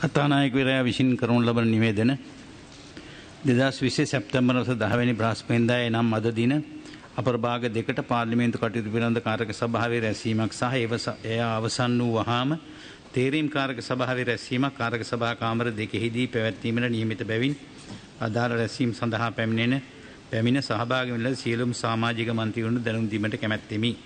කතානායකවරයා විසින් කරනු ලබන නිවේදන 2020 සැප්තැම්බර් මාස 10 වෙනි බ්‍රහස්පතින්දා එනම් අද දින අපරභාග 2ට පාර්ලිමේන්තු කටයුතු පිළිබඳ කාරක සභාවේ රැස්වීමක් සහ එය අවසන් වූ වහාම තේරීම් කාරක සභාවේ රැස්වීමක් කාරක සභා කාමර දෙකෙහිදී පැවැත්වීමට නියමිත බැවින් අදාළ රැස්වීම සඳහා පැමිණ සහභාගී වන සියලුම සමාජික මන්ත්‍රීවරුන් දැනුම් දීමට කැමැත්තෙමි.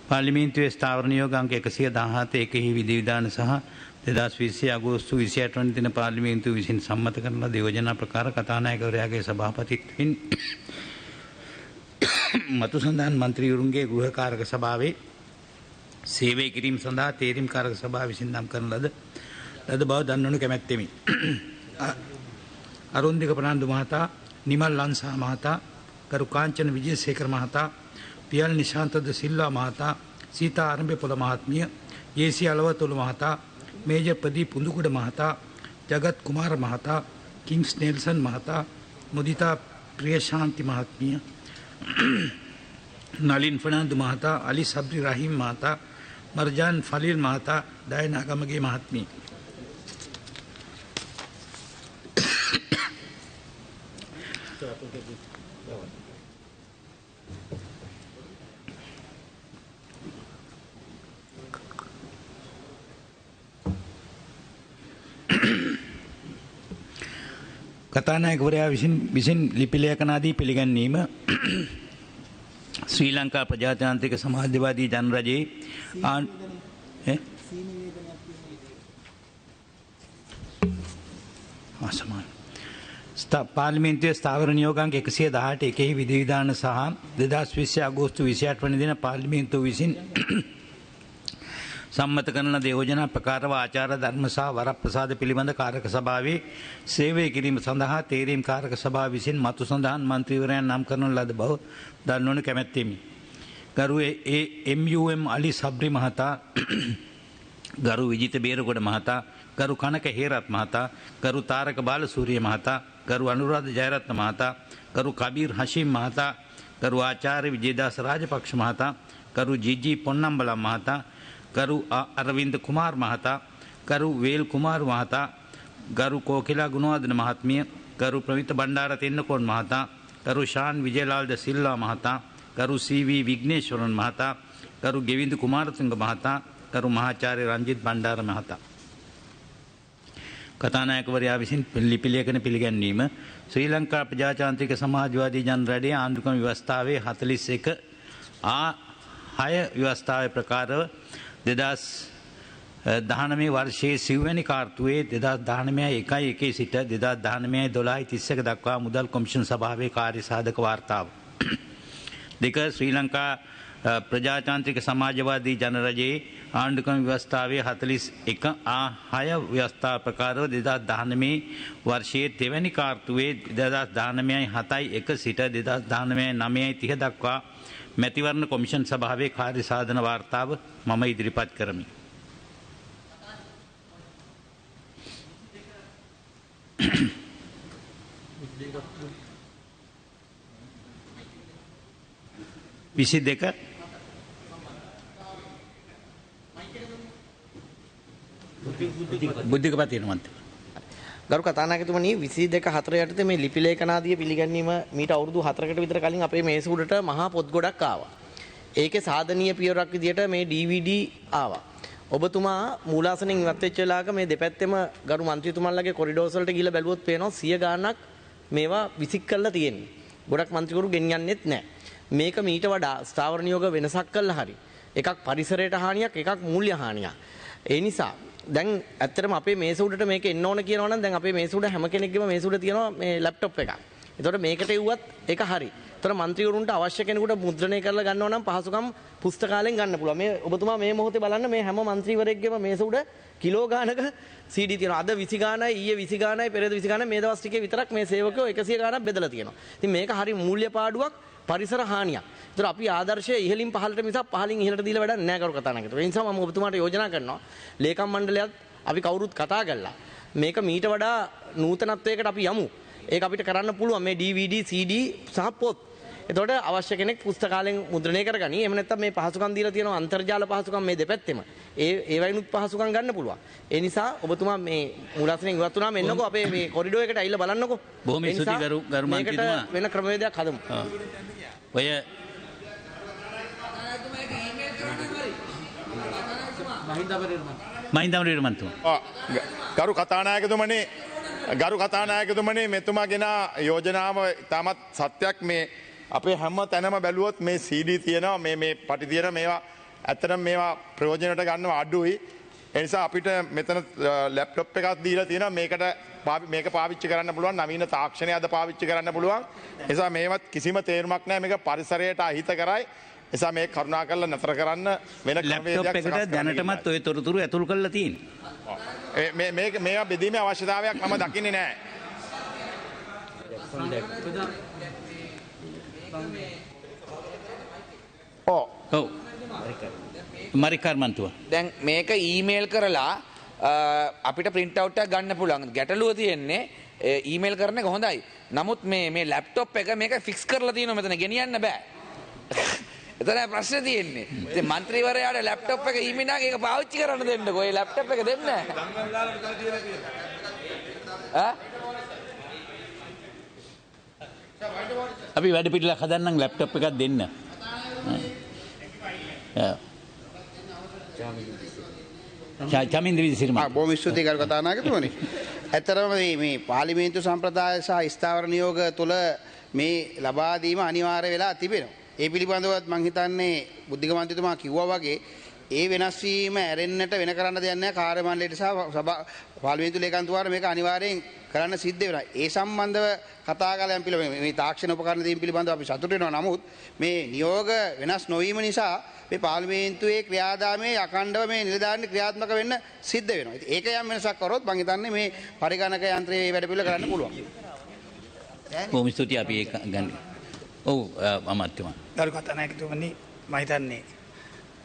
පාර්ලිමේන්තුවේ ස්ථාවර නියෝග අංක 117 එකෙහි විධිවිධාන සහ 2020 අගෝස්තු 28 වන දින පාර්ලිමේන්තුව විසින් සම්මත කරන ලද යෝජනා ප්‍රකාර කතානායකවරයාගේ සභාපතිත්වයෙන් මතු සඳහන් මන්ත්‍රීවරුන්ගේ ගෘහකාරක සභාවේ සේවය කිරීම සඳහා තේරීම් කාරක සභාව විසින් නම් කරන ලද බව දන්වනු කැමැත්තෙමි. අරුන්දික ප්‍රනාන්දු මහතා, නිමල් ලන්සා මහතා, කරු කාංචන විජේසේකර මහතා, පියල් නිශාන්තද සිල්වා මහතා, සීතා ආරම්භ පොළ මහත්මිය, ජේසී අලවතුළු මහතා, මේජර් ප්‍රදීප් පුඳුකුඩ මහතා, ජගත් කුමාර මහතා, කිංස් නෙල්සන් මහතා, මුදිතා ප්‍රියශාන්ති මහත්මිය, නලින් ෆර්නාන්දු මහතා, අලි සබ්රි රහීම් මහතා, මර්ජාන් ෆලීල් මහතා, දයනාගමගේ මහත්මිය. කතානායකවරයා විසින් ලිපි ලේඛනාදී පිළිගැන්වීම ශ්‍රී ලංකා ප්‍රජාතාන්ත්‍රික සමාජවාදී ජනරජයේ පාර්ලිමේන්තුවේ ස්ථාවර නියෝග අංක 118 එකෙහි විධිවිධාන සහ 2020 අගෝස්තු 28 වන දින පාර්ලිමේන්තුව විසින් සම්මත කරන ලද යෝජනා ප්‍රකාරව ආචාර ධර්ම සහ වරප්‍රසාද පිළිබඳ කාරක සභාවේ සේවය කිරීම සඳහා තේරීම් කාරක සභාව විසින් මතු සඳහන් මන්ත්‍රීවරයන් නම් කරන ලද බව දන්වනු කැමැත්තෙමි. ගරු MUM අලි සබ්රි මහතා, ගරු විජිත බේරගොඩ මහතා, ගරු කනක හේරත් මහතා, ගරු තාරක බාලසූරිය මහතා, ගරු අනුරාධ ජයරත්න මහතා, ගරු කබීර් හෂීම් මහතා, ගරු ආචාර්ය විජේදාස රාජපක්ෂ මහතා, ගරු ජීජී පොන්නම්බලම් මහතා, ගරු අරවින්ද කුමාර් මහතා, ගරු වේල් කුමාර් මහතා, ගරු කෝකිලා ගුණවර්ධන මහත්මිය, ගරු ප්‍රවිත බණ්ඩාර තෙන්නකෝන් මහතා, ගරු ශාන් විජයලාල් ද සිල්වා මහතා, ගරු CV විග්නේශ්වරන් මහතා, ගරු ගෙවින්දු කුමාරතුංග මහතා, ගරු මහාචාර්ය රංජිත් බණ්ඩාර මහතා. කතානායකවරයා විසින් ලිපි ලේඛන පිළිගැන්වීම ශ්‍රී ලංකා ප්‍රජාතාන්ත්‍රික සමාජවාදී ජනරජයේ ආණ්ඩුක්‍රම ව්‍යවස්ථාවේ 41 6 ව්‍යවස්ථාවේ ප්‍රකාරව 2019 වර්ෂයේ සිව්වැනි කාර්තුවේ 2019 සිට 2019 දක්වා මුදල් කොමිෂන් සභාවේ කාර්ය සාධක වාර්තාව. දෙක ශ්‍රී ලංකා ප්‍රජාතාන්ත්‍රික සමාජවාදී ජනරජයේ ආණ්ඩුක්‍රම ව්‍යවස්ථාවේ 41 6 ව්‍යවස්ථා ප්‍රකාරව 2019 වර්ෂයේ තෙවැනි කාර්තුවේ 2019 සිට 2019 දක්වා මැතිවරණ කොමිෂන් සභාවේ කාර්ය සාධන වාර්තාව මම ඉදිරිපත් කරමි. විසිදෙක බුද්ධික පතිරමන්ත ගරු කතානායකතුමනි 22/4 යටතේ මේ ලිපි ලේඛනාදිය පිළිගැනීම මීට අවුරුදු 4කට විතර කලින් අපේ මේස උඩට මහා පොත් ගොඩක් ආවා. ඒකේ සාධනීය පියවරක් විදියට මේ DVD ආවා. ඔබතුමා මූලාසනෙන් ඉවත් වෙච්ච වෙලාවක මේ දෙපැත්තෙම ගරු മന്ത്രിතුමන්ලගේ කොරිඩෝර්ස් වලට ගිහිල්ලා බැලුවොත් පේනවා 100 ගාණක් මේවා විසික් කරලා තියෙන්නේ. ගොඩක් മന്ത്രിවරු ගෙනියන්නෙත් නැහැ. මේක මීට වඩා ස්ථාවර නියෝග වෙනසක් කළා හරි. එකක් පරිසරයට හානියක්, එකක් මූල්‍ය හානියක්. ඒ නිසා දැන් ඇත්තටම අපේ මේස උඩට මේක එන්න ඕන කියනවා නම් දැන් අපේ මේස උඩ හැම කෙනෙක්ගේම මේස උඩ තියෙනවා මේ ලැප්ටොප් එකක්. ඒතකොට මේකට එව්වත් ඒක හරි. ඒතර മന്ത്രിවරුන්ට අවශ්‍ය කෙනෙකුට මුද්‍රණය කරලා ගන්නවා නම් පහසුකම් පුස්තකාලෙන් ගන්න පුළුවන්. මේ ඔබතුමා මේ මොහොතේ බලන්න මේ හැම മന്ത്രിවරයෙක්ගේම මේස උඩ කිලෝ ගානක CD තියෙනවා. අද 20 ගානයි, ඊයේ 20 ගානයි, පෙරේද 20 ගානයි, මේ දවස් ටිකේ විතරක් මේ සේවකයෝ 100 ගානක් බෙදලා තියෙනවා. ඉතින් මේක හරි මූල්‍ය පාඩුවක්, පරිසර හානියක්. ඒතර අපි ආදර්ශය ඉහළින් පහළට මිසක් පහළින් ඉහළට දීලා වැඩක් නැහැ කරු කතානායකතුමනි. ඒ නිසා මම ඔබතුමාට යෝජනා කරනවා ලේකම් මණ්ඩලයත් අපි කවුරුත් කතා කළා. මේක මීට වඩා නූතනත්වයකට අපි යමු. ඒක අපිට කරන්න පුළුවන් මේ DVD, CD සහ පොත්. එතකොට අවශ්‍ය කෙනෙක් පුස්තකාලයෙන් මුද්‍රණය කරගනි. එහෙම නැත්නම් මේ පහසුකම් දීලා තියෙනවා අන්තර්ජාල පහසුකම් මේ දෙපැත්තෙම. ඒ වයින්ුත් පහසුකම් ගන්න පුළුවන්. ඒ නිසා ඔබතුමා මේ මූලාසනෙන් ඉවත් වුණාම එන්නකෝ අපේ මේ කොරිඩෝ එකට ඇවිල්ලා බලන්නකෝ. බොහොම ස්තුතියි ගරු මන්ත්‍රීතුමා. වෙන ක්‍රමවේදයක් හදමු. ඔය මහින්ද අමරේරමන්තුමා. ගරු කතානායකතුමනි මෙතුමා ගෙන යෝජනාව තාමත් සත්‍යයක් මේ අපේ හැම තැනම බැලුවොත් මේ CD තියෙනවා මේ පටි තියෙන මේවා ඇත්තටම මේවා ප්‍රයෝජනට ගන්නව අඩුයි. ඒ නිසා අපිට මෙතන ලැප්ටොප් එකක් දීලා තියෙනවා මේක පාවිච්චි කරන්න පුළුවන් නවීන තාක්ෂණය අද පාවිච්චි කරන්න පුළුවන්. ඒ නිසා මේවත් කිසිම තේරුමක් නැහැ මේක පරිසරයට අහිත කරයි. නිසා මේ කරුණා කරලා නතර කරන්න වෙන ලැප්ටොප් එකට දැනටමත් ඔය තොරතුරු ඇතුල් කරලා තියෙනවා. මේවා බෙදීමේ අවශ්‍යතාවයක් මම දකින්නේ නැහැ. ඔව්. මරිකාර් මන්තුවා. දැන් මේක ඊමේල් කරලා අපිට ප්‍රින්ට් අවුට් එකක් ගන්න පුළුවන්. ගැටලුව තියෙන්නේ ඊමේල් කරන එක හොඳයි. නමුත් මේ ලැප්ටොප් එක මේක ෆික්ස් කරලා තියෙනවා මෙතන ගෙනියන්න බෑ. එතන ප්‍රශ්නේ තියෙන්නේ. ඉතින් മന്ത്രിවරයාට ලැප්ටොප් එක ඊමිනාක ඒක පාවිච්චි කරන්න දෙන්නකෝ. ඒ ලැප්ටොප් එක දෙන්න. අපි වැඩ පිළිලා හදන්නම් ලැප්ටොප් එකක් දෙන්න. චමින්ද්‍ර විසිරිමා. බොහොම ස්තුතියි ගරු කතානායකතුමනි. ඇත්තරම මේ පාර්ලිමේන්තු සම්ප්‍රදාය සහ ස්ථාවර නියෝග තුළ මේ ලබා දීම අනිවාර්ය වෙලා තිබෙනවා. ඒ පිළිබඳවත් මං හිතන්නේ බුද්ධික මන්ත්‍රීතුමා කිව්වා වගේ ඒ වෙනස් වීම ඇරෙන්නට වෙන කරන්න දෙයක් නැහැ. කාර්ය මණ්ඩලයට සහ පාර්ලිමේන්තු ලේකම්තුමාට මේක අනිවාර්යෙන් කරන්න සිද්ධ වෙනවා. ඒ සම්බන්ධව කතා කරලා යම් පිළිවෙල මේ තාක්ෂණ උපකරණ දීම පිළිබඳව අපි සතුටු වෙනවා. නමුත් මේ නියෝග වෙනස් නොවීම නිසා මේ පාර්ලිමේන්තුවේ ක්‍රියාදාමයේ අඛණ්ඩව මේ නිලධාරීන් ක්‍රියාත්මක වෙන්න සිද්ධ වෙනවා. ඉතින් ඒක යම් වෙනසක් කරොත් මං හිතන්නේ මේ පරිගණක යන්ත්‍රයේ මේ වැඩ පිළිවෙල කරන්න පුළුවන්. බොහොම ස්තුතියි අපි ඒක ගන්න. ඔව් අමාත්‍යතුමා. ගරු කතානායකතුමනි මම හිතන්නේ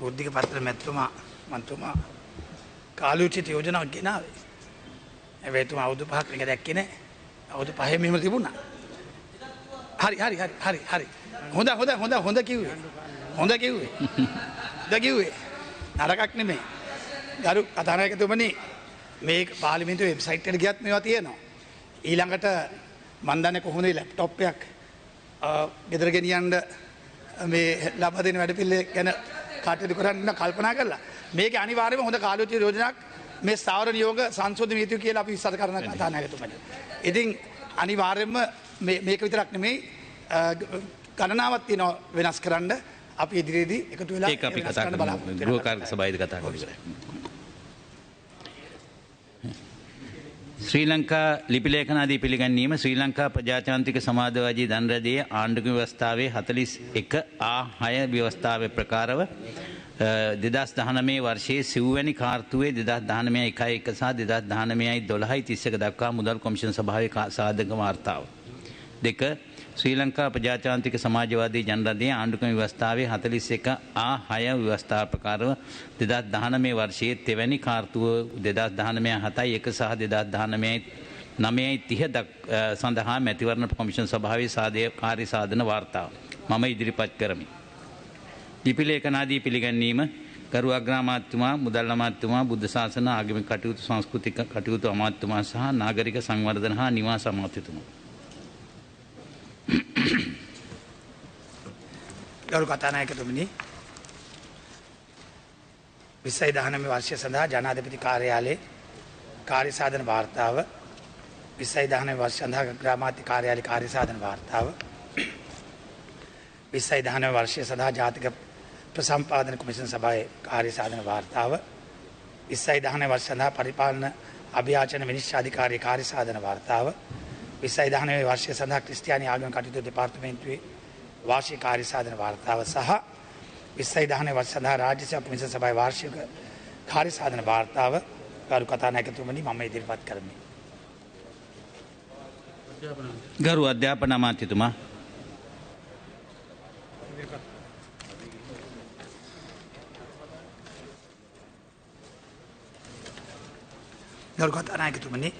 බුද්ධික පත්‍ර මන්තුමා කාලෝචිත යෝජනාවක් ගෙනාවේ. හැබැයි තුමා අවුරුදු 5ක් මේක දැක්කේ නැහැ. අවුරුදු 5 මෙහෙම තිබුණා. හරි. හොඳ කිව්වේ. හොඳ කිව්වේ. නරකක් නෙමෙයි. ගරු කතානායකතුමනි මේ පාර්ලිමේන්තුවේ වෙබ්සයිට් එකට ගියත් මේවා තියෙනවා. ඊළඟට මන් දන්නේ කොහොමද ලැප්ටොප් එකක් ගෙදර ගෙනියන්න මේ ලබා දෙන වැඩ පිළිවෙල ගැන කටයුතු කරන්න කල්පනා කරලා මේක අනිවාර්යයෙන්ම හොඳ කාලෝචිත යෝජනාවක් මේ ස්ථාවර නියෝග සංශෝධන නීතිය කියලා අපි විස්තර කරන කතානායකතුමනි. ඉතින් අනිවාර්යයෙන්ම මේක විතරක් නෙමෙයි ගණනාවක් තියෙනවා වෙනස් කරන්න අපි ඉදිරියේදී එකතු වෙලා ඒක අපි කතා කරමු. ගෘහකාර්ය සභාවේදී කතා කරමු. ශ්‍රී ලංකා ලිපිලේඛනාදී පිළිගැන්වීම ශ්‍රී ලංකා ප්‍රජාතාන්ත්‍රික සමාජවාදී දණ්ඩරදයේ ආණ්ඩුක ව්‍යවස්ථාවේ 41A6 ව්‍යවස්ථාවේ ප්‍රකාරව 2019 වර්ෂයේ සිව්වැනි කාර්තුවේ 2019 සහ 2019 දක්වා මුදල් කොමිෂන් සභාවේ සාධක වාර්තාව. 2. ශ්‍රී ලංකා ප්‍රජාතාන්ත්‍රික සමාජවාදී ජනරදයේ ආණ්ඩුක්‍රම ව්‍යවස්ථාවේ 41A6 ව්‍යවස්ථාව ප්‍රකාරව 2019 වර්ෂයේ තෙවැනි කාර්තුව 2019 7 සහ 2019 9:30 සඳහා මැතිවරණ කොමිෂන් සභාවේ කාර්ය සාධන වාර්තාව මම ඉදිරිපත් කරමි. ලිපිලේඛනාදී පිළිගැන්වීම ගරු අග්‍රාමාත්‍යතුමා, මුදල් අමාත්‍යතුමා, බුද්ධ ශාසන ආගමික කටයුතු සංස්කෘතික කටයුතු අමාත්‍යතුමා සහ නාගරික සංවර්ධන හා නිවාස අමාත්‍යතුමා. ගරු කතානායකතුමනි 2019 වර්ෂය සඳහා ජනාධිපති කාර්යාලයේ කාර්ය සාධන වාර්තාව 2019 වර්ෂය සඳහා ග්‍රාමාත්‍ය කාර්යාලයේ කාර්ය සාධන වාර්තාව 2019 වර්ෂය සඳහා ජාතික ප්‍රසම්පාදන කොමිෂන් සභාවේ කාර්ය සාධන වාර්තාව 2019 වර්ෂය සඳහා පරිපාලන අභියාචන විනිශ්චය අධිකාරියේ කාර්ය සාධන වාර්තාව 2019 වර්ෂය සඳහා ක්‍රිස්තියානි ආගම කටයුතු දෙපාර්තමේන්තුවේ වාර්ෂික කාර්ය සාධන වාර්තාව සහ 2019 වර්ෂය සඳහා රාජ්‍ය සේවා කොමිෂන් සභාවේ වාර්ෂික කාර්ය සාධන වාර්තාව ගරු කතානායකතුමනි මම ඉදිරිපත් කරමි. ගරු අධ්‍යාපන අමාත්‍යතුමා. ගරු කතානායකතුමනි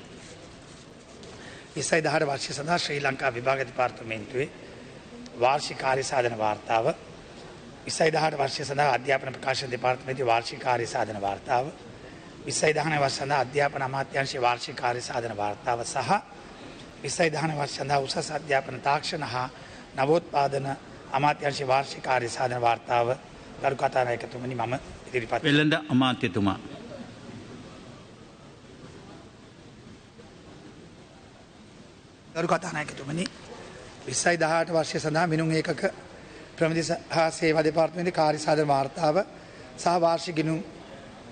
2018 වර්ෂය සඳහා ශ්‍රී ලංකා විභාග දෙපාර්තමේන්තුවේ වාර්ෂික කාර්ය සාධන වාර්තාව 2018 වර්ෂය සඳහා අධ්‍යාපන ප්‍රකාශන දෙපාර්තමේන්තුවේ වාර්ෂික කාර්ය සාධන වාර්තාව 2019 වර්ෂ සඳහා අධ්‍යාපන අමාත්‍යාංශයේ වාර්ෂික කාර්ය සාධන වාර්තාව සහ 2019 වර්ෂ සඳහා උසස් අධ්‍යාපන තාක්ෂණ හා නවෝත්පාදන අමාත්‍යාංශයේ වාර්ෂික කාර්ය සාධන වාර්තාව ගරු කතානායකතුමනි මම ඉදිරිපත් වෙළඳ අමාත්‍යතුමා. ගරු කතානායකතුමනි 2018 වර්ෂය සඳහා මිනුම් ඒකක ප්‍රමිති හා සේවා දෙපාර්තමේන්තුවේ කාර්ය සාධන වාර්තාව සහ වාර්ෂික ගිණුම්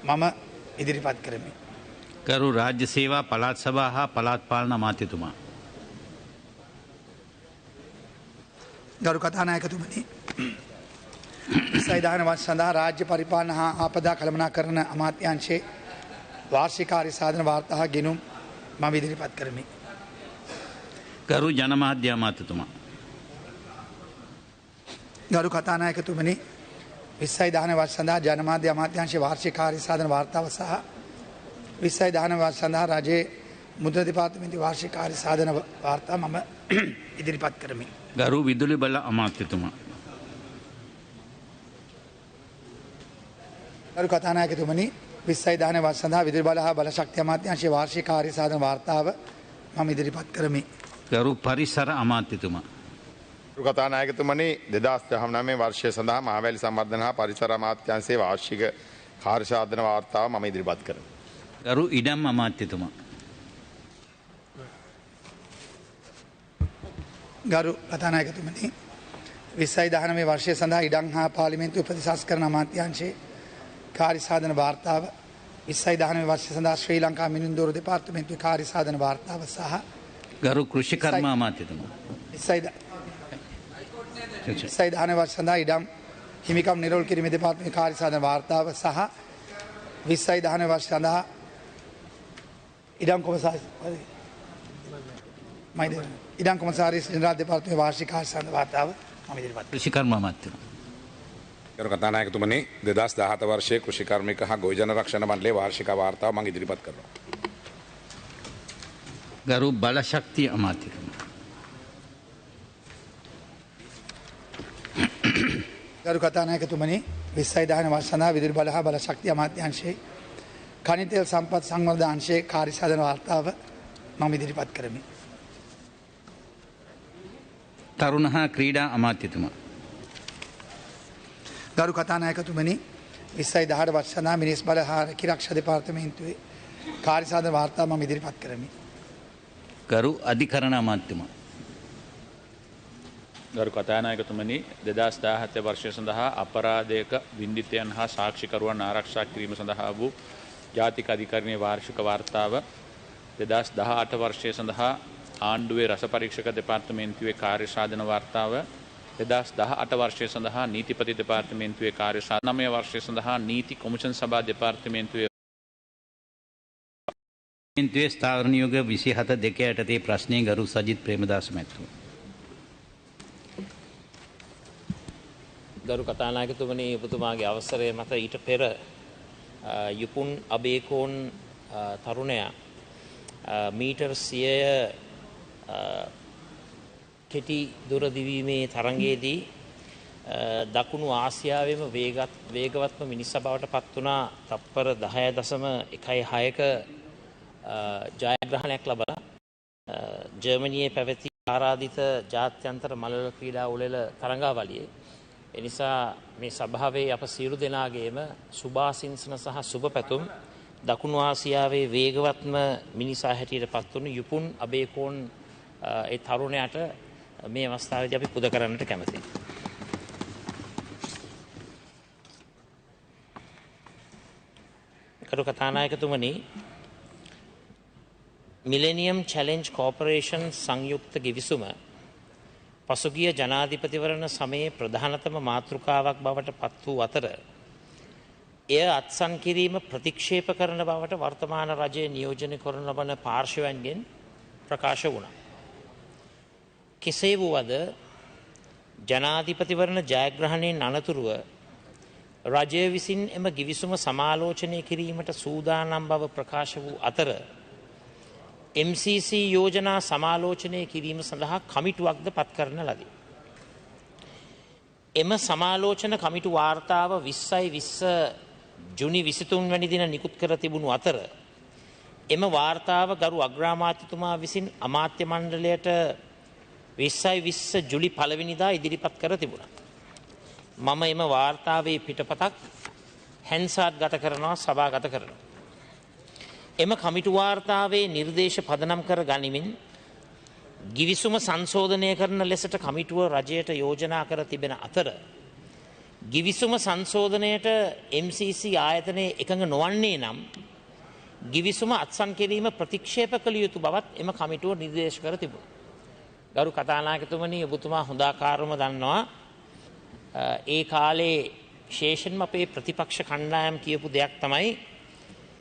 මම ඉදිරිපත් කරමි. ගරු රාජ්‍ය සේවා පළාත් සභා හා පළාත් පාලන අමාත්‍යතුමා. ගරු කතානායකතුමනි 2019 වර්ෂ සඳහා රාජ්‍ය පරිපාලන හා ආපදා කළමනාකරණ අමාත්‍යාංශයේ වාර්ෂික කාර්ය සාධන වාර්තා හා ගිණුම් මම ඉදිරිපත් කරමි. ගරු ජනමාධ්‍ය අමාත්‍යතුමා. ගරු කතානායකතුමනි 2019 වර්ෂ සඳහා ජනමාධ්‍ය අමාත්‍යාංශයේ වාර්ෂික කාර්ය සාධන වාර්තාව සහ 2019 වර්ෂ සඳහා රජයේ මුද්‍රණ දෙපාර්තමේන්තුවේ වාර්ෂික කාර්ය සාධන වාර්තා මම ඉදිරිපත් කරමි. ගරු විදුලි බල අමාත්‍යතුමා. ගරු කතානායකතුමනි 2019 වර්ෂ සඳහා විදුලි බල හා බල ශක්ති අමාත්‍යාංශයේ වාර්ෂික කාර්ය සාධන වාර්තාව මම ඉදිරිපත් කරමි. ගරු පරිසර අමාත්‍යතුමා. කතානායකතුමනි 2019 වර්ෂය සඳහා මහවැලි සංවර්ධන හා පරිසර අමාත්‍යාංශයේ වාර්ෂික කාර්ය සාධන වාර්තාව මම ඉදිරිපත් කරමි. ගරු ඉඩම් අමාත්‍යතුමා. ගරු කතානායකතුමනි 2019 වර්ෂය සඳහා ඉඩම් හා පාර්ලිමේන්තු ප්‍රතිසංස්කරණ අමාත්‍යාංශයේ කාර්ය සාධන වාර්තාව 2019 වර්ෂය සඳහා ශ්‍රී ලංකා මිනින්දෝරු දෙපාර්තමේන්තුවේ කාර්ය සාධන වාර්තාව සහ ගරු කෘෂිකර්ම අමාත්‍යතුමා. 2019 වර්ෂ සඳහා ඉඩම් හිමිකම් නිරෝල් කිරීමේ දෙපාර්තමේන්තුවේ කාර්ය සාධන වාර්තාව සහ 2019 වර්ෂ සඳහා ඉඩම් කොමසාරිස් ජෙනරාල් දෙපාර්තමේන්තුවේ වාර්ෂික කාර්ය සාධන වාර්තාව මම ඉදිරිපත් කරමි. කෘෂිකර්ම අමාත්‍යතුමා. ගරු කතානායකතුමනි 2017 වර්ෂයේ කෘෂි කාර්මික හා ගොවිජන රක්ෂණ මණ්ඩලයේ වාර්ෂික වාර්තාව මම ඉදිරිපත් කරනවා. ගරු බලශක්ති අමාත්‍යතුමා. ගරු කතානායකතුමනි 2019 වර්ෂ සඳහා විදුලි බල හා බල ශක්ති අමාත්‍යාංශයේ ඛනිජ තෙල් සම්පත් සංවර්ධන අංශයේ කාර්ය සාධන වාර්තාව මම ඉදිරිපත් කරමි. තරුණ හා ක්‍රීඩා අමාත්‍යතුමා. ගරු කතානායකතුමනි 2018 වර්ෂ සඳහා මිනිස් බල හා රැකිරක්ෂා දෙපාර්තමේන්තුවේ කාර්ය සාධන වාර්තාව මම ඉදිරිපත් කරමි. ගරු අධිකරණ අමාත්‍යතුමා. ගරු කතානායකතුමනි 2017 වර්ෂය සඳහා අපරාධයක වින්දිතයන් හා සාක්ෂිකරුවන් ආරක්ෂා කිරීම සඳහා වූ ජාතික අධිකරණයේ වාර්ෂික වාර්තාව 2018 වර්ෂය සඳහා ආණ්ඩුවේ රස පරීක්ෂක දෙපාර්තමේන්තුවේ කාර්ය සාධන වාර්තාව 2018 වර්ෂය සඳහා නීතිපති දෙපාර්තමේන්තුවේ කාර්ය සාධන 9 වර්ෂය සඳහා නීති කොමිෂන් සභා දෙපාර්තමේන්තුවේ ස්ථාවර නියෝග 27 දෙක යටතේ ප්‍රශ්නය ගරු සජිත් ප්‍රේමදාස මැතිතුමා. ගරු කතානායකතුමනි ඔබතුමාගේ අවසරය මත ඊට පෙර යුපුන් අබේකෝන් තරුණයා මීටර් 100 කෙටි දුර දිවීමේ තරඟයේදී දකුණු ආසියාවේම වේගවත්ම මිනිසා බවට පත් වුණා තත්පර 10.16ක ජයග්‍රහණයක් ලබලා ජර්මනියේ පැවති ආරාධිත ජාත්‍යන්තර මල්ල ක්‍රීඩා උළෙල තරඟාවලියේ එනිසා මේ සභාවේ අප සියලු දෙනාගේම සුභාසිංසන සහ සුබ පැතුම් දකුණු ආසියාවේ වේගවත්ම මිනිසා හැටියට පත් වුණු යුපුන් අබේකෝන් ඒ තරුණයාට මේ අවස්ථාවේදී අපි පුද කරන්නට කැමැතියි. කරු කතානායකතුමනි මිලේනියම් චැලෙන්ජ් කෝපරේෂන් සංයුක්ත ගිවිසුම පසුගිය ජනාධිපතිවරණ සමයේ ප්‍රධානතම මාතෘකාවක් බවට පත් වූ අතර එය අත්සන් කිරීම ප්‍රතික්ෂේප කරන බවට වර්තමාන රජයේ නියෝජනය කරන ලබන පාර්ශවයන්ගෙන් ප්‍රකාශ වුණා. කෙසේ වුවද ජනාධිපතිවරණ ජයග්‍රහණයෙන් අනතුරුව රජය විසින් එම ගිවිසුම සමාලෝචනය කිරීමට සූදානම් බව ප්‍රකාශ වූ අතර MCC යෝජනා සමාලෝචනය කිරීම සඳහා කමිටුවක්ද පත් කරන ලදී. එම සමාලෝචන කමිටු වාර්තාව 20/20 ජුනි 23 වැනි දින නිකුත් කර තිබුණු අතර එම වාර්තාව ගරු අග්‍රාමාත්‍යතුමා විසින් අමාත්‍ය මණ්ඩලයට 20/20 ජුලි 1 වෙනිදා ඉදිරිපත් කර තිබුණා. මම එම වාර්තාවේ පිටපතක් හැන්සාට් ගත කරනවා සභාගත කරනවා. එම කමිටු වාර්තාවේ නිර්දේශ පදනම් කර ගනිමින් ගිවිසුම සංශෝධනය කරන ලෙසට කමිටුව රජයට යෝජනා කර තිබෙන අතර ගිවිසුම සංශෝධනයට MCC ආයතනයේ එකඟ නොවන්නේ නම් ගිවිසුම අත්සන් කිරීම ප්‍රතික්ෂේප කළ යුතු බවත් එම කමිටුව නිර්දේශ කර තිබුණා. ගරු කතානායකතුමනි, ඔබතුමා හොඳාකාරවම දන්නවා ඒ කාලේ විශේෂයෙන්ම අපේ ප්‍රතිපක්ෂ කණ්ඩායම් කියපු දෙයක් තමයි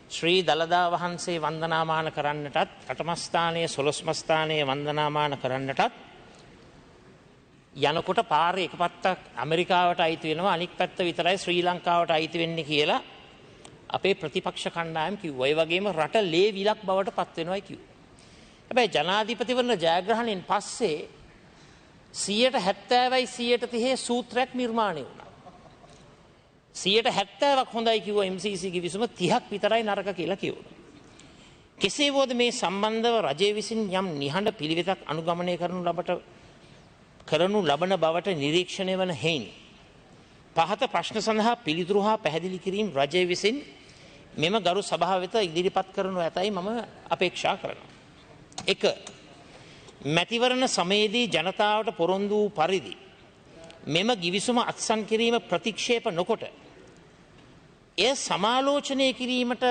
ශ්‍රී දළදා වහන්සේ වන්දනාමාන කරන්නටත් අටමස්ථානයේ සොළොස්මස්ථානයේ වන්දනාමාන කරන්නටත් යනකොට පාරේ එක පැත්තක් ඇමරිකාවට අයිති වෙනවා, අනික් පැත්ත විතරයි ශ්‍රී ලංකාවට අයිති වෙන්නේ කියලා අපේ ප්‍රතිපක්ෂ කණ්ඩායම් කිව්වා. ඒ වගේම රට ලේ විලක් බවට පත් වෙනවායි කිව්වා. හැබැයි ජනාධිපතිවරණ ජයග්‍රහණයෙන් පස්සේ 70%යි 130 සූත්‍රයක් නිර්මාණය වුණා. 70%ක් හොඳයි කිව්ව MCC කිවිසුම 30ක් විතරයි නරක කියලා කිව්වා. කෙසේ වුවද මේ සම්බන්ධව රජය විසින් යම් නිහඬ පිළිවෙතක් අනුගමනය කරනු ලබන බවට නිරීක්ෂණය වන හේයින් පහත ප්‍රශ්න සඳහා පිළිතුරු හා පැහැදිලි කිරීම රජය විසින් මෙම ගරු සභාව වෙත ඉදිරිපත් කරනු ඇතයි මම අපේක්ෂා කරනවා. 1. මැතිවරණ සමයේදී ජනතාවට පොරොන්දු වූ පරිදි මෙම ගිවිසුම අත්සන් කිරීම ප්‍රතික්ෂේප නොකොට එය සමාලෝචනය කිරීමට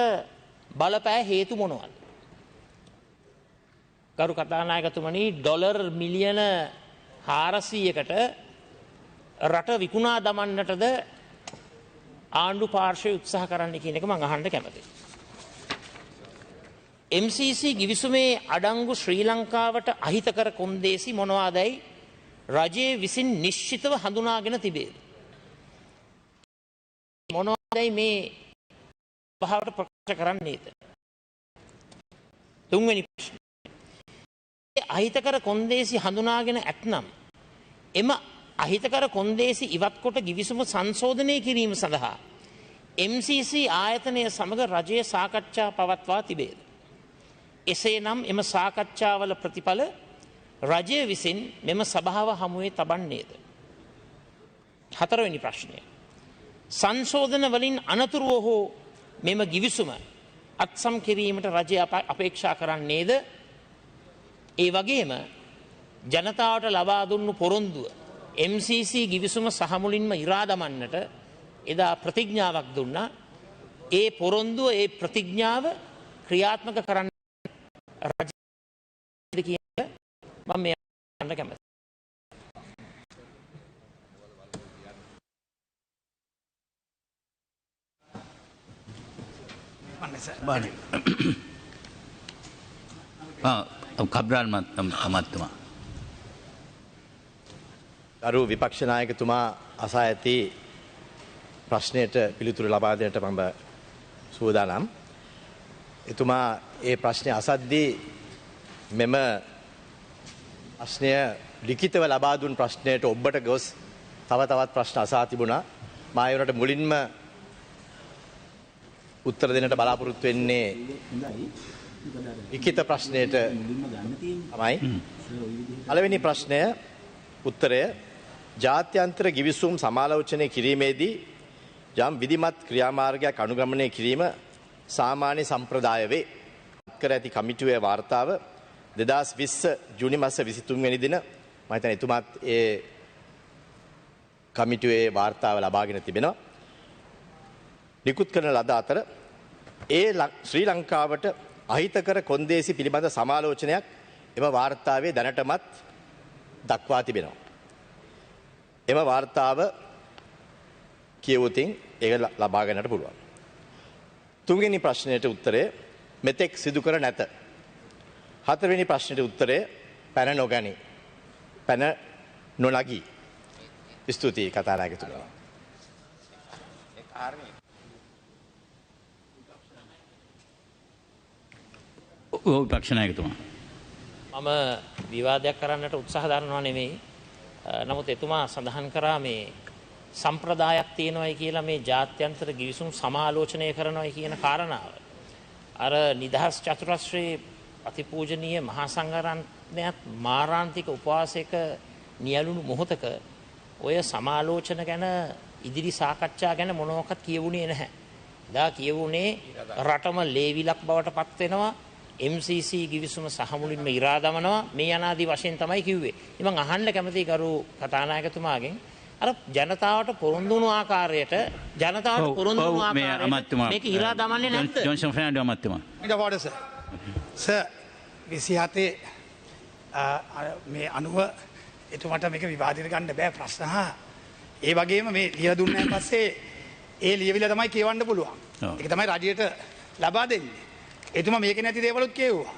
බලපෑ හේතු මොනවද? ගරු කතානායකතුමනි, ඩොලර් මිලියන 400කට රට විකුණා දමන්නටද ආණ්ඩු පාර්ශ්වය උත්සාහ කරන්න කියන එක මම අහන්න කැමතියි. MCC ගිවිසුමේ අඩංගු ශ්‍රී ලංකාවට අහිතකර කොන්දේසි මොනවාදයි රජයේ විසින් නිශ්චිතව හඳුනාගෙන තිබේ. මොනවාදයි මේ භාවට ප්‍රකාශ කරන්නේද? තුන්වෙනි ප්‍රශ්නය. අහිතකර කොන්දේසි හඳුනාගෙන ඇතනම් එම අහිතකර කොන්දේසි ඉවත් කොට ගිවිසුම සංශෝධනය කිරීම සඳහා MCC ආයතනය සමග රජයේ සාකච්ඡා පවත්වා තිබේද? එසේනම් එම සාකච්ඡාවල ප්‍රතිඵල රජය විසින් මෙම සභාව හමුවේ තබන්නේද? හතරවෙනි ප්‍රශ්නය. සංශෝධන වලින් අනතුරුව හෝ මෙම ගිවිසුම අත්සම් කිරීමට රජය අපේක්ෂා කරන්නේද? ඒ වගේම ජනතාවට ලබා දුන්නු පොරොන්දුව MCC ගිවිසුම සහ මුලින්ම ඉරා දමන්නට එදා ප්‍රතිඥාවක් දුන්නා. ඒ පොරොන්දුව, ඒ ප්‍රතිඥාව ක්‍රියාත්මක කරන්න රජය කියන මම මේ අහන්න කැමතියි. කබ්‍රාල් අමාත්‍යතුමා. ගරු විපක්ෂ නායකතුමා අසා ඇති ප්‍රශ්නයට පිළිතුරු ලබා දෙන්නට මම සූදානම්. එතුමා ඒ ප්‍රශ්නය අසද්දී මෙම ප්‍රශ්නය ලිඛිතව ලබා දුන් ප්‍රශ්නයට ඔබට ගොස් තව තවත් ප්‍රශ්න අසා තිබුණා. මා ඒ වුණාට මුලින්ම උත්තර දෙන්නට බලාපොරොත්තු වෙන්නේ ලිඛිත ප්‍රශ්නයට තමයි. පළවෙනි ප්‍රශ්නය උත්තරය: ජාත්‍යන්තර ගිවිසුම් සමාලෝචනය කිරීමේදී යම් විධිමත් ක්‍රියාමාර්ගයක් අනුගමනය කිරීම සාමාන්‍ය සම්ප්‍රදාය වේ. කර ඇති කමිටුවේ වාර්තාව 2020 ජූනි මාස 23 වෙනි දින මම හිතන්නේ එතුමාත් ඒ කමිටුවේ වාර්තාව ලබාගෙන තිබෙනවා. නිකුත් කරන ලද අතර ඒ ශ්‍රී ලංකාවට අහිතකර කොන්දේසි පිළිබඳ සමාලෝචනයක් එම වාර්තාවේ දැනටමත් දක්වා තිබෙනවා. එම වාර්තාව කියවුතින් ඒක ලබා ගන්නට පුළුවන්. තුන්වෙනි ප්‍රශ්නයට උත්තරය: මෙතෙක් සිදු කර නැත. හතරවෙනි ප්‍රශ්නයට උත්තරය: පැන නොගනි. පැන නොනගී. ස්තුතියි කතානායකතුමනි. විපක්ෂ නායකතුමා. මම විවාදයක් කරන්නට උත්සාහ දරනවා නෙමෙයි. නමුත් එතුමා සඳහන් කරා මේ සම්ප්‍රදායක් තියෙනවයි කියලා මේ ජාත්‍යන්තර ගිවිසුම් සමාලෝචනය කරනවයි කියන කාරණාව. අර නිදහස් චතුරස්‍රයේ අතිපූජනීය මහා සංඝරත්නයත් මාරාන්තික උපවාසයක නියලුණු මොහොතක ඔය සමාලෝචන ගැන ඉදිරි සාකච්ඡා ගැන මොනවක්වත් කියවුණේ නැහැ. දා කියවුණේ රටම ලේවිලක් බවට පත් වෙනවා. MCC ගිවිසුම සහ මුලින්ම ඉරා දමනවා මේ අනාදී වශයෙන් තමයි කිව්වේ. ඉතින් මම අහන්න කැමතියි ගරු කතානායකතුමාගෙන් අර ජනතාවට පොරොන්දු වුණු ආකාරයට මේක ඉරා දමන්නේ නැද්ද? ජොන්සන් ෆර්නැන්ඩෝ අමාත්‍යතුමා. ඊට පස්සේ සර් 27 මේ අනුව එතුමාට මේක විවාදයට ගන්න බෑ ප්‍රශ්න. ඒ වගේම මේ ලියලා දුන්නාන් පස්සේ ඒ ලියවිලා තමයි කියවන්න පුළුවන්. ඒක තමයි රජයට ලබා දෙන්නේ. එතුමා මේක නැති දේවලුත් කියවුවා.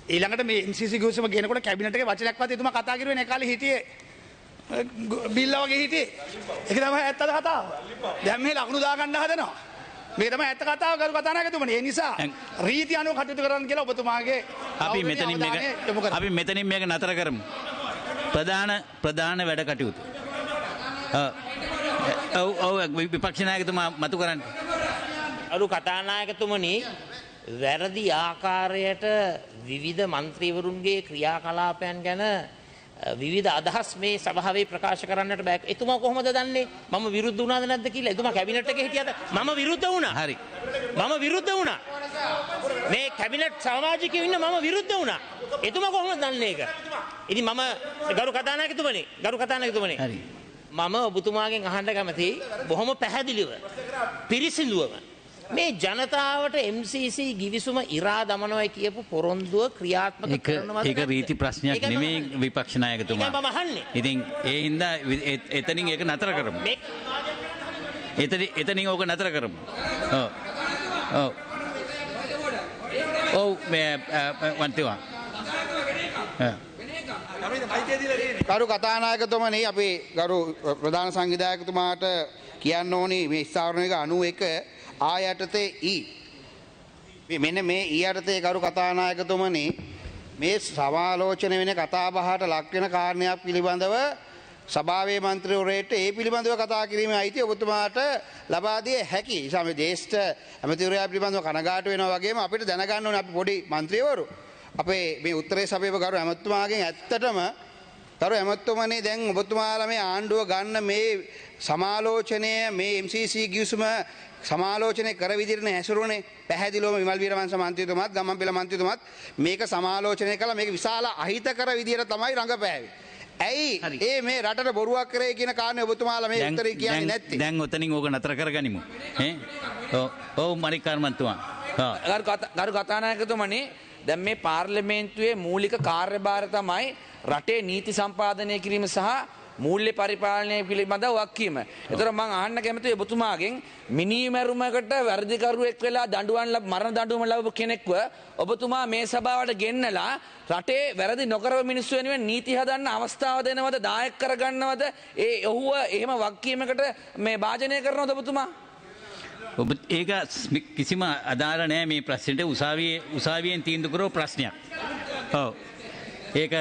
ඊළඟට මේ MCC ගිවිසුම ගෙනකොට කැබිනට් එකේ වචනයක්වත් එතුමා කතා කරුවේ නැහැ. කාලේ හිටියේ බිල්ලා වගේ හිටියේ. ඒක තමයි ඇත්ත කතාව. දැන් මේ ලකුණු දා ගන්න හදනවා. මේ තමයි ඇත්ත කතාව කරු කතානායකතුමනි. ඒ නිසා රීති අනුව කටයුතු කරන්න කියලා ඔබතුමාගේ අපි මෙතනින් මේක නතර කරමු. ප්‍රධාන වැඩ කටයුතු. ඔව් විපක්ෂ නායකතුමා මතු කරන්න. අරු කතානායකතුමනි වැරදි ආකාරයට විවිධ මන්ත්‍රීවරුන්ගේ ක්‍රියාකලාපයන් ගැන විවිධ අදහස් මේ සභාවේ ප්‍රකාශ කරන්නට බෑ. එතුමා කොහොමද දන්නේ මම විරුද්ධ වුණාද නැද්ද කියලා? එතුමා කැබිනට් එකේ හිටියද? මම විරුද්ධ වුණා. හරි. මම විරුද්ධ වුණා. මේ කැබිනට් සමාජිකයෝ ඉන්න මම විරුද්ධ වුණා. එතුමා කොහොමද දන්නේ ඒක? ඉතින් මම ගරු කතානායකතුමනි හරි. මම ඔබතුමාගෙන් අහන්න කැමතියි බොහොම පැහැදිලිව පිරිසිදුවම මේ ජනතාවට MCC ගිවිසුම ඉරා දමනවයි කියපු පොරොන්දුව ක්‍රියාත්මක කරනවද? ඒක රීති ප්‍රශ්නයක් නෙමෙයි විපක්ෂ නායකතුමා. මම අහන්නේ. ඉතින් ඒ හින්දා එතනින් ඒක නතර කරමු. එතනින් ඕක නතර කරමු. ඔව් මේ වන්තිවා. ගරු කතානායකතුමනි අපි ගරු ප්‍රධාන සංවිධායකතුමාට කියන්න ඕනි මේ ස්ථාවරණයක 91 ආයතතේ මෙන්න මේ ඊයටතේ ගරු කතානායකතුමනි මේ සමාලෝචන වෙන කතා බහට ලක් වෙන කාරණයක් පිළිබඳව සභාවේ මන්ත්‍රීවරයෙක්ට ඒ පිළිබඳව කතා කිරීමේ අයිතිය ඔබතුමාට ලබා දිය හැකි. ඒ නිසා මේ ජ්‍යෙෂ්ඨ ඇමතිවරයා පිළිබඳව කනගාටු වෙනවා වගේම අපිට දැනගන්න ඕනේ අපි පොඩි මන්ත්‍රීවරු අපේ මේ උත්තරේ සභාවේ ගරු ඇමතුමාගෙන් ඇත්තටම ගරු ඇමතුමනි දැන් ඔබතුමාලා මේ ආණ්ඩුව ගන්න මේ සමාලෝචනය මේ MCC ගිවිසුම සමාලෝචනය කර විදිහට හැසිරුණේ පැහැදිලිවම විමල් වීරවංශ මන්ත්‍රීතුමාත් ගම්මන්පිල මන්ත්‍රීතුමාත් මේක සමාලෝචනය කළා මේක විශාල අහිතකර විදිහට තමයි රඟපෑවේ. ඇයි ඒ මේ රටට බොරුවක් කරේ කියන කාරණේ ඔබතුමාලා මේ උත්තරේ කියන්නේ නැත්තේ? දැන් ඔතනින් ඕක නතර කරගනිමු. ඔව් මරිකාර් මන්තුමා. ගරු කතානායකතුමනි දැන් මේ පාර්ලිමේන්තුවේ මූලික කාර්යභාරය තමයි රටේ නීති සම්පාදනය කිරීම සහ මූල්‍ය පරිපාලනය පිළිබඳව වක්කීම. ඒතර මම අහන්න කැමතියි ඔබතුමාගෙන් මිනිමැරුමකට වැඩිකරුවෙක් වෙලා මරණ දඬුවම ලැබපු කෙනෙක්ව ඔබතුමා මේ සභාවට ගෙන්නලා රටේ වැරදි නොකරව මිනිස්සු වෙනුවෙන් නීති හදන්න අවස්ථාව දෙනවද? දායක කරගන්නවද? ඔහුව එහෙම වක්කීමකට මේ භාජනය කරනවද ඔබතුමා? ඔබ ඒක කිසිම අදාළ නැහැ මේ ප්‍රශ්නෙට. උසාවියෙන් තීන්දුව කරව ප්‍රශ්නයක්. ඔව්. ඒක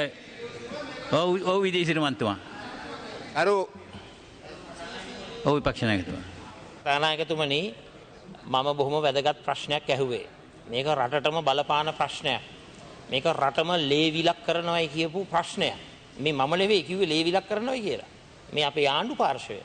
ඔව් විදේශීය මන්ත්‍රීතුමා. ඔව් විපක්ෂ නායකතුමා. නායකතුමනි මම බොහොම වැදගත් ප්‍රශ්නයක් ඇහුවේ. මේක රටටම බලපාන ප්‍රශ්නයක්. මේක රටම ලේවිලක් කරනවායි කියපු ප්‍රශ්නයක්. මේ මම නෙවෙයි කිව්වේ ලේවිලක් කරනවායි කියලා. මේ අපේ ආණ්ඩු පාර්ශවය.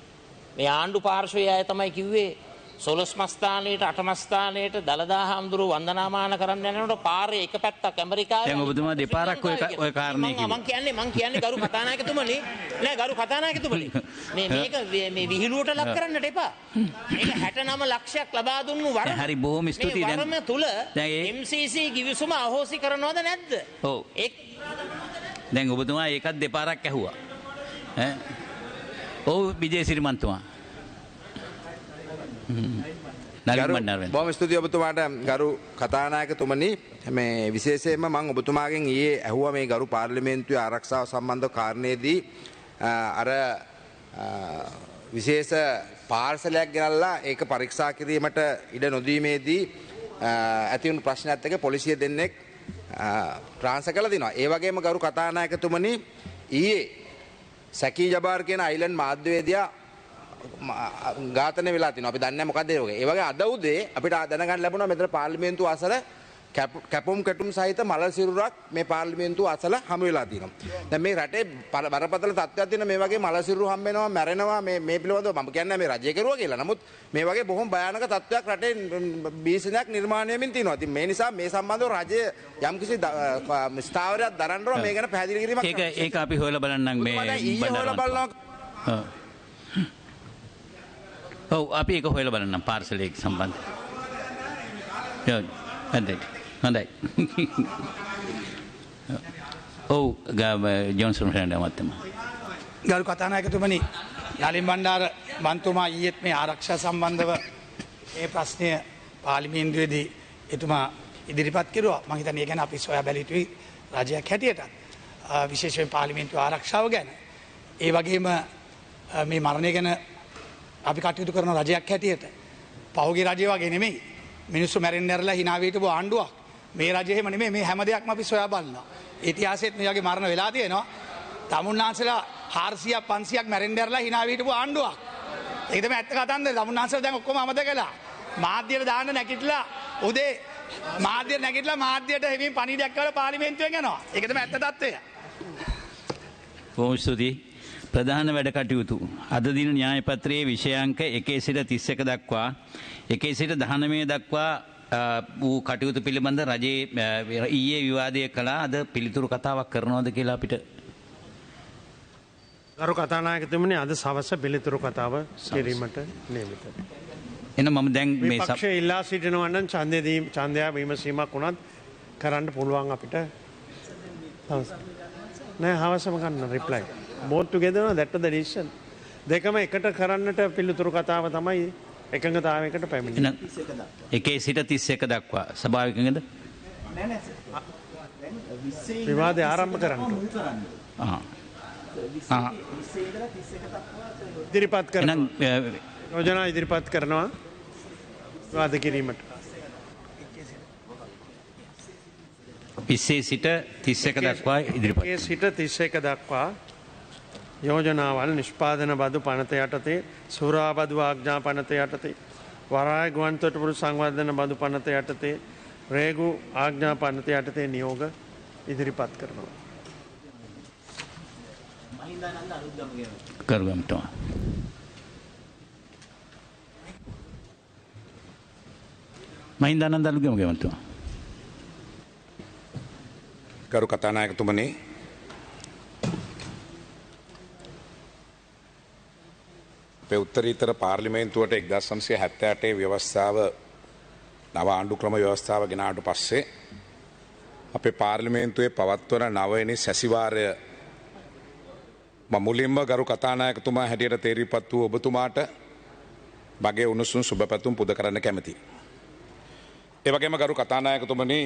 මේ ආණ්ඩු පාර්ශවය අය තමයි කිව්වේ සොළොස් මස්ථානයට අටමස්ථානයට දළදා හාමුදුරුවෝ වන්දනාමාන කරන්න යනකොට පාරේ එක පැත්තක් ඇමරිකාවේ දැන් ඔබතුමා දෙපාරක් ඔය කාරණේ කිව්වා. මං කියන්නේ ගරු කතානායකතුමනි නෑ ගරු කතානායකතුමනි මේක මේ විහිළුවට ලක් කරන්නට එපා. මේක 69 ලක්ෂයක් ලබා දුන්නු වරම. හරි බොහොම ස්තුතියි. දැන් වරම තුල MCC ගිවිසුම අහෝසි කරනවද නැද්ද? ඔව්. දැන් ඔබතුමා ඒකත් දෙපාරක් ඇහුවා. ඔව් විජේසිරි මන්තුමා. බොහොම ස්තුතියි ඔබතුමාට ගරු කතානායකතුමනි. මේ විශේෂයෙන්ම මම ඔබතුමාගෙන් ඊයේ ඇහුවා මේ ගරු පාර්ලිමේන්තුවේ ආරක්ෂාව සම්බන්ධ කාරණේදී අර විශේෂ පාර්සලයක් ගෙනල්ලා ඒක පරීක්ෂා කිරීමට ඉඩ නොදීමේදී ඇති වුණු ප්‍රශ්නයත් එක්ක පොලිසිය දෙන්නෙක් ට්‍රාන්ස්ෆර් කළා දිනවා. ඒ වගේම ගරු කතානායකතුමනි ඊයේ සකී ජබාර් කියන අයිලන්ඩ් මාධ්‍යවේදියා ඝාතනය වෙලා තිනවා. අපි දන්නේ නැහැ මොකක්ද ඒ වගේ. ඒ වගේ අද උදේ අපිට දැනගන්න ලැබුණා මෙතන පාර්ලිමේන්තුව අසල කැපුම් කැටුම් සහිත මල සිරුරක් මේ පාර්ලිමේන්තුව අසල හමු වෙලා තියෙනවා. දැන් මේ රටේ බරපතල තත්ත්වයක් තියෙන මේ වගේ මල සිරුරු හම් වෙනවා, මැරෙනවා මේ පිළිබඳව මම කියන්නේ මේ රජය කරුවා කියලා. නමුත් මේ වගේ බොහොම භයානක තත්ත්වයක් රටේ බීසනයක් නිර්මාණය වෙමින් තියෙනවා. ඉතින් මේ නිසා මේ සම්බන්ධව රජය යම්කිසි ස්ථාවරයක් දරන්න ඕන මේ ගැන පැහැදිලි කිරීමක් කරන්න. ඒක අපි හොයලා බලන්නම් මේ ඔව් අපි ඒක හොයලා බලන්නම් පාර්සලයක සම්බන්ධ. හොඳයි. ඔව් ජොන්සන් ෆ්‍රෙන්ඩ් මහත්මයා. ගරු කතානායකතුමනි, නලින් බණ්ඩාර මන්තුමා ඊයේත් මේ ආරක්ෂා සම්බන්ධව මේ ප්‍රශ්නය පාර්ලිමේන්තුවේදී එතුමා ඉදිරිපත් කෙරුවා. මම හිතන්නේ ඒ ගැන අපි සොයා බැලිය යුතුයි රජයක් හැටියට. විශේෂයෙන් පාර්ලිමේන්තු ආරක්ෂාව ගැන. ඒ වගේම මේ මරණය ගැන අපි කටයුතු කරන රජයක් හැටියට පහුගිය රජය වගේ නෙමෙයි. මිනිස්සු මැරෙන්න ඇරලා hina වීටපු ආණ්ඩුවක්. මේ රජයේම නෙමෙයි, මේ හැම දෙයක්ම අපි සොයා බලනවා. ඉතිහාසෙත් මේ වගේ මරණ වෙලා තියෙනවා. තමුන්නාන්සලා 400ක් 500ක් මැරෙන්න ඇරලා hina වීටපු ආණ්ඩුවක්. ඒක තමයි ඇත්ත කතන්දර. තමුන්නාන්සලා දැන් ඔක්කොම අමතක කළා. මාධ්‍යයට දාන්න නැගිටලා උදේ මාධ්‍යයට නැගිටලා මාධ්‍යයට හැමින් පණිවිඩයක් කරලා පාර්ලිමේන්තුවෙන් යනවා. ඒක තමයි ඇත්ත තත්ත්වය. බොහොම ස්තුතියි. ප්‍රධාන වැඩ කටයුතු අද දින න්‍යාය පත්‍රයේ විෂයාංක 1 සිට 31 දක්වා 1 සිට 19 දක්වා වූ කටයුතු පිළිබඳ රජයේ ඊයේ විවාදය කළා. අද පිළිතුරු කතාවක් කරනවද කියලා අපිට ගරු කතානායකතුමනි අද සවස පිළිතුරු කතාව කිරීමට නියමිතයි. එන මම දැන් මේ පක්ෂය ඉල්ලා සිටිනවා නම් ඡන්දය විමසීමක් වුණත් කරන්න පුළුවන් අපිට. නෑ හවසම ගන්න reply. both together that the decision. දෙකම එකට කරන්නට පිළිතුරු කතාව තමයි එකඟතාවයකට පැමිණෙන්නේ. 1 සිට 31 දක්වා ස්වභාවිකද? විවාදය ආරම්භ කරන්න. ඉදිරිපත් කරනවා. යෝජනා ඉදිරිපත් කරනවා විවාද කිරීමට. 20 සිට 31 දක්වා ඉදිරිපත්. 20 සිට 31 දක්වා යෝජනාවල් නිෂ්පාදන බදු පනත යටතේ, සුරා බදු ආඥා පනත යටතේ, වරාය ගුවන්තොටුපොළ සංවර්ධන බදු පනත යටතේ, රේගු ආඥා පනත යටතේ නියෝග ඉදිරිපත් කරනවා. කරුගම්තුමා. මහින්දානන්ද අලුගමතුමා. ගරු කතානායකතුමනි, අපේ උත්තරීතර පාර්ලිමේන්තුවට 1978 ව්‍යවස්ථාව නව ආණ්ඩු ක්‍රම ව්‍යවස්ථාව ගෙනාට පස්සේ අපේ පාර්ලිමේන්තුවේ පවත්වන නවවෙනි සැසිවාරය මම මුලින්ම ගරු කතානායකතුමා හැටියට තේරීපත් වූ ඔබතුමාට මගේ උණුසුම් සුබ පැතුම් පුද කරන්න කැමැතියි. ඒ වගේම ගරු කතානායකතුමනි,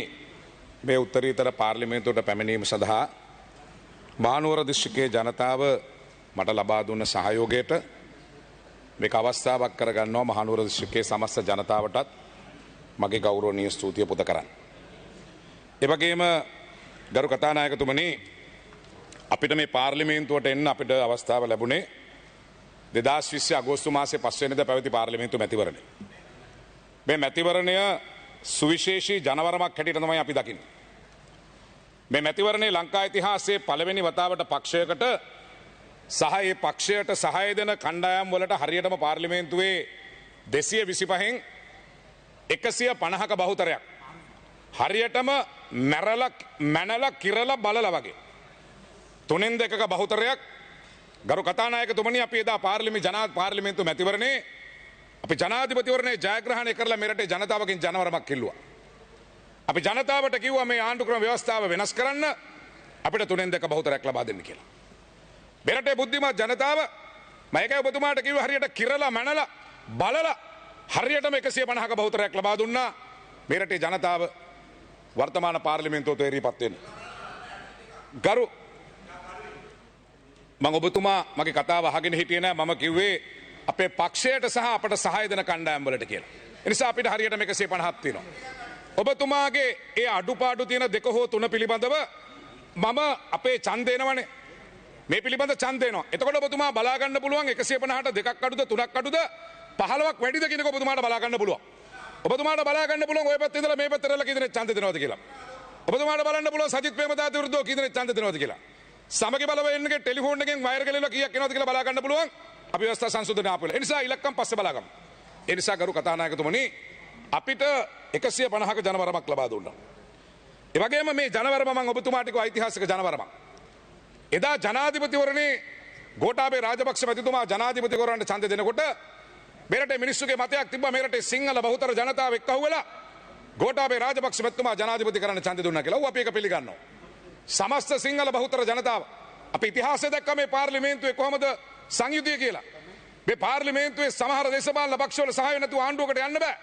මේ උත්තරීතර පාර්ලිමේන්තුවට පැමිණීම සඳහා මහනුවර දිස්ත්‍රික්කයේ ජනතාව මට ලබා දුන්න සහයෝගයට මේක අවස්ථාවක් කරගන්නවා මහනුවර දිස්ත්‍රික්කයේ සමස්ත ජනතාවටත් මගේ ගෞරවනීය ස්තුතිය පුද කරන්න. ඒ වගේම ගරු කතානායකතුමනි, අපිට මේ පාර්ලිමේන්තුවට එන්න අපිට අවස්ථාව ලැබුණේ 2020 අගෝස්තු මාසයේ 5 වෙනිදා පැවති පාර්ලිමේන්තු මැතිවරණය. මේ මැතිවරණය සුවිශේෂී ජනවරමක් හැටියට තමයි අපි දකින්නේ. මේ මැතිවරණයේ ලංකා ඉතිහාසයේ පළවෙනි වතාවට පක්ෂයකට සහ ඒ පක්ෂයට සහාය දෙන කණ්ඩායම් වලට හරියටම පාර්ලිමේන්තුවේ 225න් 150ක බහුතරයක් හරියටම මැනලා කිරලා බලලා වගේ 3න් 2ක බහුතරයක්. ගරු කතානායකතුමනි, අපි එදා පාර්ලිමේන්තු මැතිවරණේ අපි ජනාධිපතිවරණේ ජයග්‍රහණය කරලා මෙරටේ ජනතාවගෙන් ජනවරමක් කිල්ලුවා. අපි ජනතාවට කිව්වා මේ ආණ්ඩු ක්‍රම ව්‍යවස්ථාව වෙනස් කරන්න අපිට 3න් 2 බහුතරයක් ලබා දෙන්න කියලා. මෙරටේ බුද්ධිමත් ජනතාව මම ඒකයි ඔබතුමාට කිව්වා හරියට කිරලා මැනලා බලලා හරියටම 150ක බහුතරයක් ලබා දුන්නා. මෙරටේ ජනතාව වර්තමාන පාර්ලිමේන්තුවට එරීපත් වෙන්න. ගරු මම ඔබතුමා මගේ කතාව අහගෙන හිටියේ නෑ. මම කිව්වේ අපේ පක්ෂයට සහ අපට සහාය දෙන කණ්ඩායම් වලට කියලා. ඒ නිසා අපිට හරියට 150ක් තියෙනවා. ඔබතුමාගේ ඒ අඩුපාඩු තියෙන 2 හෝ 3 පිළිබඳව මම අපේ ඡන්දය එනවනේ. මේ පිළිබඳ ඡන්දේනවා. එතකොට ඔබතුමා බලා ගන්න පුළුවන් 150ට දෙකක් අඩුද තුනක් අඩුද 15ක් වැඩිද කියන එක ඔබතුමාට බලා ගන්න පුළුවන්. ඔබතුමාට බලා ගන්න පුළුවන් ඔය පැත්තේ ඉඳලා මේ පැත්තට කී දෙනෙක් ඡන්ද දෙනවද කියලා. ඔබතුමාට බලන්න පුළුවන් සජිත් ප්‍රේමදාස විරුද්ධව කී දෙනෙක් ඡන්ද දෙනවද කියලා. සමගි බලවේන්නගේ ටෙලිෆෝන් එකෙන් වයර් ගලවලා කීයක් එනවද කියලා බලා ගන්න පුළුවන්. අපි ව්‍යවස්ථා සංශෝධනය ආපු වෙලාව. ඒ නිසා ඉලක්කම් පස්සේ බලා ගමු. ඒ නිසා ගරු කතානායකතුමනි අපිට 150ක ජනවරමක් ලබා දුන්නා. ඒ වගේම මේ ජනවරම මම ඔබතුමාට කිව්වා ඓතිහාසික ජනවරමක්. එදා ජනාධිපතිවරණේ ගෝඨාභය රාජපක්ෂ මැතිතුමා ජනාධිපතිවරණට ඡන්ද දෙනකොට මේ රටේ මිනිස්සුගේ මතයක් තිබ්බා මේ රටේ සිංහල බහුතර ජනතාව එක්කහුවලා ගෝඨාභය රාජපක්ෂ මැතිතුමා ජනාධිපති කරන්න ඡන්ද දුන්නා කියලා. ඌ අපි ඒක පිළිගන්නවා. සමස්ත සිංහල බහුතර ජනතාව අපි ඉතිහාසය දැක්ක මේ පාර්ලිමේන්තුවේ කොහොමද සංයුතිය කියලා. මේ පාර්ලිමේන්තුවේ සමහර දේශපාලන පක්ෂවල සහාය නැතුව ආණ්ඩුවකට යන්න බෑ.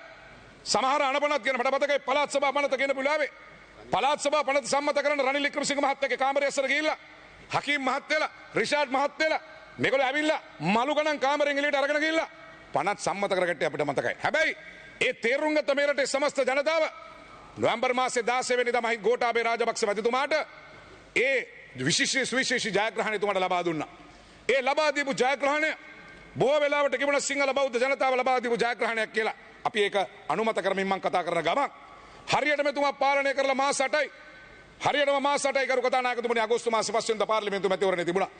සමහර අනපනත් කියන මට මතකයි පළාත් සභා පනත කියන පුළාවේ පළාත් සභා පනත සම්මත කරන රනිල් වික්‍රමසිංහ මහත්තයාගේ කාමරයේ ඇස්සට ගිහිල්ලා හකීම් මහත්තයලා රිෂාඩ් මහත්තයලා මේගොල්ලෝ ඇවිල්ලා මලු ගණන් කාමරෙන් එළියට අරගෙන ගිහිල්ලා පනත් සම්මත කරගත්තේ අපිට මතකයි. හැබැයි ඒ තේරුම් ගත්ත මේ රටේ සමස්ත ජනතාව නොවැම්බර් මාසේ 16 වෙනිදා මහි ගෝඨාභය රාජපක්ෂ මැතිතුමාට ඒ විශේෂ සුවිශේෂී ජයග්‍රහණය තුමාට ලබා දුන්නා. ඒ ලබා දීපු ජයග්‍රහණය බොහෝ වෙලාවට කිව්වන සිංහල බෞද්ධ ජනතාව ලබා දීපු ජයග්‍රහණයක් කියලා. අපි ඒක අනුමත කරමින් මම කතා කරන ගමන් හරියට මෙතුමා පාලනය කරලා මාස 8යි. හරියටම මාස 8යි කරු කතානායකතුමනි අගෝස්තු මාසේ 5 වෙනිදා පාර්ලිමේන්තු මැතිවරණේ තිබුණා.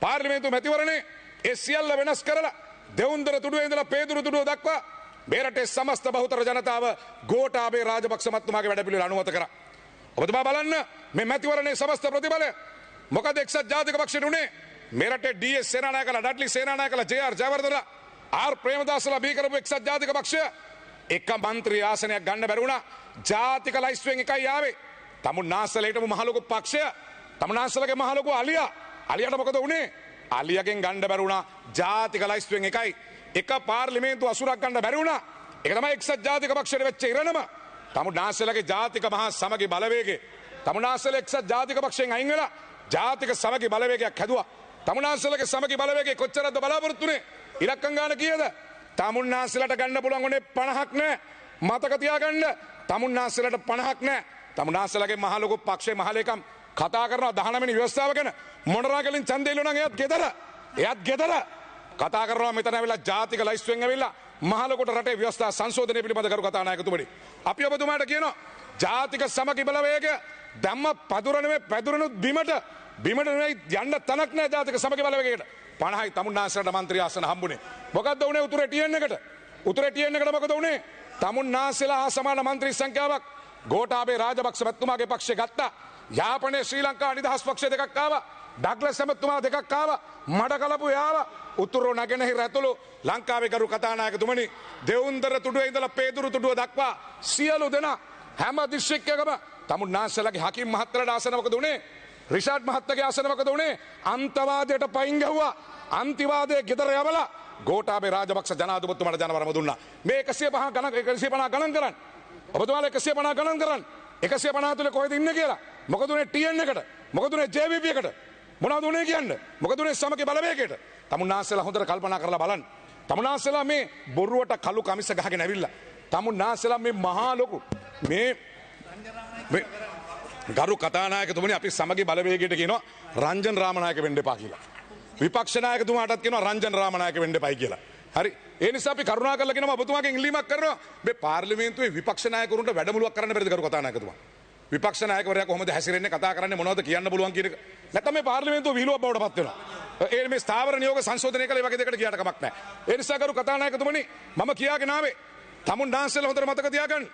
පාර්ලිමේන්තු මැතිවරණේ ඒ සියල්ල වෙනස් කරලා දෙවුන්දර තුඩුවේ ඉඳලා පේදුරු තුඩුව දක්වා මේ රටේ සමස්ත බහුතර ජනතාව ගෝඨාභය රාජපක්ෂ මහත්මයාගේ වැඩපිළිවෙල අනුමත කරා. ඔබතුමා බලන්න මේ මැතිවරණේ සමස්ත ප්‍රතිඵලය මොකද එක්සත් ජාතික පක්ෂයට උනේ මේ රටේ ඩී.එස්. සේනානායකලා ඩඩ්ලි සේනානායකලා ජේ.ආර්. ජයවර්ධනලා ආර්. ප්‍රේමදාසලා බිහි කරපු එක්සත් ජාතික පක්ෂය එක මන්ත්‍රී ආසනයක් ගන්න බැරි වුණා. ජාතික ලයිස්තුවෙන් එකයි ආවේ. තමුන්නාන්සලා හිටපු මහලොකු පක්ෂය තමුන්නාන්සලාගේ මහලොකු අලියට මොකද වුනේ? අලියගෙන් ගන්න බැරි වුණා. ජාතික ලයිස්තුවෙන් එකයි එක පාර්ලිමේන්තු අසුරක් ගන්න බැරි වුණා. ඒක තමයි එක්සත් ජාතික පක්ෂයට වෙච්ච ඉරණම. තමුන්නාන්සලාගේ ජාතික මහා සමගි බලවේගය තමුන්නාන්සලා එක්සත් ජාතික පක්ෂයෙන් අයින් වෙලා ජාතික සමගි බලවේගයක් හැදුවා. තමුන්නාන්සලාගේ සමගි බලවේගය කොච්චරද බලාපොරොත්තු වෙන්නේ? ඉලක්කම් ගන්න කීයද? තමුන්නාන්සලාට ගන්න පුළුවන් උනේ 50ක් නෑ. මතක තියාගන්න. තමුන්නාන්සලාට 50ක් නෑ. තමුන්නාන්සලාගේ මහලොකු පක්ෂයේ මහලේකම් කතා කරනවා 19 වෙනි ව්‍යවස්ථාව ගැන. මොණරාගලින් ඡන්දෙ ඉල්ලුවා නම් එයත් ගෙදර කතා කරනවා මෙතන ඇවිල්ලා ජාතික ලයිස්තුවෙන් ඇවිල්ලා මහලොකුට රටේ ව්‍යවස්ථා සංශෝධනය පිළිබඳ කරු කතානායකතුමනි. අපි ඔබතුමාට කියනවා ජාතික සමගි බලවේගය ධම්ම පදුර නෙමෙයි පැදුරණු බිමට නෙමෙයි යන්න තනක් නෑ ජාතික සමගි බලවේගයට. 50යි තමුන්නාන්සලාට මන්ත්‍රී ආසන හම්බුනේ. මොකද්ද උනේ උතුරේ TN එකට? උතුරේ TN එකට මොකද උනේ? තමුන්නාන්සලා හා සමාන මන්ත්‍රී සංඛ්‍යාවක් ගෝඨාභය රාජපක්ෂ මැතිතුමාගේ පක්ෂය ගත්තා. යාපනයේ ශ්‍රී ලංකා නිදහස් පක්ෂ දෙකක් ආවා. ඩග්ලස් මැතිතුමා දෙකක් ආවා. මඩ කලපු යාවා. උතුරු නැගෙනහිර ඇතුළු ලංකාවේ ගරු කතානායකතුමනි දෙවුන්දර තුඩුවේ ඉඳලා පේදුරු තුඩුව දක්වා සියලු දෙනා හැම දිස්ත්‍රික්කයකම තමුන්නාන්සලාගේ හකීම් මහත්තයාට ආසන මොකද උනේ? රිෂාඩ් මහත්තයාගේ ආසන මොකද උනේ? අන්තවාදයට පයින් ගැහුවා. අන්තිවාදයේ ගෙදර යවලා ගෝඨාභය රාජපක්ෂ ජනාධිපතිතුමාට ජනවරම දුන්නා. මේ 150 ගණන් කරන්න. ඔබතුමාලා 150 ගණන් කරන්න. 150 තුල කොහෙද ඉන්නේ කියලා. මොකද උනේ TN එකට? මොකද උනේ JVP එකට? මොනවද උනේ කියන්නේ? මොකද උනේ සමගි බලවේගයට? තමුන්නාන්සලා හොඳට කල්පනා කරලා බලන්න. තමුන්නාන්සලා මේ බොරුවට කළු කමිස ගහගෙන ඇවිල්ලා තමුන්නාන්සලා මේ මහා ලොකු මේ ගරු කතානායකතුමනි අපි සමගි බලවේගයට කියනවා රංජන් රාමනායක වෙන්න එපා කියලා. විපක්ෂ නායකතුමාටත් කියනවා රංජන් රාමනායක වෙන්න එපයි කියලා. හරි. ඒ නිසා අපි කරුණාකරලා කියනවා ඔබතුමාගෙන් ඉල්ලීමක් කරනවා මේ පාර්ලිමේන්තුවේ විපක්ෂ නායකවරුන්ට වැඩමුළුවක් කරන්න බැරිද ගරු කතානායකතුමා? විපක්ෂ නායකවරයා කොහොමද හැසිරෙන්නේ කතා කරන්නේ මොනවද කියන්න පුළුවන් කියන එක. නැත්නම් මේ පාර්ලිමේන්තුව විහිළුවක් බවට පත් වෙනවා. ඒ මේ ස්ථාවර නියෝග සංශෝධනය කළ වගේ දෙයකට ගියාට කමක් නැහැ. ඒ නිසා ගරු කතානායකතුමනි මම කියාගෙන ආවේ තමුන්නාන්සලා හොඳට මතක තියාගන්න.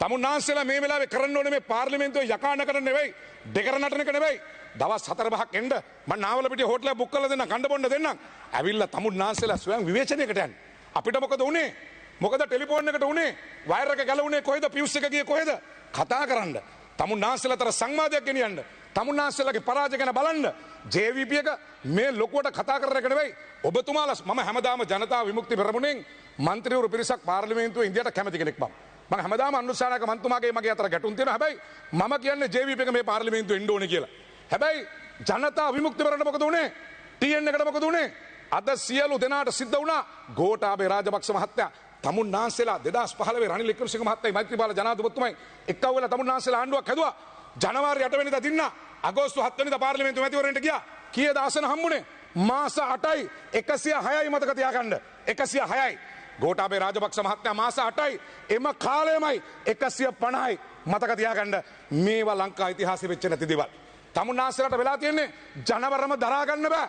තමුන්නාන්සලා මේ වෙලාවේ කරන්න ඕනේ මේ පාර්ලිමේන්තුවේ යකානකට නෙවෙයි දෙකර නටන එක නෙවෙයි. දවස් 4-5ක් එන්න මම නාවලපිටිය හෝටලයක් බුක් කරලා දෙන්නම් කන්න බොන්න දෙන්නම්. ඇවිල්ලා තමුන්නාන්සලා ස්වයං විවේචනයකට යන්න. අපිට මොකද උනේ? මොකද ටෙලිෆෝන් එකට උනේ? වයර් එක ගැලවුනේ කොහෙද? පියුස් එක ගියේ කොහෙද? කතා කරන්න. තමුන්නාන්සලාතර සංවාදයක් ගෙනියන්න. තමුන්නාන්සලාගේ පරාජය ගැන බලන්න. JVP එක මේ ලොකුවට කතා කරන එක නෙවෙයි. ඔබතුමාලා මම හැමදාම ජනතා විමුක්ති පෙරමුණෙන් മന്ത്രിවරු පිරිසක් පාර්ලිමේන්තුවේ ඉන්දියාට කැමති කෙනෙක් බම්. මම හැමදාම අනුශාසනක මන්තුමාගේ මගේ අතර ගැටුම් තියෙනවා. හැබැයි මම කියන්නේ JVP එක මේ පාර්ලිමේන්තුවේ එන්න ඕනේ කියලා. හැබැයි ජනතා විමුක්ති පෙරමුණ මොකද උනේ? TN එකට මොකද උනේ? අද සියලු දෙනාට සිද්ධ වුණා ගෝඨාභය රාජපක්ෂ මහත්තයා තමුන්නාන්සලා 2015 රනිල් වික්‍රමසිංහ මහත්තයා මෛත්‍රීපාල ජනාධිපතිතුමයි එක්කව වෙලා තමුන්නාන්සලා ආණ්ඩුවක් හැදුවා. ජනවාරි 8 වෙනිදා දින්න අගෝස්තු 7 වෙනිදා පාර්ලිමේන්තු මැතිවරණයට ගියා. කීයද ආසන හම්බුනේ? මාස 8යි 106යි මතක තියාගන්න. 106යි. ගෝඨාභය රාජපක්ෂ මහත්මයා මාස 8යි එම කාලයමයි 150යි මතක තියාගන්න. මේවා ලංකා ඉතිහාසෙ වෙච්ච නැති දේවල්. තමුන්නාන්සේලාට වෙලා තියෙන්නේ ජනවරම දරා ගන්න බෑ.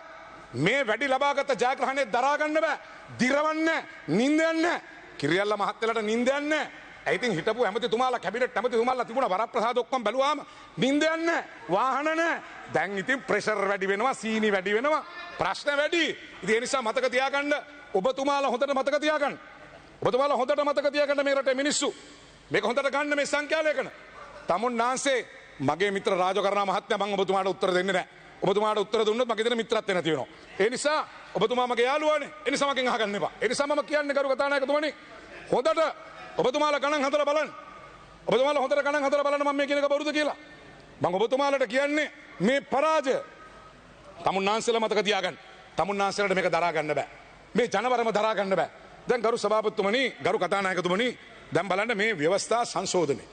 මේ වැඩි ලබාගත් ජයග්‍රහණය දරා ගන්න බෑ. දිරවන්නේ නින්දයන්නේ කිරියල්ල මහත්තයාලට නින්දයන්නේ. ඒ ඉතින් හිටපු ඇමතිතුමාලා කැබිනට් ඇමතිතුමාලා තිබුණා වරප්‍රසාද ඔක්කොම බැලුවාම නින්දයන්නේ වාහන නැහැ. දැන් ඉතින් ප්‍රෙෂර් වැඩි වෙනවා, සීනි වැඩි වෙනවා, ප්‍රශ්න වැඩි. ඉතින් ඒ නිසා මතක තියාගන්න ඔබතුමාලා හොඳට මතක තියාගන්න. ඔබතුමාලා හොඳට මතක තියාගන්න මේ රටේ මිනිස්සු. මේක හොඳට ගන්න මේ සංඛ්‍යාලේඛන. තමුන්නාන්සේ මගේ මිත්‍ර රාජකරණ මහත්තයා මම ඔබතුමාට උත්තර දෙන්නේ නැහැ. ඔබතුමාට උත්තර දුන්නොත් මගේ දෙන මිත්‍රත්වය නැති වෙනවා. ඒ නිසා ඔබතුමා මගේ යාළුවානේ. ඒ නිසා මගෙන් අහගන්න එපා. ඒ නිසා මම කියන්නේ කරු කතානායකතුමනි හොඳට ඔබතුමාලා ගණන් හදලා බලන්න. ඔබතුමාලා හොඳට ගණන් හදලා බලන්න මම මේ කියන එක බොරුද කියලා. මම ඔබතුමාලට කියන්නේ මේ පරාජය තමුන්නාන්සේලා මතක තියාගන්න. තමුන්නාන්සේලාට මේක දරා ගන්න බෑ. මේ ජනවරම දරා ගන්න බෑ. දැන් ගරු සභාපතිතුමනි, ගරු කතානායකතුමනි දැන් බලන්න මේ ව්‍යවස්ථා සංශෝධනය.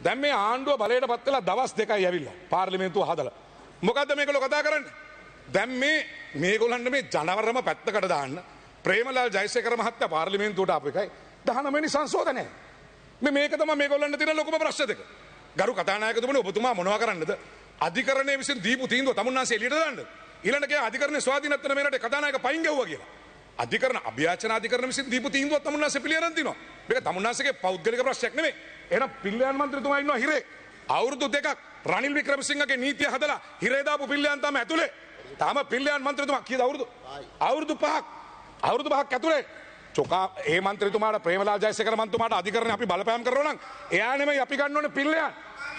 දැන් මේ ආණ්ඩුව බලයට පත් වෙලා දවස් 2යි ඇවිල්ලා පාර්ලිමේන්තුව හදලා. මොකද්ද මේගොල්ලෝ කතා කරන්නේ? දැන් මේගොල්ලන්ට මේ ජනවරම පැත්තකට දාන්න ප්‍රේමලාල් ජයසේකර මහත්තයා පාර්ලිමේන්තුවට ආපු එකයි 19 වෙනි සංශෝධනය. මේක තමයි මේගොල්ලන්ට තියෙන ලොකුම ප්‍රශ්න දෙක. ගරු කතානායකතුමනි ඔබතුමා මොනවා කරන්නද? අධිකරණයේ විසින් දීපු තීන්දුව තමුන්නාන්සේ එළියට දාන්නද? ඊළඟට කියන අධිකරණයේ ස්වාධීනත්වය මේ රටේ කතානායක පයින් ගැව්වා කියලා. අධිකරණ අභ්‍යාචන අධිකරණ විසින් දීපු තීන්දුව තමුන්නාන්සේ පිළිඅරන් තිනවා. මේක තමුන්නාන්සේගේ පෞද්ගලික ප්‍රශ්නයක් නෙමෙයි. එහෙනම් පිල්ලයන් මන්ත්‍රීතුමා ඉන්නවා හිරේ. අවුරුදු 2ක් රනිල් වික්‍රමසිංහගේ නීතිය හදලා හිරේ දාපු පිල්ලයන් තමයි ඇතුලේ. තාම පිල්ලයන් මන්ත්‍රීතුමා කීයද අවුරුදු 5ක්. අවුරුදු 5ක් ඇතුලේ. චොකා ඒ මන්ත්‍රීතුමාට ප්‍රේමලාල් ජයසේකර මන්ත්‍රීතුමාට අධිකරණය අපි බලපෑම් කරනවා නම් එයා නෙමෙයි අපි ගන්න ඕනේ පිල්ලයන්.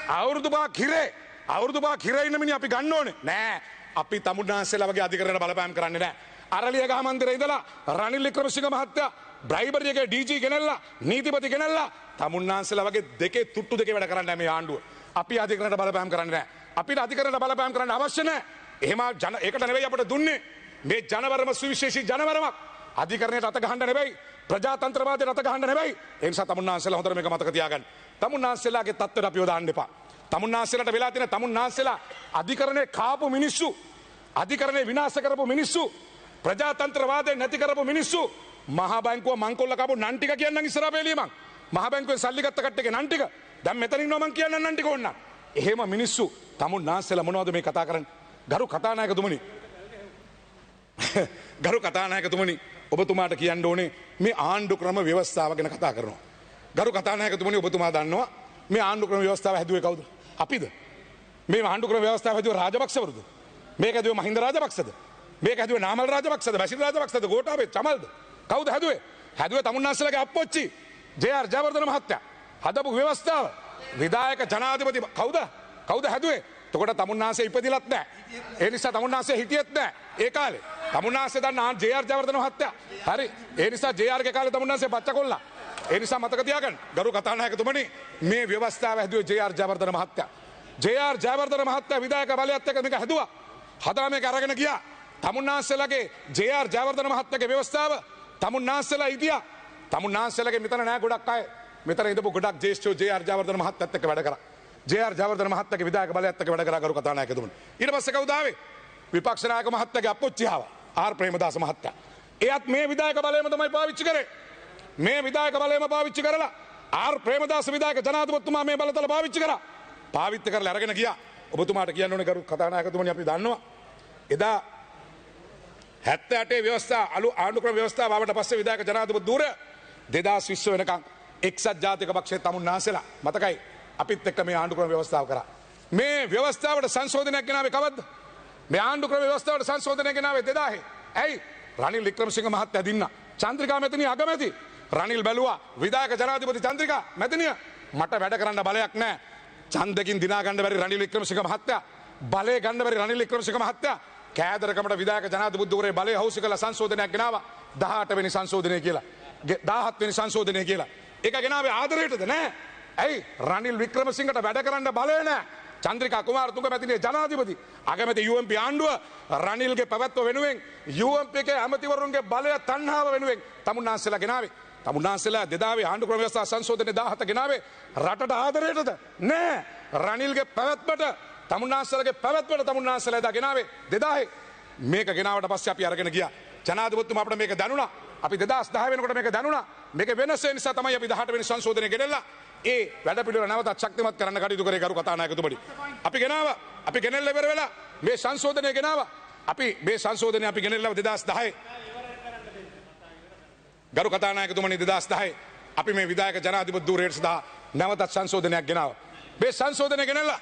අවුරුදු 5ක් හිරේ. අවුරුදු 5ක් හිරේ ඉන්න මිනිහ අපි ගන්න ඕනේ. නෑ. අපි තමුන්නාන්සේලා වගේ අධිකරණයට බලපෑම් කරන්නේ නෑ. අරලියගහ මන්දිරේ ඉඳලා රනිල් වික්‍රමසිංහ මහත්තයා බ්‍රයිබරි එකේ ඩීජී ගෙනල්ලා නීතිපති ගෙනල්ලා තමුන්නාන්සේලා වගේ දෙකේ තුට්ටු දෙකේ වැඩ කරන්නේ මේ ආණ්ඩුව. අපි අධිකරණයට බලපෑම් කරන්නේ නැහැ. අපිට අධිකරණයට බලපෑම් කරන්න අවශ්‍ය නැහැ. එහෙම ඒකට නෙවෙයි අපිට දුන්නේ. මේ ජනවරම සුවිශේෂී ජනවරමක්. අධිකරණයට අත ගහන්න නෙවෙයි, ප්‍රජාතන්ත්‍රවාදයට අත ගහන්න නෙවෙයි. ඒ නිසා තමුන්නාන්සේලා හොඳට මේක මතක තියාගන්න. තමුන්නාන්සේලාගේ තත්ත්වයට අපිව දාන්න එපා. තමුන්නාන්සේලාට වෙලා තියෙන තමුන්නාන්සේලා අධිකරණේ කාපු මිනිස්සු, අධිකරණේ විනාශ කරපු මිනිස්සු, ප්‍රජාතන්ත්‍රවාදය නැති කරපු මිනිස්සු, මහා බැංකුව මංකොල්ල කපු නන් ටික කියන්නම් ඉස්සරහ පෙළිය මං. මහා බැංකුවෙන් සල්ලි ගත්ත කට්ටියගේ නන් ටික. දැන් මෙතන ඉන්නවා මං කියන්නම් නන් ටික ඕන්න. එහෙම මිනිස්සු තමුන්නාන්සේලා මොනවද මේ කතා කරන්නේ? ගරු කතානායකතුමනි. ගරු කතානායකතුමනි ඔබතුමාට කියන්න ඕනේ මේ ආණ්ඩු ක්‍රම ව්‍යවස්ථාව ගැන කතා කරනවා. ගරු කතානායකතුමනි ඔබතුමා දන්නවා මේ ආණ්ඩු ක්‍රම ව්‍යවස්ථාව හැදුවේ කවුද? අපිද? මේ ආණ්ඩු ක්‍රම ව්‍යවස්ථාව හැදුවේ රාජපක්ෂවරුද? මේක හැදුවේ මහින්ද රාජපක්ෂද? මේක හැදුවේ නාමල් රාජපක්ෂද? බෂීර් රාජපක්ෂද? ගෝඨාභය චමල්ද? කවුද හැදුවේ? හැදුවේ තමුන්නාන්සේලාගේ අප්පොච්චි ජේ.ආර්. ජයවර්ධන මහත්තයා. හදපු ව්‍යවස්ථාව විධායක ජනාධිපති කවුද හැදුවේ? එතකොට තමුන්නාන්සේ ඉපදිලත් නැහැ. ඒ නිසා තමුන්නාන්සේ හිටියෙත් නැහැ ඒ කාලේ. තමුන්නාන්සේ දන්න ජේ.ආර්. ජයවර්ධන මහත්තයා. හරි. ඒ නිසා ජේ.ආර්.ගේ කාලේ තමුන්නාන්සේ පච්ච කොල්ලා. ඒ නිසා මතක තියාගන්න. ගරු කතානායකතුමනි මේ ව්‍යවස්ථාව හැදුවේ ජේ.ආර්. ජයවර්ධන මහත්තයා. ජේ.ආර්. ජයවර්ධන මහත්තයා විධායක බලයත් එක්ක මේක හැදුවා. හදලා මේක අරගෙන ගියා. තමුන්නාන්සේලාගේ ජේ.ආර්. ජයවර්ධන මහත්තයාගේ ව්‍යවස්ථාව තමුන්නාන්සේලා හිටියා. තමුන්නාන්සේලාගේ මෙතන නෑ ගොඩක් අය. මෙතන ඉඳපු ගොඩක් ජේෂ්ඨෝ ජේ.ආර්. ජයවර්ධන මහත්තයත් එක්ක වැඩ කරා. ජේ.ආර්. ජයවර්ධන මහත්තයාගේ විධායක බලයත් එක්ක වැඩ කරා ගරු කතානායකතුමනි. ඊට පස්සේ කවුද ආවේ? විපක්ෂ නායක මහත්තයාගේ අප්පොච්චි ආවා. ආර්. ප්‍රේමදාස මහත්තයා. එයත් මේ විධායක බලයම තමයි පාවිච්චි කරේ. මේ විධායක බලයම පාවිච්චි කරලා ආර්. ප්‍රේමදාස විධායක ජනාධිපතිතුමා මේ බලතල පාවිච්චි කරා. පාවිච්චි කරලා අරගෙන ගියා. ඔබතුමාට කියන්න ඕනේ ගරු කතානායකතුමනි අපි දන්නවා. එදා 78 ව්‍යවස්ථා ආණ්ඩු ක්‍රම ව්‍යවස්ථාව ආවට පස්සේ විධායක ජනාධිපති ධූරය 2020 වෙනකන් එක්සත් ජාතික පක්ෂයේ තමුන්නාන්සේලා මතකයි අපිත් එක්ක මේ ආණ්ඩු ක්‍රම ව්‍යවස්ථාව කරා. මේ ව්‍යවස්ථාවට සංශෝධනයක් ගෙනාවේ කවද්ද? මේ ආණ්ඩු ක්‍රම ව්‍යවස්ථාවට සංශෝධනයක් ගෙනාවේ 2000. ඇයි? රනිල් වික්‍රමසිංහ මහත්තයා දින්න. චන්ද්‍රිකා මැතිණිය අගමැති. රනිල් බැලුවා විධායක ජනාධිපති චන්ද්‍රිකා මැතිණිය මට වැඩ කරන්න බලයක් නැහැ. ඡන්දකින් දිනා ගන්න බැරි රනිල් වික්‍රමසිංහ මහත්තයා, බලය ගන්න බැරි රනිල් වික්‍රමසිංහ මහත්තයා කෑදරකමට විධායක ජනාධිපති ධූරයේ බලය හවුසි කළ සංශෝධනයක් ගෙනාවා. 18 වෙනි සංශෝධනය කියලා. 17 වෙනි සංශෝධනය කියලා. ඒක ගෙනාවේ ආදරයටද නෑ? ඇයි? රනිල් වික්‍රමසිංහට වැඩ කරන්න බලය නෑ. චන්ද්‍රිකා කුමාරතුංග මැතිණිය ජනාධිපති. අගමැති UMP ආණ්ඩුව රනිල්ගේ පැවැත්ම වෙනුවෙන් UMP එකේ ඇමතිවරුන්ගේ බලය තණ්හාව වෙනුවෙන් තමුන්නාන්සේලා ගෙනාවේ. තමුන්නාන්සේලා 2000 ආණ්ඩු ක්‍රම ව්‍යවස්ථා සංශෝධනයේ 17 ගෙනාවේ රටට ආදරයටද? නෑ. රනිල්ගේ පැවැත්මට තමුන්නාන්සලගේ පැවැත්මට තමුන්නාන්සලා එදා ගෙනාවේ 2000 මේක ගෙනාවට පස්සේ අපි අරගෙන ගියා. ජනාධිපතිතුමා අපිට මේක දැනුණා. අපි 2010 වෙනකොට මේක දැනුණා. මේක වෙනස නිසා තමයි අපි 18 වෙනි සංශෝධනය ගෙනල්ලා ඒ වැඩ පිළිවෙල නැවතත් ශක්තිමත් කරන්න කටයුතු කරේ ගරු කතානායකතුමනි. අපි ගෙනාවා. අපි ගෙනල්ල ඉවර වෙලා මේ සංශෝධනය ගෙනාවා. අපි මේ සංශෝධනය අපි ගෙනල්ලා 2010 ගරු කතානායකතුමනි 2010 අපි මේ විධායක ජනාධිපති ධූරයට සදා නැවතත් සංශෝධනයක් ගෙනාවා. මේ සංශෝධනය ගෙනල්ලා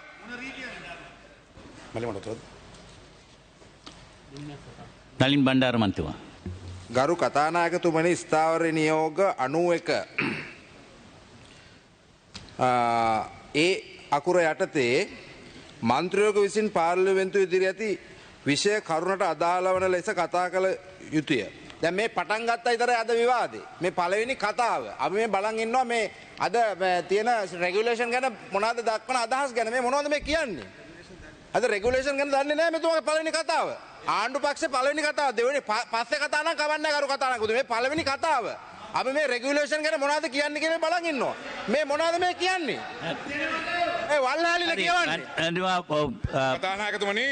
නලින් බණ්ඩාර මන්ත්‍රීතුමා. ගරු කතානායකතුමනි ස්ථාවර නියෝග 91 ඒ අකුර යටතේ මන්ත්‍රියෝග විසින් පාර්ලිමේන්තුව ඉදිරි ඇති විෂය කරුණට අදාළ වන ලෙස කතා කළ යුතුය. දැන් මේ පටන් ගත්තා විතරයි අද විවාදේ. මේ පළවෙනි කතාව. අපි මේ බලන් ඉන්නවා මේ අද තියෙන රෙගියුලේෂන් ගැන මොනවද දක්වන අදහස් ගැන මේ මොනවද මේ කියන්නේ? අද රෙගියුලේෂන් ගැන දන්නේ නැහැ මෙතුමාගේ පළවෙනි කතාව. ආණ්ඩු පක්ෂේ පළවෙනි කතාව දෙවෙනි පස්සේ කතා නම් කවන්නේ කරු කතා නම් මේ පළවෙනි කතාව. අපි මේ රෙගියුලේෂන් ගැන මොනවද කියන්නේ කියලා බලන් ඉන්නවා. මේ මොනවද මේ කියන්නේ? ඒ වල්ලාලිල කියවන්නේ. කතානායකතුමනි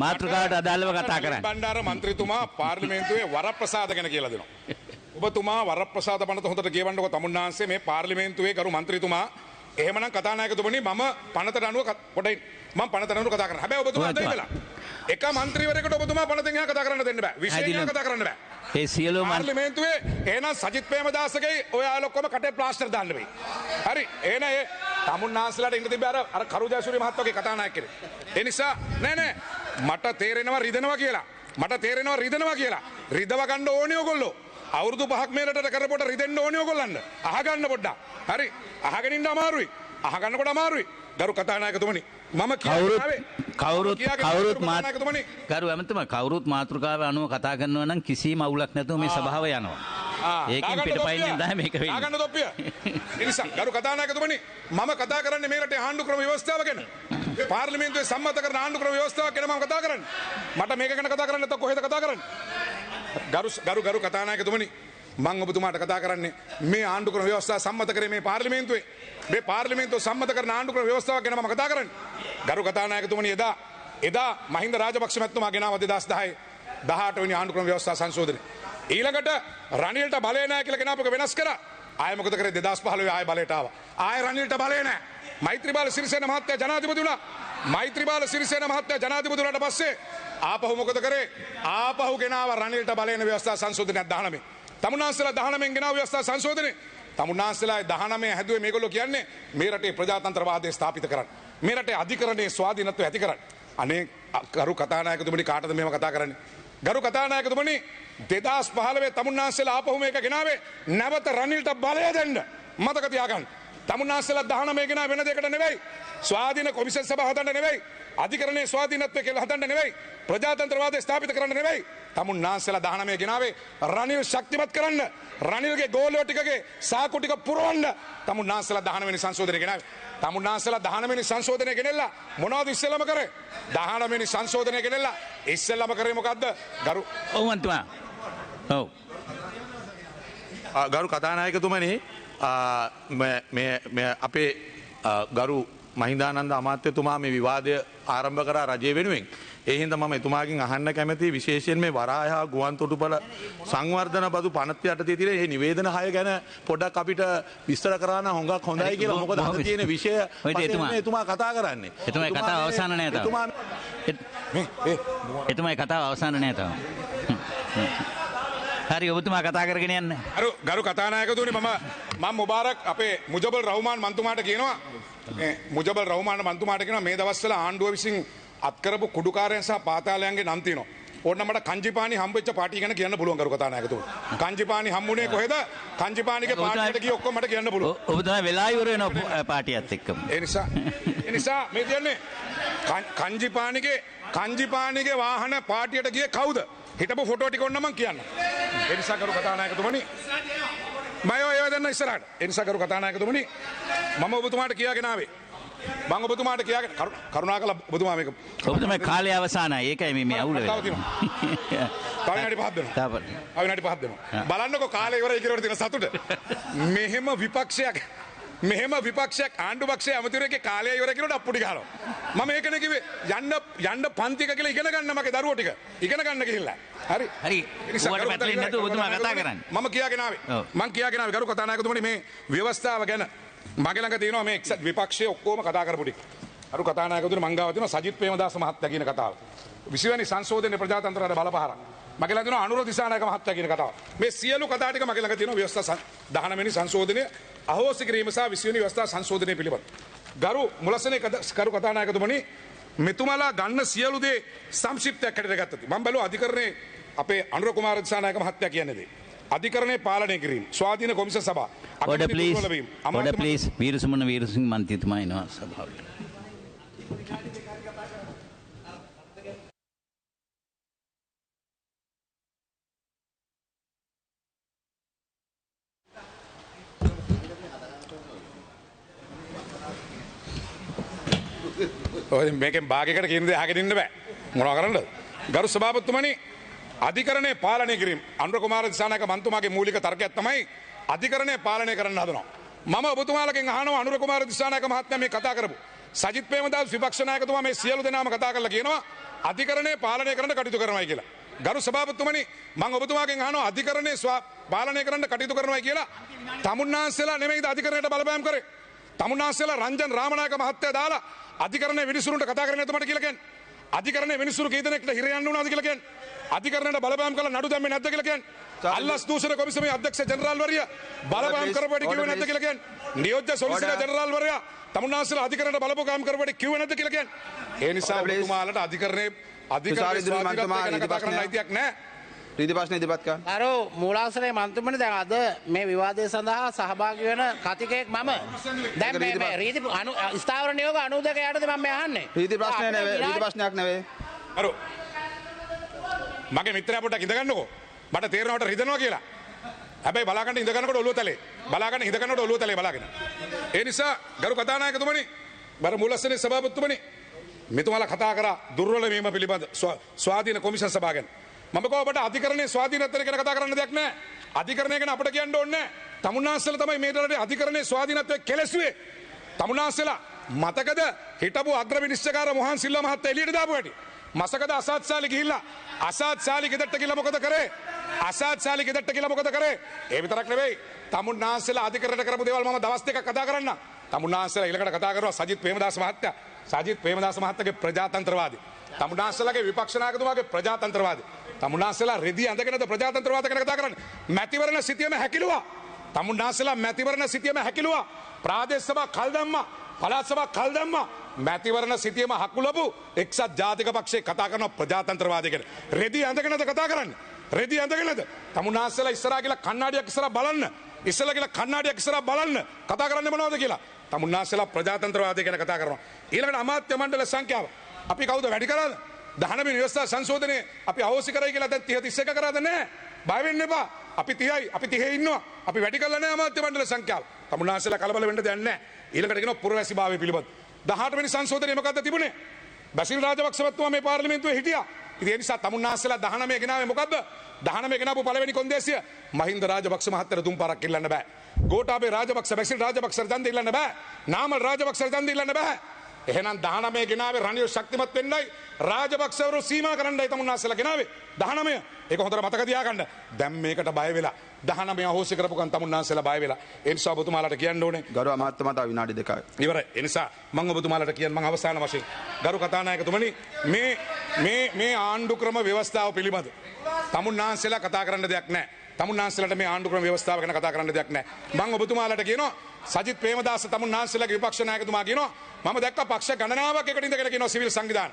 මාතෘකාවට අදාළව කතා කරන්න. බණ්ඩාර මන්ත්‍රීතුමා පාර්ලිමේන්තුවේ වරප්‍රසාද ගැන කියලා දෙනවා. ඔබතුමා වරප්‍රසාද පනත හොඳට කියවන්නකො තමුන්නාන්සේ මේ පාර්ලිමේන්තුවේ ගරු මන්ත්‍රීතුමා එහෙමනම් කතානායකතුමනි මම පනතට අනුව පොඩ්ඩයි මම පනතට අනුව කතා කරන්න. හැබැයි ඔබතුමා අද ඉඳලා එක මන්ත්‍රීවරයෙකුට ඔබතුමා පනතෙන් එහා කතා කරන්න දෙන්න බෑ. විශේෂයෙන් කතා කරන්න බෑ. ඒ සියලු පාර්ලිමේන්තුවේ එහෙනම් සජිත් ප්‍රේමදාසගේ ඔය ආලොක්කම කටේ ප්ලාස්ටර් දාන්න වෙයි. හරි. එහෙනම් ඒ තමුන්නාන්සලාට ඉන්න තිබ්බ අර කරුජාසූරිය මහත්තයාගේ කතානායක කෙනෙක්. ඒ නිසා නෑ මට තේරෙනවා රිදෙනවා කියලා. මට තේරෙනවා රිදෙනවා කියලා. රිදව ගන්න ඕනේ ඔයගොල්ලෝ. අවුරුදු 5ක් මේ රටට කරපොට රිදෙන්න ඕනේ ඔයගොල්ලන්ට. අහගන්න පොඩ්ඩක්. හරි. අහගෙන ඉන්න අමාරුයි. අහගන්නකොට අමාරුයි. ගරු කතානායකතුමනි මම කවුරුත් ගරු ඇමතුමා කවුරුත් මාතෘකාව අනුව කතා කරනවා නම් කිසිම අවුලක් නැතුව මේ සභාව යනවා. ඒකෙන් පිටපයින් තමයි මේක වෙන්නේ. ආගන්න තොප්පිය. ඒ නිසා ගරු කතානායකතුමනි මම කතා කරන්නේ මේ රටේ ආණ්ඩු ක්‍රම ව්‍යවස්ථාව ගැන. පාර්ලිමේන්තුවේ සම්මත කරන ආණ්ඩු ක්‍රම ව්‍යවස්ථාව ගැන මම කතා කරන්නේ. මට මේක ගැන කතා කරන්න නැත්නම් කොහෙද කතා කරන්නේ? ගරු කතානායකතුමනි මම ඔබතුමාට කතා කරන්නේ මේ ආණ්ඩු ක්‍රම ව්‍යවස්ථාව සම්මත කරේ මේ පාර්ලිමේන්තුවේ මේ පාර්ලිමේන්තුව සම්මත කරන ආණ්ඩු ක්‍රම ව්‍යවස්ථාව ගැන මම කතා කරන්නේ. ගරු කතානායකතුමනි එදා මහින්ද රාජපක්ෂ මැතිතුමා ගෙනාව 2010 18 වෙනි ආණ්ඩු ක්‍රම ව්‍යවස්ථා සංශෝධනය. ඊළඟට රනිල්ට බලය නැහැ කියලා ගෙනාපු එක වෙනස් කරා. ආයෙ මොකද කරේ 2015 ආයෙ බලයට ආවා. ආයෙ රනිල්ට බලය නැහැ. මෛත්‍රීපාල සිරිසේන මහත්තයා ජනාධිපති වුණා. මෛත්‍රීපාල සිරිසේන මහත්තයා ජනාධිපති වුණාට පස්සේ ආපහු මොකද කරේ? ආපහු ගෙනාව රනිල්ට බලයන ව්‍යවස්ථා සංශෝධනයක් 19. තමුන්නාන්සලා 19 ගෙනාව ව්‍යවස්ථා සංශෝධනය. තමුන්නාන්සලා 19 හැදුවේ මේගොල්ලෝ කියන්නේ මේ රටේ ප්‍රජාතන්ත්‍රවාදය ස්ථාපිත කරන්න. මේ රටේ අධිකරණයේ ස්වාධීනත්වය ඇති කරන්න. අනේ ගරු කතානායකතුමනි කාටද මේව කතා කරන්නේ? ගරු කතානායකතුමනි 2015 තමුන්නාන්සලා ආපහු මේක ගෙනාවේ නැවත රනිල්ට බලය දෙන්න. මතක තියාගන්න. තමුන්නාන්සලා 19 ගෙනා වෙන දෙයකට නෙවෙයි. ස්වාධීන කොමිෂන් සභාව හදන්න නෙවෙයි. අධිකරණයේ ස්වාධීනත්වය කියලා හදන්න නෙවෙයි. ප්‍රජාතන්ත්‍රවාදය ස්ථාපිත කරන්න නෙවෙයි. තමුන්නාන්සලා 19 ගෙනාවේ රනිල් ශක්තිමත් කරන්න. රනිල්ගේ ගෝලයෝ ටිකගේ සාකු ටික පුරවන්න. තමුන්නාන්සලා 19 වෙනි සංශෝධනය ගෙනාවේ. තමුන්නාන්සලා 19 වෙනි සංශෝධනය ගෙනෙල්ලා මොනවද ඉස්සෙල්ලාම කරේ? 19 වෙනි සංශෝධනය ගෙනෙල්ලා ඉස්සෙල්ලාම කරේ මොකද්ද? ගරු ඔව් මන්තුමා. ඔව්. ගරු කතානායකතුමනි මේ අපේ ගරු මහින්දානන්ද අමාත්‍යතුමා මේ විවාදය ආරම්භ කරා රජය වෙනුවෙන්. ඒ හින්දා මම එතුමාගෙන් අහන්න කැමති විශේෂයෙන් මේ වරාය හා ගුවන් තොටුපළ සංවර්ධන බදු පනත යටතේ තියෙන මේ නිවේදන 6 ගැන පොඩ්ඩක් අපිට විස්තර කරන්න හොඟක් හොඳයි කියලා. මොකද අද තියෙන විෂය එතුමා කතා කරන්නේ. එතුමාගේ කතාව අවසන් නැහැ තාම. එතුමාගේ කතාව අවසන් නැහැ තාම. හරි ඔබතුමා කතා කරගෙන යන්න. ගරු කතානායකතුමනි මම මුබාරක් අපේ මුජබල් රහ්මාන් මන්තුමාට කියනවා මුජබල් රහ්මාන් මන්තුමාට කියනවා මේ දවස්වල ආණ්ඩුව විසින් අත්කරපු කුඩුකාරයන් සහ පාතාලයන්ගේ නම් තියෙනවා. ඕන්න මට කංජිපානි හම්බෙච්ච පාටිය ගැන කියන්න පුළුවන් ගරු කතානායකතුමනි. කංජිපානි හම්බුනේ කොහෙද? කංජිපානිගේ පාටියට ගිය ඔක්කොම මට කියන්න පුළුවන්. ඔබ තමයි වෙලා ඉවර වෙනවා පාටියත් එක්කම. ඒ නිසා මේ කියන්නේ කංජිපානිගේ වාහන පාටියට ගියේ කවුද? හිටපු ෆොටෝ ටික ඔන්න මම කියන්න. ඒ නිසා කරු කතානායකතුමනි මම ඔය දෙන්න ඉස්සරහට. ඒ නිසා කරු කතානායකතුමනි මම ඔබතුමාට කියාගෙන ආවේ. මම ඔබතුමාට කියාගෙන කරුණාකර ඔබතුමා මේක ඔබතුමා කාලය අවසానයි. ඒකයි මේ අවුල වෙන්නේ. තව විනාඩි 5ක් දෙනවා. තව විනාඩි 5ක් දෙනවා. බලන්නකෝ කාලය ඉවරයි කියලා තියෙන සතුට. මෙහෙම විපක්ෂයක් මෙහෙම විපක්ෂයක් ආණ්ඩුපක්ෂයේ ඇමතිවරයෙක්ගේ කාලය ඉවර කරනකොට අප්පුඩි ගහනවා. මම ඒකනේ කිව්වේ යන්න පන්තික කියලා ඉගෙන ගන්න මගේ දරුවෝ ටික. ඉගෙන ගන්න ගිහිල්ලා. හරි. හරි. ඔයාලට පැටලෙන්නේ නැතුව ඔබතුමා කතා කරන්න. මම කියාගෙන ආවේ. මම කියාගෙන ආවේ ගරු කතානායකතුමනි මේ ව්‍යවස්ථාව ගැන මගේ ළඟ තියෙනවා මේ එක්සත් විපක්ෂයේ ඔක්කොම කතා කරපු ටික. අරු කතානායකතුමනි මං ගාව තියෙනවා සජිත් ප්‍රේමදාස මහත්තයා කියන කතාව. 20 වෙනි සංශෝධනයේ ප්‍රජාතන්ත්‍රයට බලපහරක්. මගේ ළඟ තියෙනවා අනුර දිසානායක මහත්තයා කියන කතාව. මේ සියලු කතා ටික මගේ ළඟ තියෙනවා ව්‍යවස්ථා 19 වෙනි සංශෝධනය අහෝසි කිරීම සහ 20 වෙනි ව්‍යවස්ථා සංශෝධනය පිළිබඳ. ගරු මුලසනේ කරු කතානායකතුමනි මෙතුමාලා ගන්න සියලු දේ සංක්ෂිප්තයක් හැටියට ගත්තත් මම බැලුවා අධිකරණයේ අපේ අනුර කුමාර දිසානායක මහත්තයා කියන්නේ දේ. අධිකරණයේ පාලනය කිරීම ස්වාධීන කොමිසම් සභාව. Order please. වීරසුමන වීරසිංහ මන්ත්‍රීතුමා එනවා සභාවට. ඔය මේකෙන් භාගයකට කියන දේ අහගෙන ඉන්න බෑ. මොනවා කරන්නද? ගරු සභාපතිතුමනි අධිකරණයේ පාලනය කිරීම අනුර කුමාර දිසානායක මන්තුමාගේ මූලික තර්කයක් තමයි අධිකරණයේ පාලනය කරන්න හදනවා. මම ඔබතුමාලගෙන් අහනවා අනුර කුමාර දිසානායක මහත්මයා මේ කතා කරපු සජිත් ප්‍රේමදාස විපක්ෂ නායකතුමා මේ සියලු දෙනාම කතා කරලා කියනවා අධිකරණයේ පාලනය කරන්න කටයුතු කරනවායි කියලා. ගරු සභාපතිතුමනි මම ඔබතුමාගෙන් අහනවා අධිකරණයේ පාලනය කරන්න කටයුතු කරනවායි කියලා තමුන්නාන්සේලා නෙමෙයිද අධිකරණයට බලපෑම් කරේ? තමුන්නාන්සේලා රංජන් රාමනායක මහත්තයා දාලා අධිකරණයේ විනිසුරුන්ට කතා කරන්න එතුමාට කියලා කියන්නේ. අධිකරණයේ විනිසුරු කී දෙනෙක්ට හිර යන්න උනාද කියලා කියන්නේ. අධිකරණයට බලපෑම් කළා නඩු දැම්මේ නැද්ද කියලා කියන්නේ. අල්ලස් දූෂණ කොමිසමේ අධ්‍යක්ෂ ජෙනරාල්වරියා බලපෑම් කරපුවට කිව්වේ නැද්ද කියලා කියන්නේ. නියෝජ්‍ය සොලිසිටර් ජෙනරාල්වරියා තමුන්නාන්සේලා අධිකරණයට බලපෑම් කරපුවට කිව්වේ නැද්ද කියලා කියන්නේ. ඒ නිසා ඔබතුමාලට අධිකරණයේ ස්වාධීනත්වය කතා කරන්න අයිතියක් නැහැ. රීති ප්‍රශ්න ඉදිරිපත් කරන්න. මූලාශ්‍රයේ මන්ත්‍රීතුමනි දැන් අද මේ විවාදය සඳහා සහභාගී වෙන කතිකයෙක් මම. දැන් මේ රීති ස්ථාවර නියෝග 92 යටතේ මම අහන්නේ. රීති ප්‍රශ්නයක් නෙවෙයි. රීති ප්‍රශ්නයක් නෙවෙයි. අර මගේ මිත්‍රයා පොඩ්ඩක් ඉඳ ගන්නකෝ. මට තේරෙනවට රිදෙනවා කියලා. හැබැයි බලාගන්න ඉඳ ගන්නකොට ඔළුව තලේ. බලාගන්න ඉඳ ගන්නකොට ඔළුව තලේ බලාගෙන. ඒ නිසා ගරු කතානායකතුමනි, බර මූලස්ථානයේ සභාපතිතුමනි මෙතුමාලා කතා කරා දුර්වල වීම පිළිබඳ ස්වාධීන කොමිෂන් සභාව ගැන. මම කව ඔබට අධිකරණයේ ස්වාධීනත්වය ගැන කතා කරන්න දෙයක් නැහැ. අධිකරණය ගැන අපිට කියන්න ඕනේ නැහැ. තමුන්නාන්සේලා තමයි මේ රටේ අධිකරණයේ ස්වාධීනත්වය කෙලෙසුවේ. තමුන්නාන්සේලා මතකද හිටපු අග්‍ර විනිශ්චයකාර මොහන් සිල්වා මහත්තයා එළියට දාපු හැටි. මසකද අසාත් සාලි ගිහිල්ලා අසාත් සාලි ගෙදරට ගිහලා මොකද කරේ? අසාත් සාලි ගෙදරට ගිහලා මොකද කරේ? ඒ විතරක් නෙවෙයි. තමුන්නාන්සේලා අධිකරණයට කරපු දේවල් මම දවස් දෙකක් කතා කරන්න. තමුන්නාන්සේලා ඊළඟට කතා කරනවා සජිත් ප්‍රේමදාස මහත්තයා. සජිත් ප්‍රේමදාස මහත්තයාගේ ප්‍රජාතන්ත්‍රවාදී. තමුන්නාන්සේලාගේ විපක්ෂ නායකතුමාගේ ප්‍රජාතන්ත්‍රවාදී. තමුන්නාන්සේලා රෙදි අඳගෙනද ප්‍රජාතන්ත්‍රවාද ගැන කතා කරන්නේ. මැතිවරණ සිටියම හැකිලුවා. තමුන්නාන්සේලා මැතිවරණ සිටියම හැකිලුවා. ප්‍රාදේශ සභා කල් දැම්මා. පළාත් සභා කල් දැම්මා. මැතිවරණ සිටියම හකුලපු එක්සත් ජාතික පක්ෂේ කතා කරන ප්‍රජාතන්ත්‍රවාදය ගැන. රෙදි අඳගෙනද කතා කරන්නේ. රෙදි අඳගෙනද තමුන්නාන්සේලා ඉස්සරහා ගිහලා කණ්ණාඩියක් ඉස්සරහා බලන්න. ඉස්සරහා ගිහලා කණ්ණාඩියක් ඉස්සරහා බලන්න. කතා කරන්නේ මොනවද කියලා. තමුන්නාන්සේලා ප්‍රජාතන්ත්‍රවාදය ගැන කතා කරනවා. ඊළඟට අමාත්‍ය මණ්ඩල සංඛ්‍යාව අපි කවුද වැඩි කරාද? 19 වෙනි ව්‍යවස්ථා සංශෝධනයේ අපි අවශ්‍ය කරයි කියලා දැන් 30 31 කරාද නැහැ. බය වෙන්න එපා. අපි 30යි අපි 30 ඉන්නවා. අපි වැඩි කරලා නැහැ අමාත්‍ය මණ්ඩල සංඛ්‍යාව. තමුන්නාන්සේලා කලබල වෙන්න දෙයක් නැහැ. ඊළඟට කියනවා පුරවැසිභාවය පිළිබඳ. 18 වෙනි සංශෝධනයේ මොකද්ද තිබුණේ? බසිල් රාජපක්ෂ මහත්මයා මේ පාර්ලිමේන්තුවේ හිටියා. ඉතින් ඒ නිසා තමුන්නාන්සේලා 19 ගෙනාවේ මොකද්ද? 19 ගෙනාපු පළවෙනි කොන්දේසිය මහින්ද රාජපක්ෂ මහත්තයාට දුම් පාරක් ඉල්ලන්න බෑ. ගෝඨාභය රාජපක්ෂ බසිල් රාජපක්ෂ ඡන්දෙ ඉල්ලන්න බෑ. නාමල් රාජපක්ෂ ඡන්දෙ ඉල්ලන්න බෑ. එහෙනම් 19 ගෙනාවේ රනිල් ශක්තිමත් වෙන්නයි රාජපක්ෂවරු සීමා කරන්නයි තමුන්නාන්සේලා ගෙනාවේ 19. ඒක හොඳට මතක තියාගන්න. දැන් මේකට බය වෙලා 19 අහෝසි කරපුකන් තමුන්නාන්සේලා බය වෙලා. ඒ නිසා ඔබතුමාලට කියන්න ඕනේ. ගරු අමාත්‍යතුමා තව විනාඩි 2යි. ඉවරයි. ඒ නිසා මම ඔබතුමාලට කියන්න මම අවසාන වශයෙන් ගරු කතානායකතුමනි මේ ආණ්ඩු ක්‍රම ව්‍යවස්ථාව පිළිබඳ තමුන්නාන්සේලා කතා කරන්න දෙයක් නැහැ. තමුන්නාන්සේලාට මේ ආණ්ඩු ක්‍රම ව්‍යවස්ථාව ගැන කතා කරන්න දෙයක් නැහැ. මම ඔබතුමාලට කියනවා සජිත් ප්‍රේමදාස තමුන්නාන්සේලාගේ විපක්ෂ නායකතුමා කියනවා මම දැක්ක පක්ෂ ගණනාවක් එකට ඉඳගෙන කියනවා සිවිල් සංවිධාන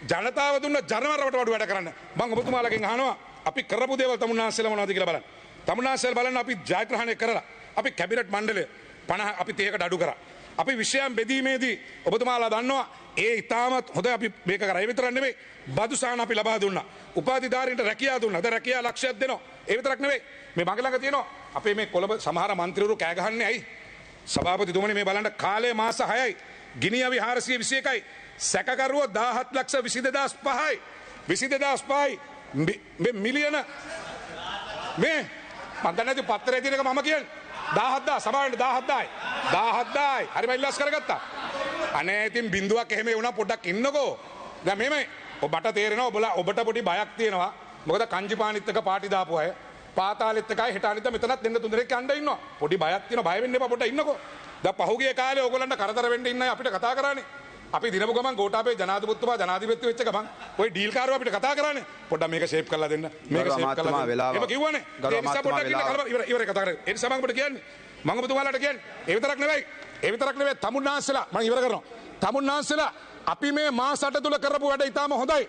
ජනතාව දුන්න ජනවරවට වඩා වැඩ කරන්න. මම ඔබතුමාලගෙන් අහනවා අපි කරපු දේවල් තමුන්නාන්සේලා මොනවද කියලා බලන්න. තමුන්නාන්සේලා බලන්න අපි ජයග්‍රහණය කරලා අපි කැබිනට් මණ්ඩලය 50 අපි 30කට අඩු කරා. අපි විෂයන් බෙදීමේදී ඔබතුමාලා දන්නවා ඒ ඉතාමත් හොඳ අපි මේක කරා. ඒ විතරක් නෙවෙයි බදු සාහන අපි ලබා දුන්නා. උපාධිධාරීන්ට රැකියාව දුන්නා. දැන් රැකියාව ලක්ෂයක් දෙනවා. ඒ විතරක් නෙවෙයි මේ මගේ ළඟ තියෙනවා අපේ මේ කොළඹ සමහර മന്ത്രിවරු කෑ ගහන්නේ ඇයි? සභාපතිතුමනි මේ බලන්න කාලය මාස 6යි. ගිනියවි 421යි. සැකකරුව 17,22,500යි. 22005යි. මේ මිලියන මේ මම දන්නේ නැති පත්‍රයේ තියෙනක මම කියන්නේ. 17 සමාවෙන්න 17යි. 17යි. හරි මම ඉල්ලස් කරගත්තා. අනේ ඉතින් බින්දුවක් එහෙම වුණා පොඩ්ඩක් ඉන්නකෝ. දැන් මෙහෙමයි. ඔබට තේරෙනවා ඔබට පොඩි බයක් තියෙනවා. මොකද කංජිපානිත් එක පාටි දාපු අය. පාතාලෙත් එකයි හෙට අනිත් මෙතනත් දෙන්න තුන් දෙනෙක් යන්න ඉන්නවා. පොඩි බයක් තියෙනවා. බය වෙන්න එපා පොඩ්ඩක් ඉන්නකෝ. දැන් පහුගිය කාලේ ඕගොල්ලන්ට කරදර වෙන්න ඉන්නයි අපිට කතා කරන්නේ. අපි දිනපු ගමන් ගෝඨාභය ජනාධිපතිතුමා ජනාධිපති වෙච්ච ගමන් ওই ඩීල් කාරෝ අපිට කතා කරන්නේ. පොඩ්ඩක් මේක ෂේප් කරලා දෙන්න. මේක ෂේප් කරලා දෙන්න. ඒක කිව්වනේ. ඒ නිසා පොඩ්ඩක් ඉන්න කලබල ඉවර කතා කරේ. ඒ නිසා මම ඔබට කියන්නේ. මම ඔබතුමාලාට කියන්නේ. ඒ විතරක් නෙවෙයි තමුන්නාන්සලා මම ඉවර කරනවා. තමුන්නාන්සලා අපි මේ මාස 8 තුල කරපු වැඩ ඉතාම හොඳයි.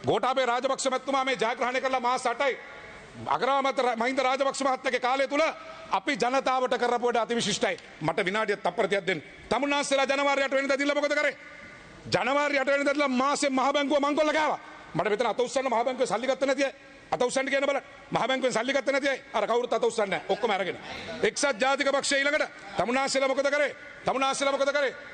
ගෝඨාභය රාජපක්ෂ මහත්මයා මේ ජයග්‍රහණය කළා මාස 8යි. අග්‍රාමාත්‍ය මහින්ද රාජපක්ෂ මහත්තයාගේ කාලය තුල අපි ජනතාවට කරපු වැඩ අතිවිශිෂ්ටයි. මට විනාඩියක් තප්පරයක් දෙන්න. තමුන්නාන්සලා ජනවාරි 8 වෙනිදා දිල්ල මොකද කරේ? ජනවාරි 8 වෙනිදා දිල්ල මාසෙ මහ බැංකුව මංකොල්ල ගාවා. මට මෙතන අත උස්සන්න මහ බැංකුවේ සල්ලි ගත්ත නැති අය. අත උස්සන්න කියන බලන්න. මහ බැංකුවෙන් සල්ලි ගත්ත නැති අය. අර කවුරුත් අත උස්සන්නේ නැහැ. ඔක්කොම අරගෙන. එක්සත් ජාතික පක්ෂය ඊළඟට තමුන්නාන්සලා මොකද කරේ?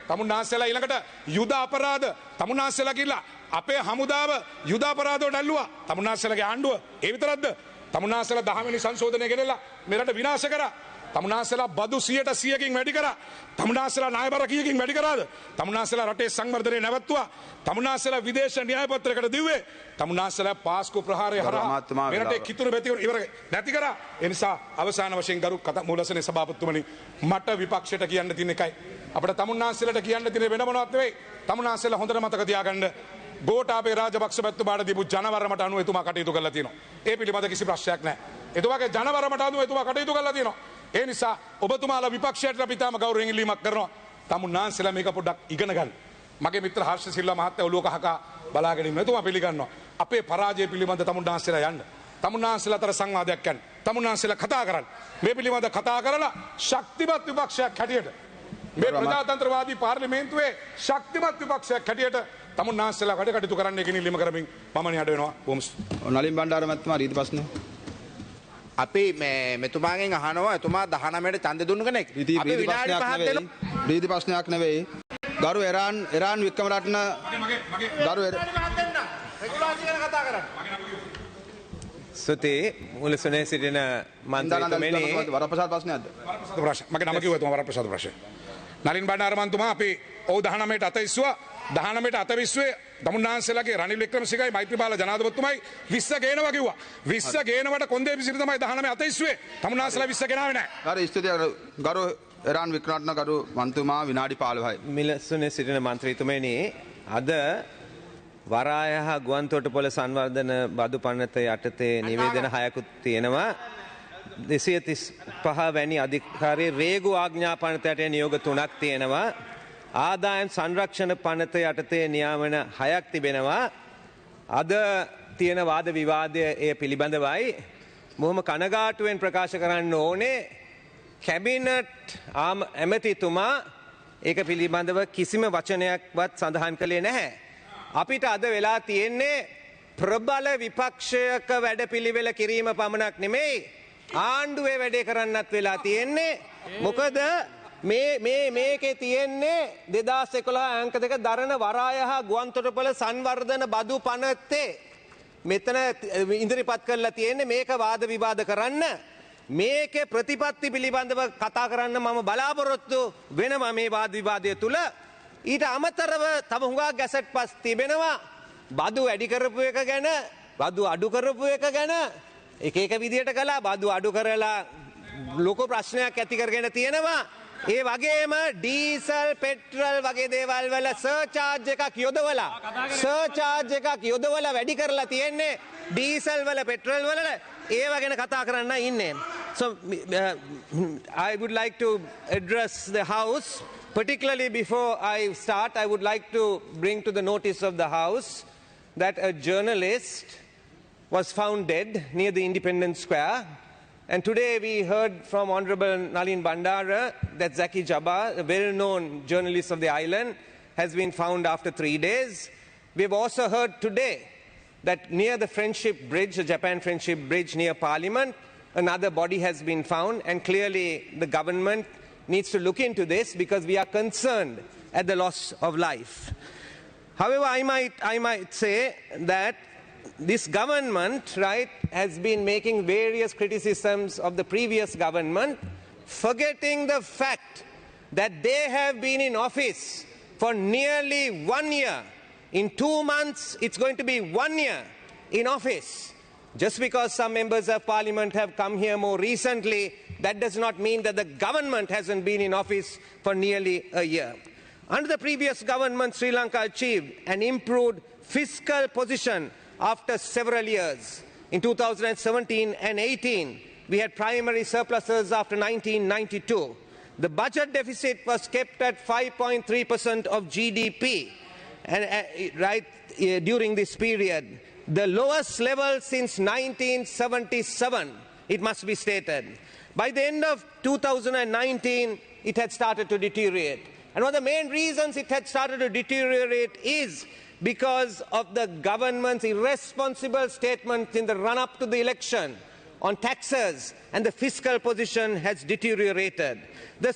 තමුන්නාන්සලා ඊළඟට යුද අපරාධ තමුන්නාන්සලා කියලා අපේ හමුදාව යුද අපරාධ වලට ඇල්ලුවා. තමුන්නාන්සලාගේ ආණ්ඩුව ඒ විතරක්ද? තමුන්නාන්සලා 10 වෙනි සංශෝධනය ගෙනල්ලා මෙරට විනාශ කරා. තමුන්නාන්සලා බදු 100%කින් වැඩි කරා. තමුන්නාන්සලා ණයබර කීයකින් වැඩි කරාද? තමුන්නාන්සලා රටේ සංවර්ධනය නැවතුවා. තමුන්නාන්සලා විදේශ න්‍යාය පත්‍රයකට දිව්වේ. තමුන්නාන්සලා පාස්කු ප්‍රහාරය හරහා මෙරටේ කිතුරු බැති ඉවර නැති කරා. ඒ නිසා අවසාන වශයෙන් ගරු මූලසනේ සභාපතිතුමනි මට විපක්ෂයට කියන්න තියෙන එකයි. අපිට තමුන්නාන්සලාට කියන්න තියෙන වෙන මොනවත් නෙවෙයි. තමුන්නාන්සලා හොඳට මතක තියාගන්න. ගෝඨාභය රාජපක්ෂ මැතිතුමාට දීපු ජනවරමට අනුව එතුමා කටයුතු කරලා තියෙනවා. ඒ පිළිබඳ කිසි ප්‍රශ්නයක් නැහැ. එතුමාගේ ජනවරමට අනුව එතුමා කටයුතු කරලා තියෙනවා. ඒ නිසා ඔබතුමාලා විපක්ෂයට අපි තාම ගෞරවයෙන් ඉල්ලීමක් කරනවා. තමුන්නාන්සලා මේක පොඩ්ඩක් ඉගෙන ගන්න. මගේ මිත්‍ර හර්ෂ සිල්වා මහත්තයා ඔලුව කහකා බලාගෙන ඉන්නවා. එතුමා පිළිගන්නවා. අපේ පරාජය පිළිබඳ තමුන්නාන්සලා යන්න. තමුන්නාන්සලා අතර සංවාදයක් යන්න. තමුන්නාන්සලා කතා කරන්න. මේ පිළිබඳ කතා කරලා ශක්තිමත් විපක්ෂයක් හැටියට මේ ප්‍රජාතන්ත්‍රවාදී පාර්ලිමේන්තුවේ ශක්තිමත් විපක්ෂයක් හැටියට තමුන්නාන්සලා වැඩ කටයුතු කරන්න කියන ඉල්ලීම කරමින් මම නිහඬ වෙනවා. බොහොම නලින් බණ්ඩාර මහත්මයා රීති ප්‍රශ්න. අපි මෙතුමාගෙන් අහනවා එතුමා 19ට ඡන්දෙ දුන්න කෙනෙක්. අපි විනාඩි 5ක් දෙනවා. රීති ප්‍රශ්නයක් නෙවෙයි. ගරු එරාන් වික්‍රමරත්න ගරු කතා කරන්න. සුති මුලසුනේ සිටින මන්ත්‍රීතුමනි වරප්‍රසාද ප්‍රශ්නයක්ද? මගේ නම කිව්වා එතුමා වරප්‍රසාද ප්‍රශ්න. නලින් බණ්ඩාර මන්තුමා අපි ඔව් 19ට අත ඉස්සුවා. 19ට අත විශ්වයේ තමුන්නාන්සලාගේ රනිල් වික්‍රමසිංහයි මෛත්‍රීපාල ජනාධිපතිතුමයි 20 ගේනවා කිව්වා. 20 ගේනවට කොන්දේ පිසිරි තමයි 19 අත ඉස්සුවේ. තමුන්නාන්සලා 20 ගෙනාවේ නැහැ. හරි ස්තුතියි ගරු එරාන් වික්‍රමරත්න ගරු මන්තුමා විනාඩි 15යි. මිලසුනේ සිටින මන්ත්‍රීතුමනි අද වරාය හා ගුවන්තොටුපොළ සංවර්ධන බදු පනත යටතේ නිවේදන 6කුත් තියෙනවා. 235 වැනි අධිකාරී රේගු ආඥා පනතයට නියෝග 3ක් තියෙනවා. ආදායම් සංරක්ෂණ පනත යටතේ නියාමන 6ක් තිබෙනවා. අද තියෙන වාද විවාදය ඒ පිළිබඳවයි. බොහොම කනගාටුවෙන් ප්‍රකාශ කරන්න ඕනේ කැබිනට් ඇමතිතුමා ඒක පිළිබඳව කිසිම වචනයක්වත් සඳහන් කළේ නැහැ. අපිට අද වෙලා තියෙන්නේ ප්‍රබල විපක්ෂයක වැඩපිළිවෙල කිරීම පමණක් නෙමෙයි ආණ්ඩුවේ වැඩේ කරන්නත් වෙලා තියෙන්නේ. මොකද මේකේ තියෙන්නේ 2011 අංක 2 දරණ වරාය හා ගුවන්තොටුපොළ සංවර්ධන බදු පනතේ මෙතන ඉදිරිපත් කරලා තියෙන්නේ මේක වාද විවාද කරන්න. මේකේ ප්‍රතිපත්ති පිළිබඳව කතා කරන්න මම බලාපොරොත්තු වෙනවා මේ වාද විවාදය තුල. ඊට අමතරව තව හුඟක් ගැසට් පස් තිබෙනවා. බදු වැඩි කරපු එක ගැන, බදු අඩු කරපු එක ගැන එක විදියට කළා. බදු අඩු කරලා ලොකු ප්‍රශ්නයක් ඇති කරගෙන තියෙනවා. ඒ වගේම ඩීසල් පෙට්‍රල් වගේ දේවල් වල සර්චාර්ජ් එකක් යොදවලා වැඩි කරලා තියෙන්නේ ඩීසල් වල පෙට්‍රල් වල. ඒව ගැන කතා කරන්න ඉන්නේ. So I would like to address the House. Particularly before I start, I would like to bring to the notice of the House that a journalist was found dead near the Independence Square. And today we heard from Honorable Nalin Bandara that Zaki Jabbar, a well-known journalist of the island, has been found after 3 days. We've also heard today that near the Friendship Bridge, the Japan Friendship Bridge near Parliament, another body has been found, and clearly the government needs to look into this because we are concerned at the loss of life. However, I might say that this government, right, has been making various criticisms of the previous government forgetting the fact that they have been in office for nearly 1 year. In 2 months, it's going to be 1 year in office. Just because some members of parliament have come here more recently, that does not mean that the government hasn't been in office for nearly a year. Under the previous government, Sri Lanka achieved an improved fiscal position after several years. In 2017 and 18, we had primary surpluses after 1992. The budget deficit was kept at 5.3% of GDP during this period. The lowest level since 1977, it must be stated. By the end of 2019, it had started to deteriorate. And one of the main reasons it had started to deteriorate is because of the government's irresponsible statements in the run-up to the election on taxes, and the fiscal position has deteriorated. The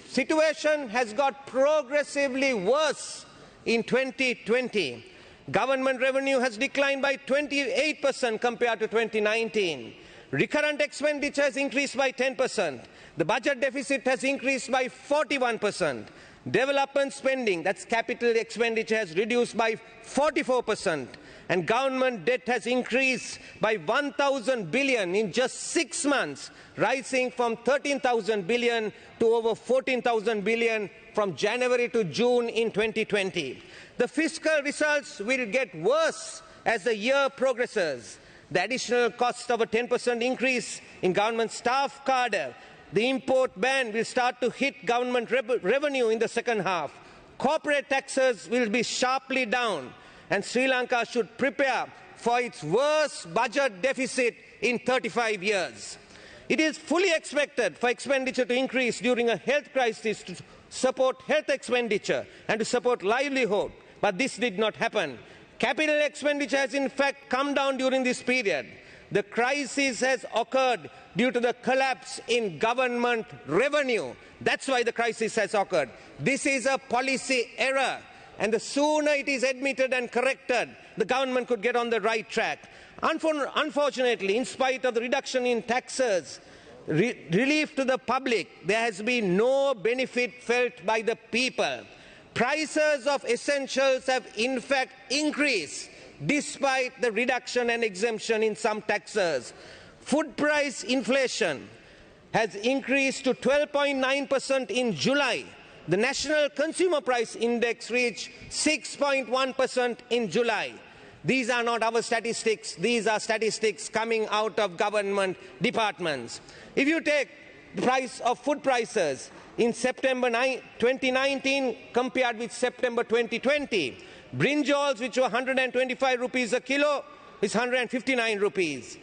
situation has got progressively worse in 2020. Government revenue has declined by 28% compared to 2019. Recurrent expenditure has increased by 10%. The budget deficit has increased by 41%. Development spending, that's capital expenditure, has reduced by 44%. And government debt has increased by 1,000 billion in just 6 months, rising from 13,000 billion to over 14,000 billion from January to June in 2020. The fiscal results will get worse as the year progresses. The additional cost of a 10% increase in government staff cadre, the import ban will start to hit government revenue in the second half. Corporate taxes will be sharply down, and Sri Lanka should prepare for its worst budget deficit in 35 years. It is fully expected for expenditure to increase during a health crisis to support health expenditure and to support livelihood, but this did not happen. Capital expenditure has in fact come down during this period. The crisis has occurred due to the collapse in government revenue. That's why the crisis has occurred. This is a policy error, and the sooner it is admitted and corrected, the government could get on the right track. Unfortunately, in spite of the reduction in taxes, relief to the public, there has been no benefit felt by the people. Prices of essentials have in fact increased despite the reduction and exemption in some taxes. Food price inflation has increased to 12.9% in July. The National Consumer Price Index reached 6.1% in July. These are not our statistics. These are statistics coming out of government departments. If you take the price of food prices in September 2019 compared with September 2020, brinjals, which were 125 rupees a kilo, is 159 rupees.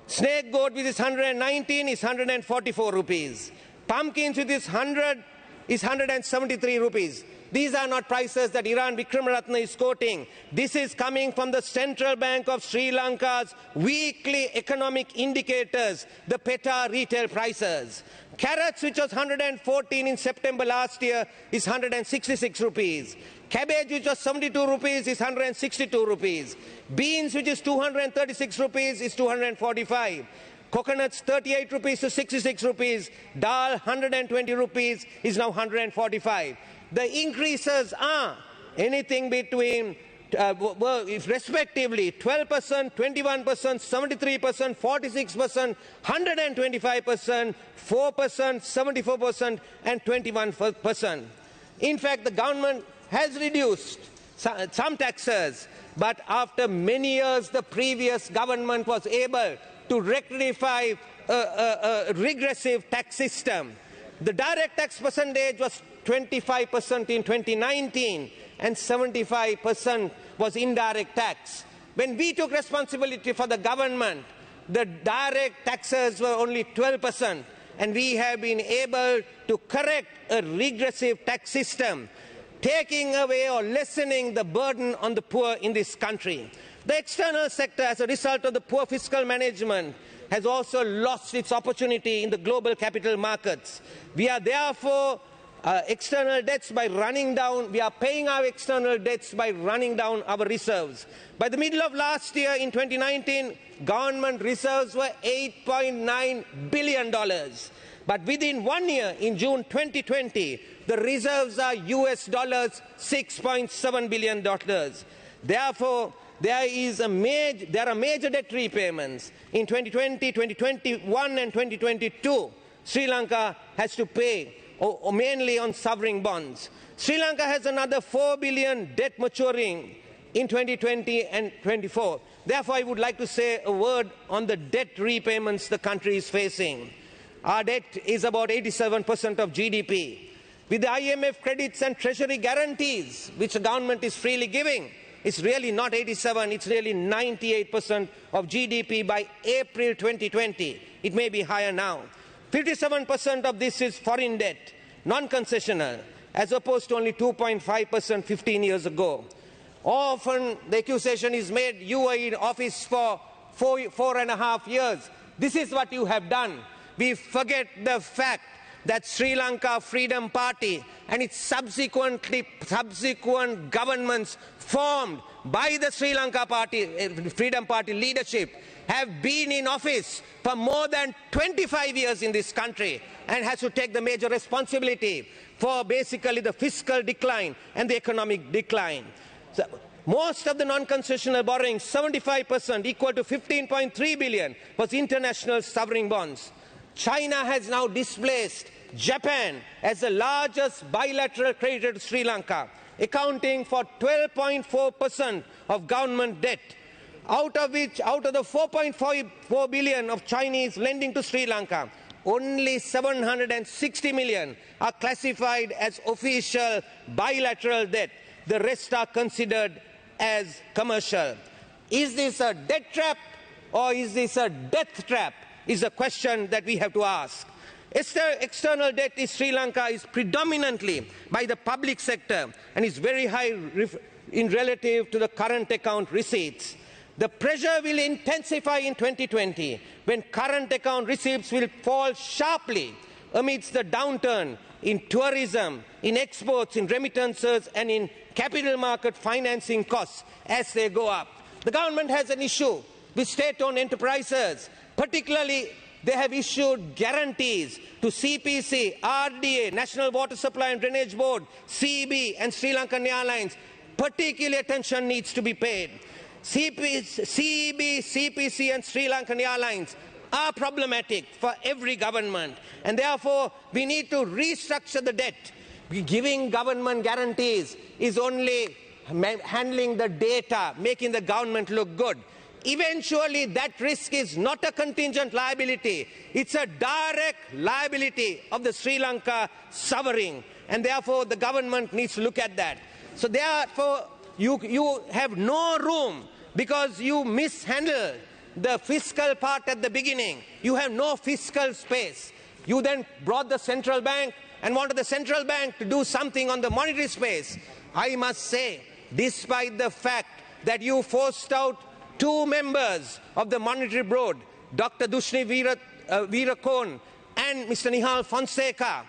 Snake goat, which is 119, is 144 rupees. Pumpkins, which is 100, is 173 rupees. These are not prices that Iran Vikramaratne is quoting. This is coming from the Central Bank of Sri Lanka's weekly economic indicators, the PETA retail prices. Carrots, which was 114 in September last year, is 166 rupees. Cabbage, which was 72 rupees, is 162 rupees. Beans, which is 236 rupees, is 245. Coconuts, 38 rupees to 66 rupees. Dal, 120 rupees, is now 145. The increases are anything between, respectively, 12%, 21%, 73%, 46%, 125%, 4%, 74%, and 21%. In fact, the government has reduced some taxes, but after many years, the previous government was able to rectify a regressive tax system. The direct tax percentage was 25% in 2019, and 75% was indirect tax. When we took responsibility for the government, the direct taxes were only 12%, and we have been able to correct a regressive tax system, taking away or lessening the burden on the poor in this country. The external sector, as a result of the poor fiscal management, has also lost its opportunity in the global capital markets. We are therefore external debts by running down, we are paying our external debts by running down our reserves. By the middle of last year, in 2019, government reserves were $8.9 billion. But within 1 year, in June 2020, the reserves are US dollars $6.7 billion. Therefore, there are major debt repayments in 2020, 2021 and 2022. Sri Lanka has to pay mainly on sovereign bonds. Sri Lanka has another 4 billion debt maturing in 2020 and 24. Therefore, I would like to say a word on the debt repayments the country is facing. Our debt is about 87% of GDP. With the IMF credits and treasury guarantees, which the government is freely giving, it's really not 87, it's really 98% of GDP by April 2020. It may be higher now. 57% of this is foreign debt, non-concessional, as opposed to only 2.5% 15 years ago. Often the accusation is made, you were in office for 4.5 years. This is what you have done. We forget the fact that Sri Lanka Freedom Party and its subsequent governments formed by the Sri Lanka Freedom Party leadership have been in office for more than 25 years in this country and has to take the major responsibility for basically the fiscal decline and the economic decline. So, most of the non-concessional borrowing, 75%, equal to 15.3 billion, was international sovereign bonds. China has now displaced Japan as the largest bilateral creditor to Sri Lanka, accounting for 12.4% of government debt, out of the 4.4 billion of Chinese lending to Sri Lanka, only 760 million are classified as official bilateral debt. The rest are considered as commercial. Is this a debt trap or is this a death trap? Is a question that we have to ask. External debt in Sri Lanka is predominantly by the public sector and is very high in relative to the current account receipts. The pressure will intensify in 2020 when current account receipts will fall sharply amidst the downturn in tourism, in exports, in remittances and in capital market financing costs as they go up. The government has an issue with state-owned enterprises. Particularly, they have issued guarantees to CPC, RDA, National Water Supply and Drainage Board, CB and Sri Lankan Airlines. Particular attention needs to be paid. CB, CPC and Sri Lankan Airlines are problematic for every government and therefore we need to restructure the debt. Giving government guarantees is only handling the data, making the government look good. Eventually, that risk is not a contingent liability. It's a direct liability of the Sri Lanka sovereign. And therefore, the government needs to look at that. So therefore, you have no room because you mishandled the fiscal part at the beginning. You have no fiscal space. You then brought the central bank and wanted the central bank to do something on the monetary space. I must say, despite the fact that you forced out 2 members of the Monetary Board, Dr. Dushni Veerakon and Mr. Nihal Fonseca,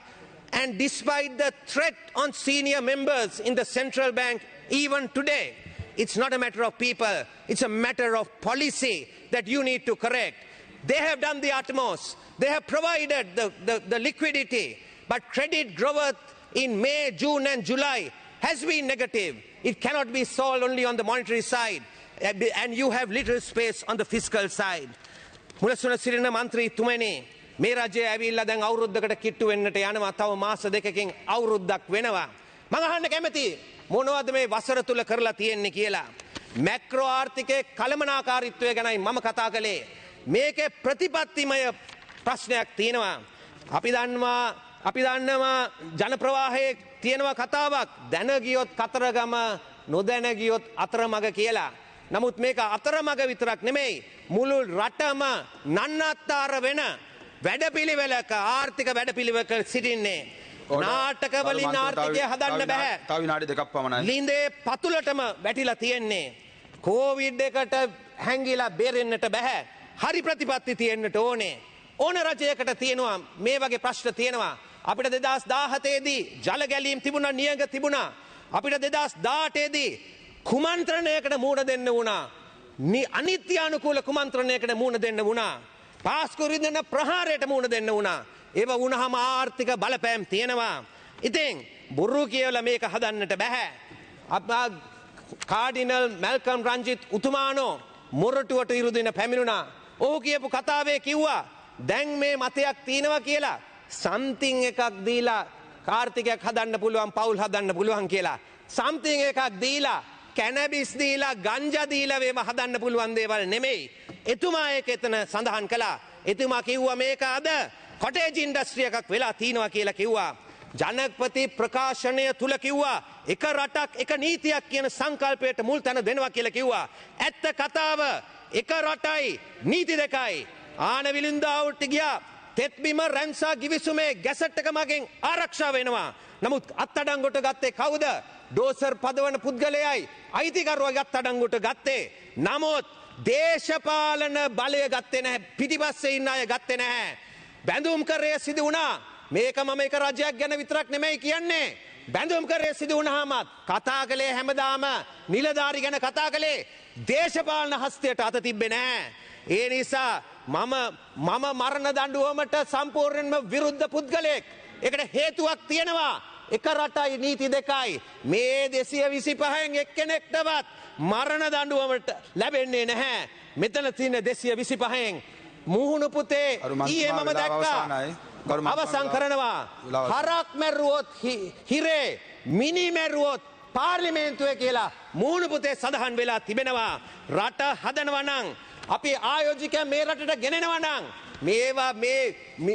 and despite the threat on senior members in the central bank, even today, it's not a matter of people, it's a matter of policy that you need to correct. They have done the utmost. They have provided the liquidity, but credit growth in May, June and July has been negative. It cannot be solved only on the monetary side. And you have little space on the fiscal side. මුලසුන සිරින මන්ත්‍රීතුමනි මේ රජය ඇවිල්ලා දැන් අවුරුද්දකට කිට්ටු වෙන්නට යනවා තව මාස දෙකකින් අවුරුද්දක් වෙනවා. මම අහන්න කැමතියි මොනවද මේ වසර තුල කරලා තියෙන්නේ කියලා. මැක්‍රෝ ආර්ථිකයේ කළමනාකාරීත්වය ගැනයි මම කතා කළේ. මේකේ ප්‍රතිපත්තිමය ප්‍රශ්නයක් තියෙනවා. අපි දන්නවා ජන ප්‍රවාහයේ තියෙනවා කතාවක් දැන ගියොත් කතරගම නොදැන ගියොත් අතරමඟ කියලා. නමුත් මේක අතරමඟ විතරක් නෙමෙයි මුළු රටම නන්නත්තර වෙන වැඩපිළිවෙලක ආර්ථික වැඩපිළිවෙලක සිටින්නේ. නාටක වලින් ආර්ථිකය හදන්න බෑ. තව විනාඩි දෙකක් පමණයි. ලිඳේ පතුලටම වැටිලා තියෙන්නේ. කොවිඩ් එකට හැංගිලා බේරෙන්නට බෑ. හරි ප්‍රතිපත්ති තියෙන්නට ඕනේ. ඕන රජයකට තියෙනවා මේ වගේ ප්‍රශ්න තියෙනවා. අපිට 2017 දී ජල ගැලීම් තිබුණා, නියඟ තිබුණා. අපිට 2018 දී කුමන්ත්‍රණයකට මුහුණ දෙන්න වුණා. අනිත්‍ය අනුකූල කුමන්ත්‍රණයකට මුහුණ දෙන්න වුණා. පාස්කු රිදෙන ප්‍රහාරයට මුහුණ දෙන්න වුණා. ඒව වුණාම ආර්ථික බලපෑම් තියෙනවා. ඉතින් බොරු කියලා මේක හදන්නට බෑ. කාඩිනල් මැල්කම් රංජිත් උතුමානෝ මොරටුවට ඉරුදින පැමිණුණා. ඔහු කියපු කතාවේ කිව්වා දැන් මේ මතයක් තියෙනවා කියලා සම්තිං එකක් දීලා කාර්තිකයක් හදන්න පුළුවන්, පවුල් හදන්න පුළුවන් කියලා. සම්තිං එකක් දීලා කැනබිස් දීලා ගංජා දීලා වේම හදන්න පුළුවන් දේවල් නෙමෙයි. එතුමා ඒක එතන සඳහන් කළා. එතුමා කිව්වා මේක අද කොටේජ් ඉන්ඩස්ට්‍රි එකක් වෙලා තියෙනවා කියලා කිව්වා. ජනපති ප්‍රකාශනය තුල කිව්වා එක රටක් එක නීතියක් කියන සංකල්පයට මුල් තැන දෙනවා කියලා කිව්වා. ඇත්ත කතාව එක රටයි නීති දෙකයි. ආන විලින්දාවට ගියා තෙත්බිම රැන්සා ගිවිසුමේ ගැසට් එක මගෙන් ආරක්ෂා වෙනවා. නමුත් අත්අඩංගුවට ගත්තේ කවුද? ඩෝසර් පදවන පුද්ගලයයි අයිතිකරුවා අත්අඩංගුවට ගත්තේ. නමුත් දේශපාලන බලය ගත්තේ නැහැ. පිටිපස්සේ ඉන්න අය ගත්තේ නැහැ. බැඳුම් කරේ සිදු වුණා. මේක මම එක රජයක් ගැන විතරක් නෙමෙයි කියන්නේ. බැඳුම් කරේ සිදු වුණාම කතා කළේ හැමදාම නිලධාරි ගැන කතා කළේ දේශපාලන හස්තයට අත තිබ්බේ නැහැ. ඒ නිසා මම මරණ දඬුවමට සම්පූර්ණයෙන්ම විරුද්ධ පුද්ගලයෙක්. ඒකට හේතුවක් තියෙනවා. එක රටයි නීති දෙකයි. මේ 225න් එක්කෙනෙක්ටවත් මරණ දඬුවමට ලැබෙන්නේ නැහැ. මෙතන තියෙන 225න් මුහුණු පුතේ ඊයේ මම දැක්කා. අවසන් කරනවා. හරක් මැරුවොත් හිරේ, මිනි මැරුවොත් පාර්ලිමේන්තුවේ කියලා මුහුණු පුතේ සඳහන් වෙලා තිබෙනවා. රට හදනවා නම් අපි ආයෝජකයන් මේ රටට ගෙනෙනවා නම් මේවා මේ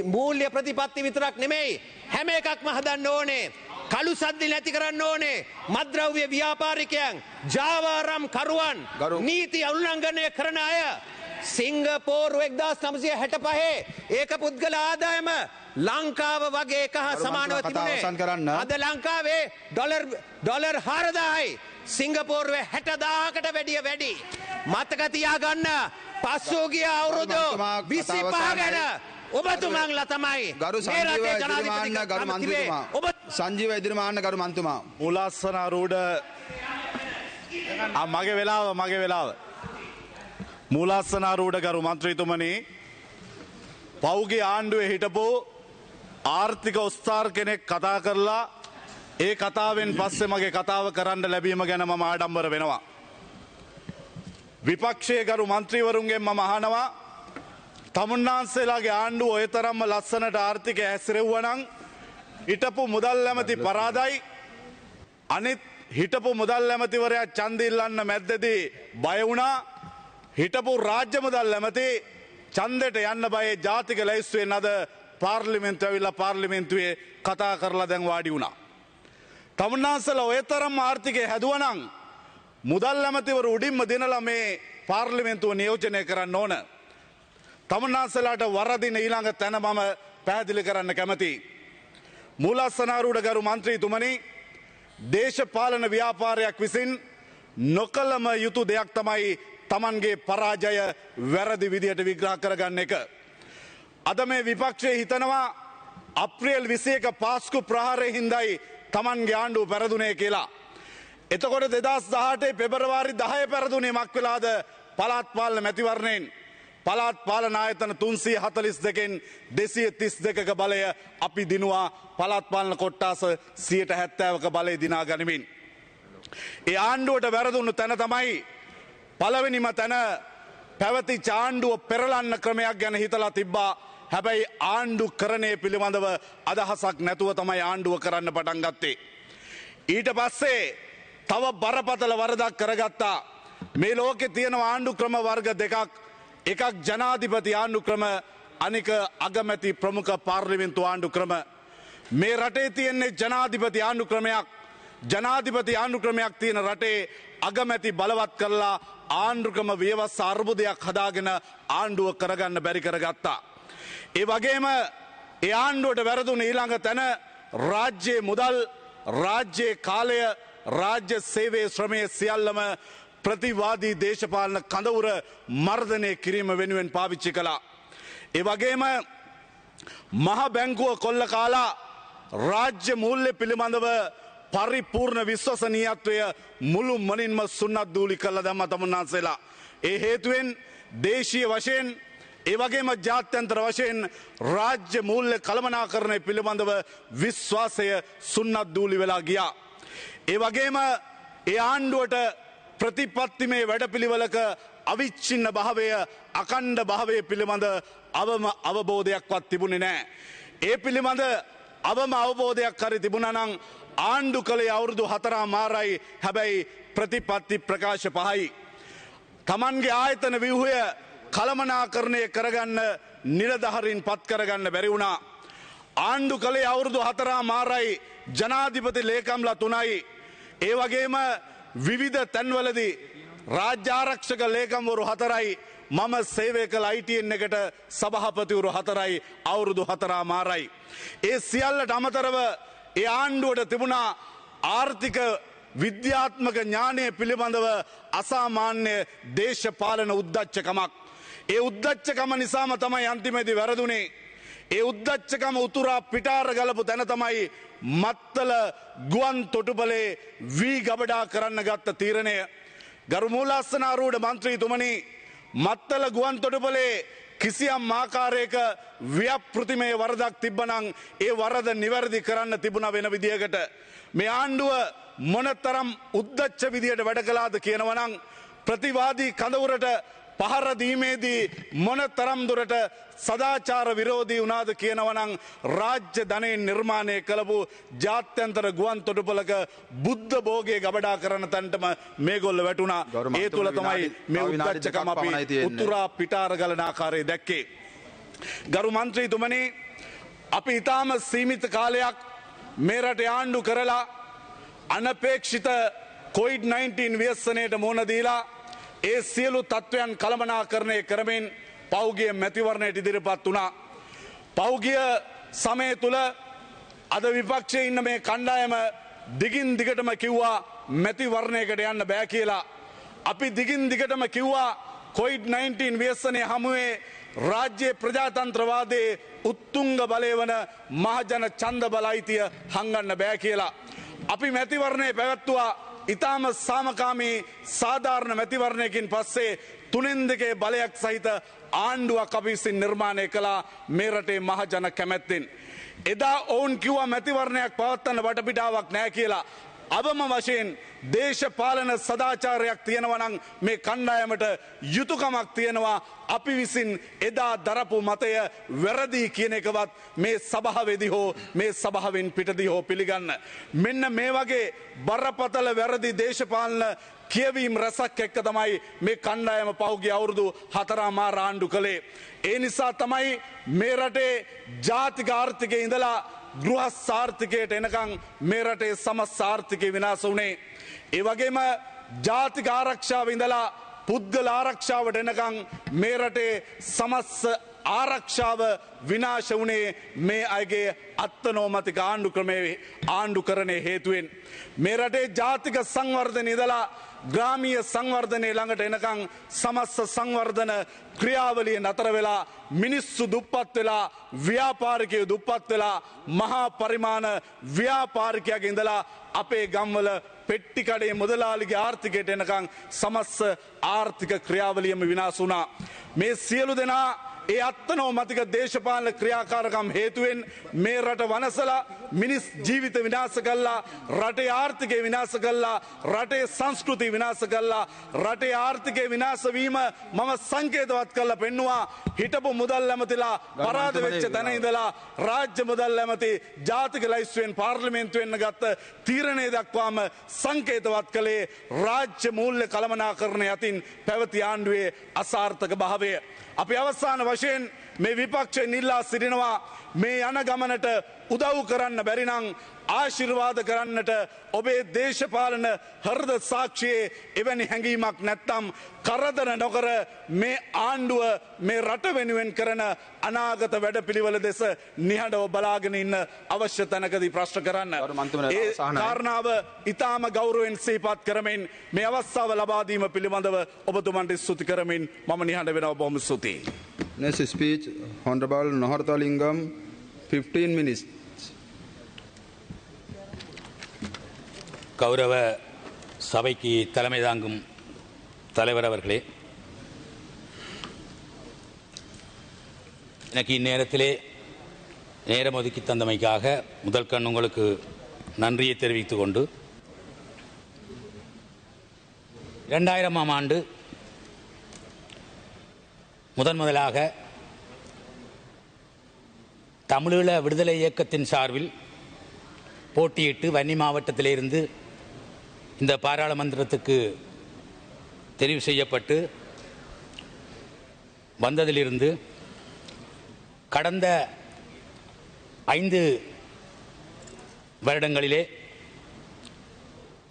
මූල්‍ය ප්‍රතිපත්ති විතරක් නෙමෙයි හැම එකක්ම හදන්න ඕනේ. කළු සද්දි නැති කරන්න ඕනේ. මත්ද්‍රව්‍ය ව්‍යාපාරිකයන්, ජාවාරම් කරුවන්, නීති උල්ලංඝනය කරන අය සිංගප්පූරු 1965 ඒක පුද්ගල ආදායම ලංකාව වගේ එක හා සමානව තිබුණේ. අද ලංකාවේ ඩොලර් 4000යි. සිංගප්පූරුවේ 60000කට වැඩිය වැඩි. මතක තියාගන්න පසුගිය අවුරුදු 25 ගැන ඔබතුමන්ලා තමයි ගරු සංජීව ඉදිරිමාන්න ගරු මන්ත්‍රීතුමා සංජීව ඉදිරිමාන්න ගරු මන්ත්‍රීතුමා මුලස්සන රූඩ මගේ වෙලාව මූලස්සනාරූඪ ගරු මන්ත්‍රීතුමනි පෞගේ ආණ්ඩුවේ හිටපු ආර්ථික ඔස්තාර් කෙනෙක් කතා කරලා ඒ කතාවෙන් පස්සේ මගේ කතාව කරන්න ලැබීම ගැන මම ආඩම්බර වෙනවා. විපක්ෂයේ ගරු මන්ත්‍රීවරුන්ගෙන් මම අහනවා තමුන්නාන්සේලාගේ ආණ්ඩුව ඔය තරම්ම ලස්සනට ආර්ථිකය හැසිරෙව්වනම් හිටපු මුදල් ඇමති පරාදයි අනිත් හිටපු මුදල් ඇමතිවරයා ඡන්ද ඉල්ලන්න මැද්දේදී බය වුණා. හිටපු රාජ්‍ය මුදල් ඇමති ඡන්දෙට යන්න බයේ ජාතික ලැයිස්තුවෙන් අද පාර්ලිමේන්තුව ඇවිල්ලා පාර්ලිමේන්තුවේ කතා කරලා දැන් වාඩි වුණා. තමුන්නාන්සලා ඔය තරම් ආර්ථිකය හැදුවනම් මුදල් ඇමතිවරු උඩින්ම දිනලා මේ පාර්ලිමේන්තුව නියෝජනය කරන්න ඕන. තමුන්නාන්සලාට වරදින ඊළඟ තැන මම පැහැදිලි කරන්න කැමතියි. මූලස්සනාරූඪ ගරු මන්ත්‍රීතුමනි දේශපාලන ව්‍යාපාරයක් විසින් නොකළම යුතු දෙයක් තමයි තමන්ගේ පරාජය වැරදි විදියට විග්‍රහ කරගන්න එක. අද මේ විපක්ෂයේ හිතනවා අප්‍රේල් 21 පාස්කු ප්‍රහාරය හින්දායි තමන්ගේ ආණ්ඩුව පෙරදුනේ කියලා. එතකොට 2018 පෙබරවාරි 10 පෙරදුනේ මක් වෙලාද පළාත් පාලන මැතිවරණයෙන්. පළාත් පාලන ආයතන 342න් 232ක බලය අපි දිනුවා. පළාත් පාලන කොට්ටාස 70%ක බලය දිනා ගනිමින්. ඒ ආණ්ඩුවට වැරදුණු තැන තමයි පළවෙනිම තැන පැවති ආණ්ඩුව පෙරලන්න ක්‍රමයක් ගැන හිතලා තිබ්බා. හැබැයි ආණ්ඩු කරණය පිළිබඳව අදහසක් නැතුව තමයි ආණ්ඩුව කරන්න පටන් ගත්තේ. ඊට පස්සේ තව බරපතල වරදක් කරගත්තා. මේ ලෝකේ තියෙන ආණ්ඩු ක්‍රම වර්ග දෙකක්. එකක් ජනාධිපති ආණ්ඩු ක්‍රම, අනික අගමැති ප්‍රමුඛ පාර්ලිමේන්තු ආණ්ඩු ක්‍රම. මේ රටේ තියෙන්නේ ජනාධිපති ආණ්ඩු ක්‍රමයක්. ජනාධිපති ආණ්ඩු ක්‍රමයක් තියෙන රටේ අගමැති බලවත් කරලා ආණ්ඩුක්‍රම ව්‍යවස්ථා අර්බුදයක් හදාගෙන ආණ්ඩුව කරගන්න බැරි කරගත්තා. ඒ වගේම ඒ ආණ්ඩුවට වැරදුන ඊළඟ තැන රාජ්‍යයේ මුදල්, රාජ්‍යයේ කාලය, රාජ්‍ය සේවයේ ශ්‍රමය සියල්ලම ප්‍රතිවාදී දේශපාලන කඳවුර මර්ධනය කිරීම වෙනුවෙන් පාවිච්චි කළා. ඒ වගේම මහ බැංකුව කොල්ල කාලා රාජ්‍ය මූල්‍ය පිළිබඳව පරිපූර්ණ විශ්වසනීයත්වය මුළු මනින්ම සුන්නත් දූලි කළ දැම්ම තමුන්නාන්සේලා. ඒ හේතුවෙන් දේශීය වශයෙන් ඒ වගේම ජාත්‍යන්තර වශයෙන් රාජ්‍ය මූල්‍ය කළමනාකරණය පිළිබඳව විශ්වාසය සුන්නත් දූලි වෙලා ගියා. ඒ වගේම ඒ ආණ්ඩුවට ප්‍රතිපත්තිමේ වැඩපිළිවෙලක අවිච්ඡින්න භාවය අකණ්ඩ භාවය පිළිබඳ අවබෝධයක්වත් තිබුණේ නැහැ. ඒ පිළිබඳ අවබෝධයක් හරි තිබුණා නම් ආණ්ඩු කළේ අවුරුදු 4 මාරයි. හැබැයි ප්‍රතිපත්ති ප්‍රකාශ 5යි. තමන්ගේ ආයතන ව්‍යුහය කළමනාකරණය කරගන්න නිලධාරීන් පත් කරගන්න බැරි වුණා. ආණ්ඩු කළේ අවුරුදු 4 මාරයි. ජනාධිපති ලේකම්ලා 3යි. ඒ වගේම විවිධ තැන්වලදී රාජ්‍ය ආරක්ෂක ලේකම්වරු 4යි. මම සේවය කළ ITN එකට සභාපතිවරු 4යි. අවුරුදු 4 මාරයි. ඒ සියල්ලට අමතරව ඒ ආණ්ඩුවට තිබුණා ආර්ථික විද්‍යාත්මක ඥානය පිළිබඳව අසාමාන්‍ය දේශපාලන උද්දච්චකමක්. ඒ උද්දච්චකම නිසාම තමයි අන්තිමේදී වැරදුනේ. ඒ උද්දච්චකම උතුරා පිටාර ගලපු තැන තමයි මත්තල ගුවන් තොටුපලේ වී ගබඩා කරන්න ගත්ත තීරණය. ගරු මූලාසනාරූඪ මන්ත්‍රීතුමනි, මත්තල ගුවන් තොටුපලේ කිසියම් ආකාරයක ව්‍යාපෘතිමය වරදක් තිබ්බනම් ඒ වරද නිවැරදි කරන්න තිබුණ වෙන විදියකට මේ ආණ්ඩුව මොනතරම් උද්දච්ච විදියට වැඩ කළාද කියනවනම් ප්‍රතිවාදී කඳවුරට පහර දීමේදී මොනතරම් දුරට සදාචාර විරෝධී වුණාද කියනවනම් රාජ්‍ය ධනයෙන් නිර්මාණය කළපු ජාත්‍යන්තර ගුවන් තොටුපළක බුද්ධ භෝගයේ ගබඩා කරන තැනටම මේගොල්ලෝ වැටුණා. ඒ තුල තමයි මේ උද්දච්චකම අපි උතුරා පිටාර ගලන ආකාරය දැක්කේ. ගරු මන්ත්‍රීතුමනි, අපි ඊටාම සීමිත කාලයක් මේ රටේ ආණ්ඩු කරලා අනපේක්ෂිත COVID-19 ව්‍යසනයට මුහුණ දීලා ඒ සියලු තත්ත්වයන් කළමනාකරණය කරමින් පෞගිය මැතිවරණයට ඉදිරිපත් වුණා. පෞගිය සමය තුල අද විපක්ෂයේ ඉන්න මේ කණ්ඩායම දිගින් දිගටම කිව්වා මැතිවරණයකට යන්න බෑ කියලා. අපි දිගින් දිගටම කිව්වා COVID-19 ව්‍යසනයේ හමුවේ රාජ්‍ය ප්‍රජාතන්ත්‍රවාදයේ උත්තුංග බලය වන මහජන ඡන්ද බල අයිතිය හංගන්න බෑ කියලා. අපි මැතිවරණය පැවැත්තුවා. ඉතාම සාමකාමී සාධාරණ මැතිවරණයකින් පස්සේ 3/2 බලයක් සහිත ආණ්ඩුවක් අපි විසින් නිර්මාණය කළා මේ රටේ මහජන කැමැත්තෙන්. එදා ඔවුන් කිව්වා මැතිවරණයක් පවත්වන්න වටපිටාවක් නැහැ කියලා. අවම වශයෙන් දේශපාලන සදාචාරයක් තියෙනවා නම් මේ කණ්ඩායමට යුතුයකමක් තියෙනවා අපි විසින් එදා දරපු මතය වැරදි කියන එකවත් මේ සභාවේදී හෝ මේ සභාවෙන් පිටදී හෝ පිළිගන්න. මෙන්න මේ වගේ බරපතල වැරදි දේශපාලන කියවීම් රසක් එක්ක තමයි මේ කණ්ඩායම පහුගිය අවුරුදු 4 මාර ආණ්ඩු කළේ. ඒ නිසා තමයි මේ රටේ ජාතික ආර්ථිකයේ ඉඳලා ගෘහස්ථ ආර්ථිකයට එනකන් මේ රටේ සමස්ත ආර්ථිකය විනාශ වුණේ. ඒ වගේම ජාතික ආරක්ෂාව ඉඳලා පුද්ගල ආරක්ෂාවට එනකන් මේ රටේ සමස්ත ආරක්ෂාව විනාශ වුණේ මේ අයගේ අත්නෝමතික ආණ්ඩු ක්‍රමයේ ආණ්ඩුකරණයේ හේතුවෙන්. මේ රටේ ජාතික සංවර්ධනය ඉඳලා ග්‍රාමීය සංවර්ධනයේ ළඟට එනකන් සමස්ත සංවර්ධන ක්‍රියාවලිය නතර වෙලා මිනිස්සු දුප්පත් වෙලා ව්‍යාපාරිකයෝ දුප්පත් වෙලා මහා පරිමාණ ව්‍යාපාරිකයන්ගේ ඉඳලා අපේ ගම්වල පෙට්ටි කඩේ මුදලාලිගේ ආර්ථිකයට එනකන් සමස්ත ආර්ථික ක්‍රියාවලියම විනාශ වුණා. මේ සියලු දෙනා ඒ අත්නෝමතික දේශපාලන ක්‍රියාකාරකම් හේතුවෙන් මේ රට වනසලා මිනිස් ජීවිත විනාශ කළා, රටේ ආර්ථිකය විනාශ කළා, රටේ සංස්කෘතිය විනාශ කළා. රටේ ආර්ථිකය විනාශ වීම මම සංකේතවත් කරලා පෙන්නවා. හිටපු මුදල් ඇමතිලා පරාද වෙච්ච තැන ඉඳලා රාජ්‍ය මුදල් ඇමති ජාතික ලයිස්තුවෙන් පාර්ලිමේන්තුවෙන් ගත්ත තීරණය දක්වාම සංකේතවත් කළේ රාජ්‍ය මූල්‍ය කළමනාකරණය යටින් පැවති ආණ්ඩුවේ අසාර්ථක භාවය. අපි අවසාන වශයෙන් මේ විපක්ෂයෙන් ඉල්ලා සිටිනවා මේ යන ගමනට උදව් කරන්න බැරි නම් ආශිර්වාද කරන්නට ඔබේ දේශපාලන හෘද සාක්ෂියේ එවැනි හැඟීමක් නැත්නම් කරදර නොකර මේ ආණ්ඩුව මේ රට වෙනුවෙන් කරන අනාගත වැඩපිළිවෙල දෙස නිහඬව බලාගෙන ඉන්න අවශ්‍ය තැනකදී ප්‍රශ්න කරන්න. ඒ කාරණාව ඊටාම ගෞරවයෙන් සිහිපත් කරමින් මේ අවස්ථාව ලබා දීම පිළිබඳව ඔබතුමන්ට ස්තුති කරමින් මම නිහඬ වෙනවා. බොහොම ස්තුතියි. Next speech, Honorable Noharthalingam, 15 minutes. கௌரவ சபைக்கு தலைமை தாங்கும் தலைவர் அவர்களே, எனக்கு இந்நேரத்திலே நேரம் ஒதுக்கி தந்தமைக்காக முதல் கண் உங்களுக்கு நன்றியை தெரிவித்துக் கொண்டு 2000ஆம் ஆண்டு முதலாக தமிழீழ விடுதலை இயக்கத்தின் சார்பில் போட்டியிட்டு வன்னி மாவட்டத்திலிருந்து இந்த பாராளுமன்றத்துக்கு தெரிவு செய்யப்பட்டு வந்ததிலிருந்து கடந்த 5 வருடங்களிலே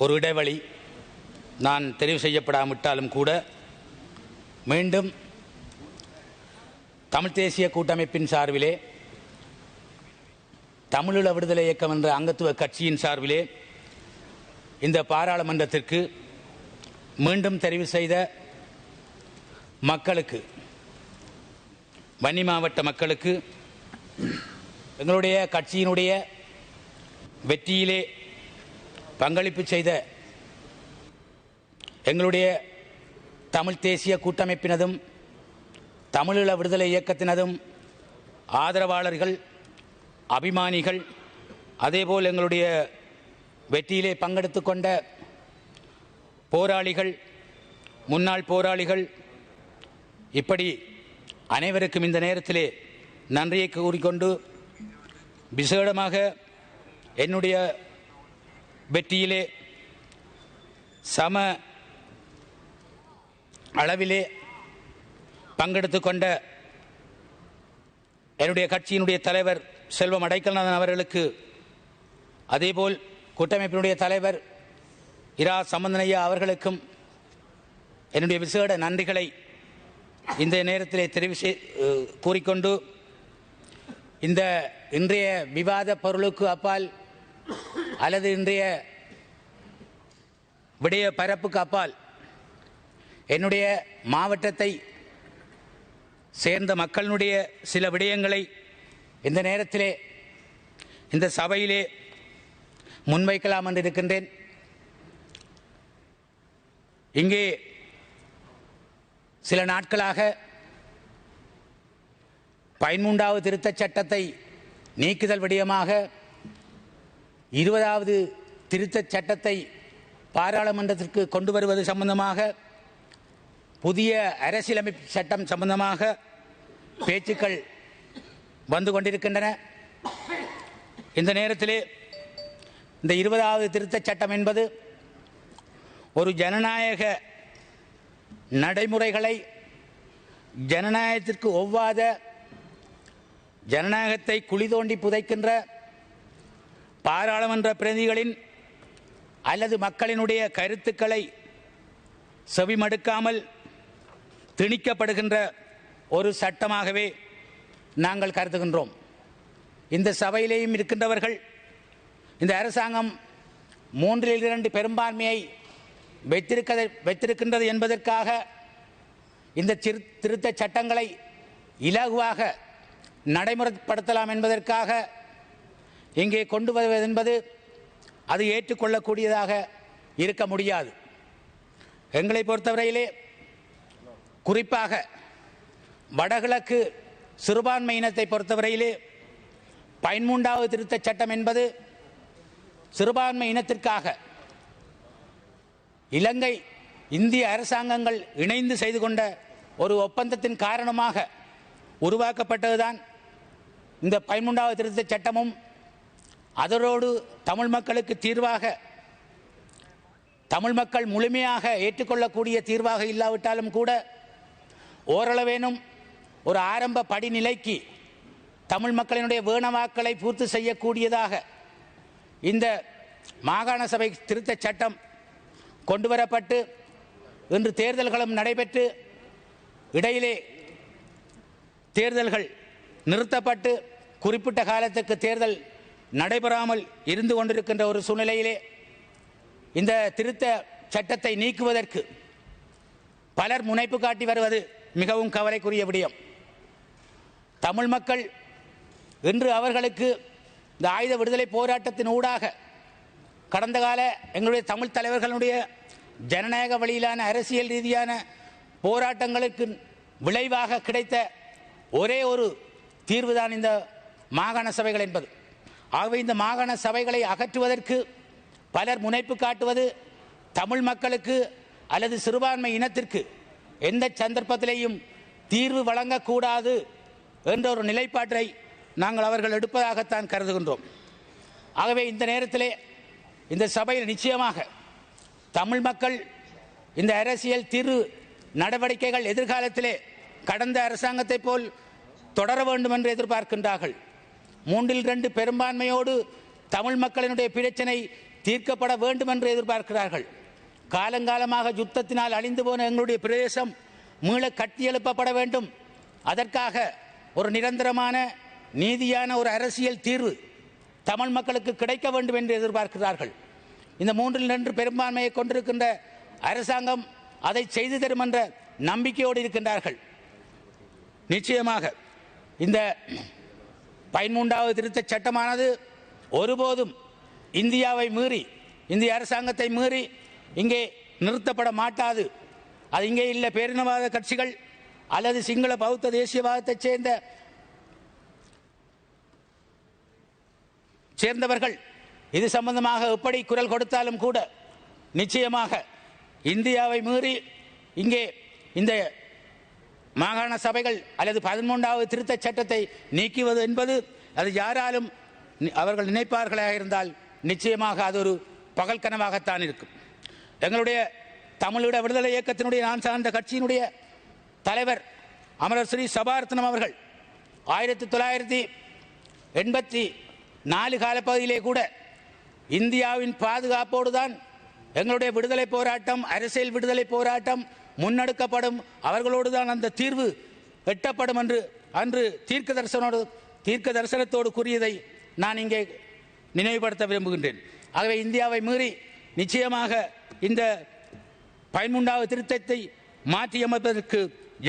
ஒரு இடைவெளி நான் தெரிவு செய்யப்படாவிட்டாலும் கூட மீண்டும் தமிழ் தேசிய கூட்டமைப்பின் சார்பிலே தமிழீழ விடுதலை இயக்கம் என்ற அங்கத்துவ கட்சியின் சார்பிலே இந்த பாராளுமன்றத்திற்கு மீண்டும் தெரிவு செய்த மக்களுக்கு, வன்னி மாவட்ட மக்களுக்கு, எங்களுடைய கட்சியினுடைய வெற்றியிலே பங்களிப்பு செய்த எங்களுடைய தமிழ் தேசிய கூட்டமைப்பினதும் தமிழீழ விடுதலை இயக்கத்தினதும் ஆதரவாளர்கள், அபிமானிகள், அதேபோல் எங்களுடைய வெற்றியிலே பங்கெடுத்து கொண்ட போராளிகள், முன்னாள் போராளிகள், இப்படி அனைவருக்கும் இந்த நேரத்திலே நன்றியை கூறிக்கொண்டு விசேடமாக என்னுடைய வெற்றியிலே சம அளவிலே பங்கெடுத்து கொண்ட என்னுடைய கட்சியினுடைய தலைவர் செல்வம் அடைக்கல்நாதன் அவர்களுக்கு, அதேபோல் கூட்டமைப்பினுடைய தலைவர் இரா சம்பந்தனையா அவர்களுக்கும் என்னுடைய விசேட நன்றிகளை இந்த நேரத்திலே கூறிக்கொண்டு இந்த இன்றைய விவாத பொருளுக்கு அப்பால் அல்லது இன்றைய விடய பரப்புக்கு அப்பால் என்னுடைய மாவட்டத்தை சேர்ந்த மக்களுடைய சில விடயங்களை இந்த நேரத்திலே இந்த சபையிலே முன்வைக்கலாம் என்று இருக்கின்றேன். இங்கே சில நாட்களாக 13வது திருத்தச் சட்டத்தை நீக்குதல் விடயமாக 20வது திருத்தச் சட்டத்தை பாராளுமன்றத்திற்கு கொண்டு வருவது சம்பந்தமாக, புதிய அரசியலமைப்பு சட்டம் சம்பந்தமாக பேச்சுக்கள் வந்து கொண்டிருக்கின்றன. இந்த நேரத்திலே இந்த 20வது திருத்தச் சட்டம் என்பது ஒரு ஜனநாயக நடைமுறைகளை, ஜனநாயகத்திற்கு ஒவ்வாத, ஜனநாயகத்தை குழி தோண்டி புதைக்கின்ற பாராளுமன்ற பிரதிநிதிகளின் அல்லது மக்களினுடைய கருத்துக்களை செவிமடுக்காமல் திணிக்கப்படுகின்ற ஒரு சட்டமாகவே நாங்கள் கருதுகின்றோம். இந்த சபையிலேயும் இருக்கின்றவர்கள் இந்த அரசாங்கம் 3/2 பெரும்பான்மையை வைத்திருக்கின்றது என்பதற்காக இந்த திருத்த சட்டங்களை இலகுவாக நடைமுறைப்படுத்தலாம் என்பதற்காக இங்கே கொண்டு வருவது என்பது அது ஏற்றுக்கொள்ளக்கூடியதாக இருக்க முடியாது. எங்களை பொறுத்தவரையிலே குறிப்பாக வடகிழக்கு சிறுபான்மையினத்தை பொறுத்தவரையிலே 13வது திருத்தச் சட்டம் என்பது சிறுபான்மை இனத்திற்காக இலங்கை இந்திய அரசாங்கங்கள் இணைந்து செய்து கொண்ட ஒரு ஒப்பந்தத்தின் காரணமாக உருவாக்கப்பட்டதுதான் இந்த 13வது திருத்தச் சட்டமும். அதனோடு தமிழ் மக்களுக்கு தீர்வாக, தமிழ் மக்கள் முழுமையாக ஏற்றுக்கொள்ளக்கூடிய தீர்வாக இல்லாவிட்டாலும் கூட ஓரளவேனும் ஒரு ஆரம்ப படிநிலைக்கு தமிழ் மக்களினுடைய வேணவாக்களை பூர்த்தி செய்யக்கூடியதாக இந்த மாகாண சபை திருத்தச் சட்டம் கொண்டு வரப்பட்டு இன்று தேர்தல்களும் நடைபெற்று இடையிலே தேர்தல்கள் நிறுத்தப்பட்டு குறிப்பிட்ட காலத்துக்கு தேர்தல் நடைபெறாமல் இருந்து கொண்டிருக்கின்ற ஒரு சூழ்நிலையிலே இந்த திருத்த சட்டத்தை நீக்குவதற்கு பலர் முனைப்பு காட்டி வருவது மிகவும் கவலைக்குரிய விடயம். தமிழ் மக்கள் இன்று அவர்களுக்கு இந்த ஆயுத விடுதலை போராட்டத்தின் ஊடாக கடந்த கால எங்களுடைய தமிழ் தலைவர்களுடைய ஜனநாயக வழியிலான அரசியல் ரீதியான போராட்டங்களுக்கு விளைவாக கிடைத்த ஒரே ஒரு தீர்வுதான் இந்த மாகாண சபைகள் என்பது. ஆகவே இந்த மாகாண சபைகளை அகற்றுவதற்கு பலர் முனைப்பு காட்டுவது தமிழ் மக்களுக்கு அல்லது சிறுபான்மை இனத்திற்கு எந்த சந்தர்ப்பத்திலேயும் தீர்வு வழங்கக்கூடாது என்ற ஒரு நிலைப்பாட்டை நாங்கள் அவர்கள் எடுப்பதாகத்தான் கருதுகின்றோம். ஆகவே இந்த நேரத்திலே இந்த சபையில் நிச்சயமாக தமிழ் மக்கள் இந்த அரசியல் தீர்வு நடவடிக்கைகள் எதிர்காலத்திலே கடந்த அரசாங்கத்தை போல் தொடர வேண்டும் என்று எதிர்பார்க்கின்றார்கள். 3/2 பெரும்பான்மையோடு தமிழ் மக்களினுடைய பிரச்சனை தீர்க்கப்பட வேண்டும் என்று எதிர்பார்க்கிறார்கள். காலங்காலமாக யுத்தத்தினால் அழிந்து போன எங்களுடைய பிரதேசம் மீள கட்டியெழுப்பப்பட வேண்டும். அதற்காக ஒரு நிரந்தரமான நீதியான ஒரு அரசியல் தீர்வு தமிழ் மக்களுக்கு கிடைக்க வேண்டும் என்று எதிர்பார்க்கிறார்கள். இந்த 3/2 பெரும்பான்மையை கொண்டிருக்கின்ற அரசாங்கம் அதை செய்து தரும் என்ற நம்பிக்கையோடு இருக்கின்றார்கள். நிச்சயமாக இந்த 13வது திருத்தச் சட்டமானது ஒருபோதும் இந்தியாவை மீறி, இந்திய அரசாங்கத்தை மீறி இங்கே நிறுத்தப்பட மாட்டாது. அது இங்கே இல்லை பேரினவாத கட்சிகள் அல்லது சிங்கள பௌத்த தேசியவாதத்தைச் சேர்ந்தவர்கள் இது சம்பந்தமாக எப்படி குரல் கொடுத்தாலும் கூட நிச்சயமாக இந்தியாவை மீறி இங்கே இந்த மாகாண சபைகள் அல்லது 13வது திருத்தச் சட்டத்தை நீக்குவது என்பது அது யாராலும் அவர்கள் நினைப்பார்களாக இருந்தால் நிச்சயமாக அது ஒரு பகல் கனவாகத்தான் இருக்கும். எங்களுடைய தமிழீழ விடுதலை இயக்கத்தினுடைய நான் சார்ந்த கட்சியினுடைய தலைவர் அமரர் ஸ்ரீ சபாரத்னம் அவர்கள் 1984 காலப்பகுதியிலே கூட இந்தியாவின் பாதுகாப்போடு தான் எங்களுடைய விடுதலை போராட்டம், அரசியல் விடுதலை போராட்டம் முன்னெடுக்கப்படும், அவர்களோடு தான் அந்த தீர்வு எட்டப்படும் என்று அன்று தீர்க்க தரிசனத்தோடு கூறியதை நான் இங்கே நினைவுபடுத்த விரும்புகின்றேன். ஆகவே இந்தியாவை மீறி நிச்சயமாக இந்த 13வது திருத்தத்தை மாற்றியமைப்பதற்கு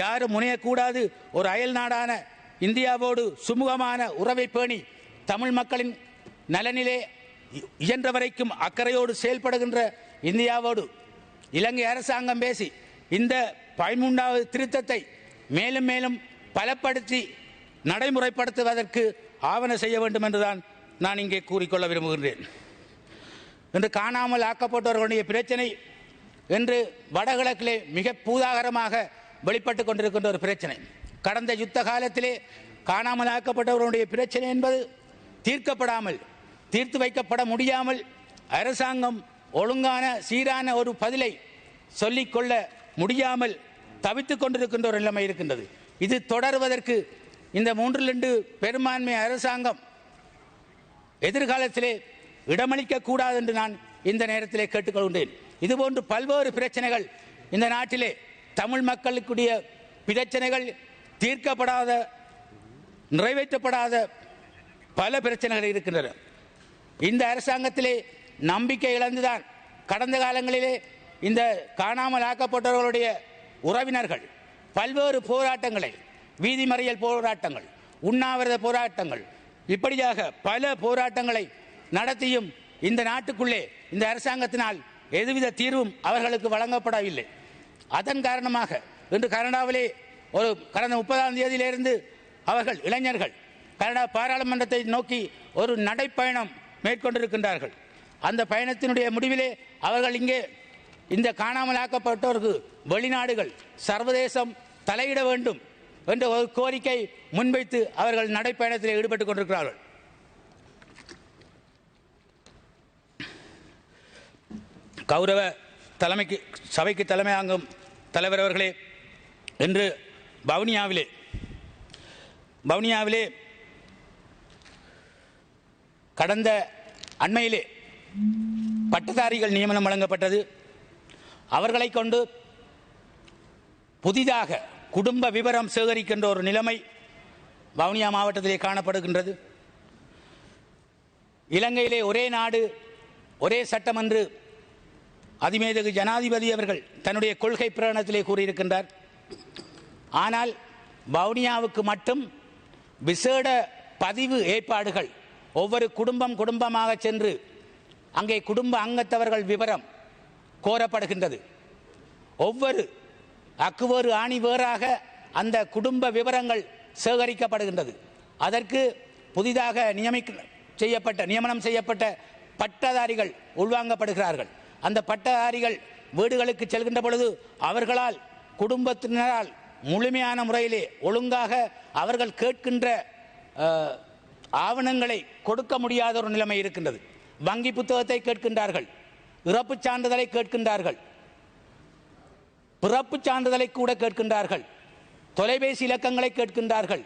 யாரும் முனையக்கூடாது. ஒரு அயல் நாடான இந்தியாவோடு சுமூகமான உறவை பேணி தமிழ் மக்களின் நலனிலே இயன்ற வரைக்கும் அக்கறையோடு செயல்படுகின்ற இந்தியாவோடு இலங்கை அரசாங்கம் பேசி இந்த 13வது திருத்தத்தை மேலும் மேலும் பலப்படுத்தி நடைமுறைப்படுத்துவதற்கு ஆவண செய்ய வேண்டும் என்றுதான் நான் இங்கே கூறிக்கொள்ள விரும்புகின்றேன். இன்று காணாமல் ஆக்கப்பட்டவர்களுடைய பிரச்சனை என்று வடகிழக்கிலே மிக பூதாகரமாக வெளிப்பட்டு கொண்டிருக்கின்ற ஒரு பிரச்சனை. கடந்த யுத்த காலத்திலே காணாமல் ஆக்கப்பட்டவர்களுடைய பிரச்சனை என்பது தீர்க்கப்படாமல், தீர்த்து வைக்கப்பட முடியாமல் அரசாங்கம் ஒழுங்கான சீரான ஒரு பதிலை சொல்லிக்கொள்ள முடியாமல் தவித்துக் கொண்டிருக்கின்ற ஒரு நிலைமை இருக்கின்றது. இது தொடர்வதற்கு இந்த 3/2 பெரும்பான்மை அரசாங்கம் எதிர்காலத்திலே இடமளிக்க கூடாது என்று நான் இந்த நேரத்திலே கேட்டுக்கொள்கின்றேன். இதுபோன்று பல்வேறு பிரச்சனைகள் இந்த நாட்டிலே தமிழ் மக்களுக்குடைய பிரச்சனைகள் தீர்க்கப்படாத, நிறைவேற்றப்படாத பல பிரச்சனைகள் இருக்கின்றன. இந்த அரசாங்கத்திலே நம்பிக்கை இழந்துதான் கடந்த காலங்களிலே இந்த காணாமல் ஆக்கப்பட்டவர்களுடைய உறவினர்கள் பல்வேறு போராட்டங்களை, வீதி மறியல் போராட்டங்கள், உண்ணாவிரத போராட்டங்கள், இப்படியாக பல போராட்டங்களை நடத்தியும் இந்த நாட்டுக்குள்ளே இந்த அரசாங்கத்தினால் எதுவித தீர்வும் அவர்களுக்கு வழங்கப்படவில்லை. அதன் காரணமாக இன்று கனடாவிலே கடந்த 30ஆம் தேதியிலிருந்து அவர்கள் இளைஞர்கள் கனடா பாராளுமன்றத்தை நோக்கி ஒரு நடைப்பயணம் மேற்கொண்டிருக்கின்றார்கள். அந்த பயணத்தினுடைய முடிவிலே அவர்கள் இங்கே இந்த காணாமல் ஆக்கப்பட்டோருக்கு வெளிநாடுகள், சர்வதேசம் தலையிட வேண்டும் என்ற ஒரு கோரிக்கை முன்வைத்து அவர்கள் நடைப்பயணத்தில் ஈடுபட்டுக் கொண்டிருக்கிறார்கள். கௌரவ சபைக்கு தலைமையாகும் தலைவர் அவர்களே, இன்று வவுனியாவிலே கடந்த அண்மையிலே பட்டதாரிகள் நியமனம் வழங்கப்பட்டது. அவர்களை கொண்டு புதிதாக குடும்ப விவரம் சேகரிக்கின்ற ஒரு நிலைமை வவுனியா மாவட்டத்திலே காணப்படுகின்றது. இலங்கையிலே ஒரே நாடு ஒரே சட்டம் என்று அதிமேதகு ஜனாதிபதி அவர்கள் தன்னுடைய கொள்கை பிரகடனத்திலே கூறியிருக்கின்றார். ஆனால் வவுனியாவுக்கு மட்டும் விசேட பதிவு ஏற்பாடுகள், ஒவ்வொரு குடும்பமாக சென்று அங்கே குடும்ப அங்கத்தவர்கள் விவரம் கோரப்படுகின்றது. ஒவ்வொரு அக்குவேறு ஆணி வேறாக அந்த குடும்ப விவரங்கள் சேகரிக்கப்படுகின்றது. அதற்கு புதிதாக நியமனம் செய்யப்பட்ட பட்டதாரிகள் உள்வாங்கப்படுகிறார்கள். அந்த பட்டதாரிகள் வீடுகளுக்கு செல்கின்ற பொழுது அவர்களால் குடும்பத்தினரால் முழுமையான முறையிலே ஒழுங்காக அவர்கள் கேட்கின்ற ஆவணங்களை கொடுக்க முடியாத ஒரு நிலைமை இருக்கின்றது. வங்கி புத்தகத்தை கேட்கின்றார்கள், இறப்புச் சான்றிதழை கேட்கின்றார்கள், பிறப்புச் சான்றிதழை கூட கேட்கின்றார்கள், தொலைபேசி இலக்கங்களை கேட்கின்றார்கள்.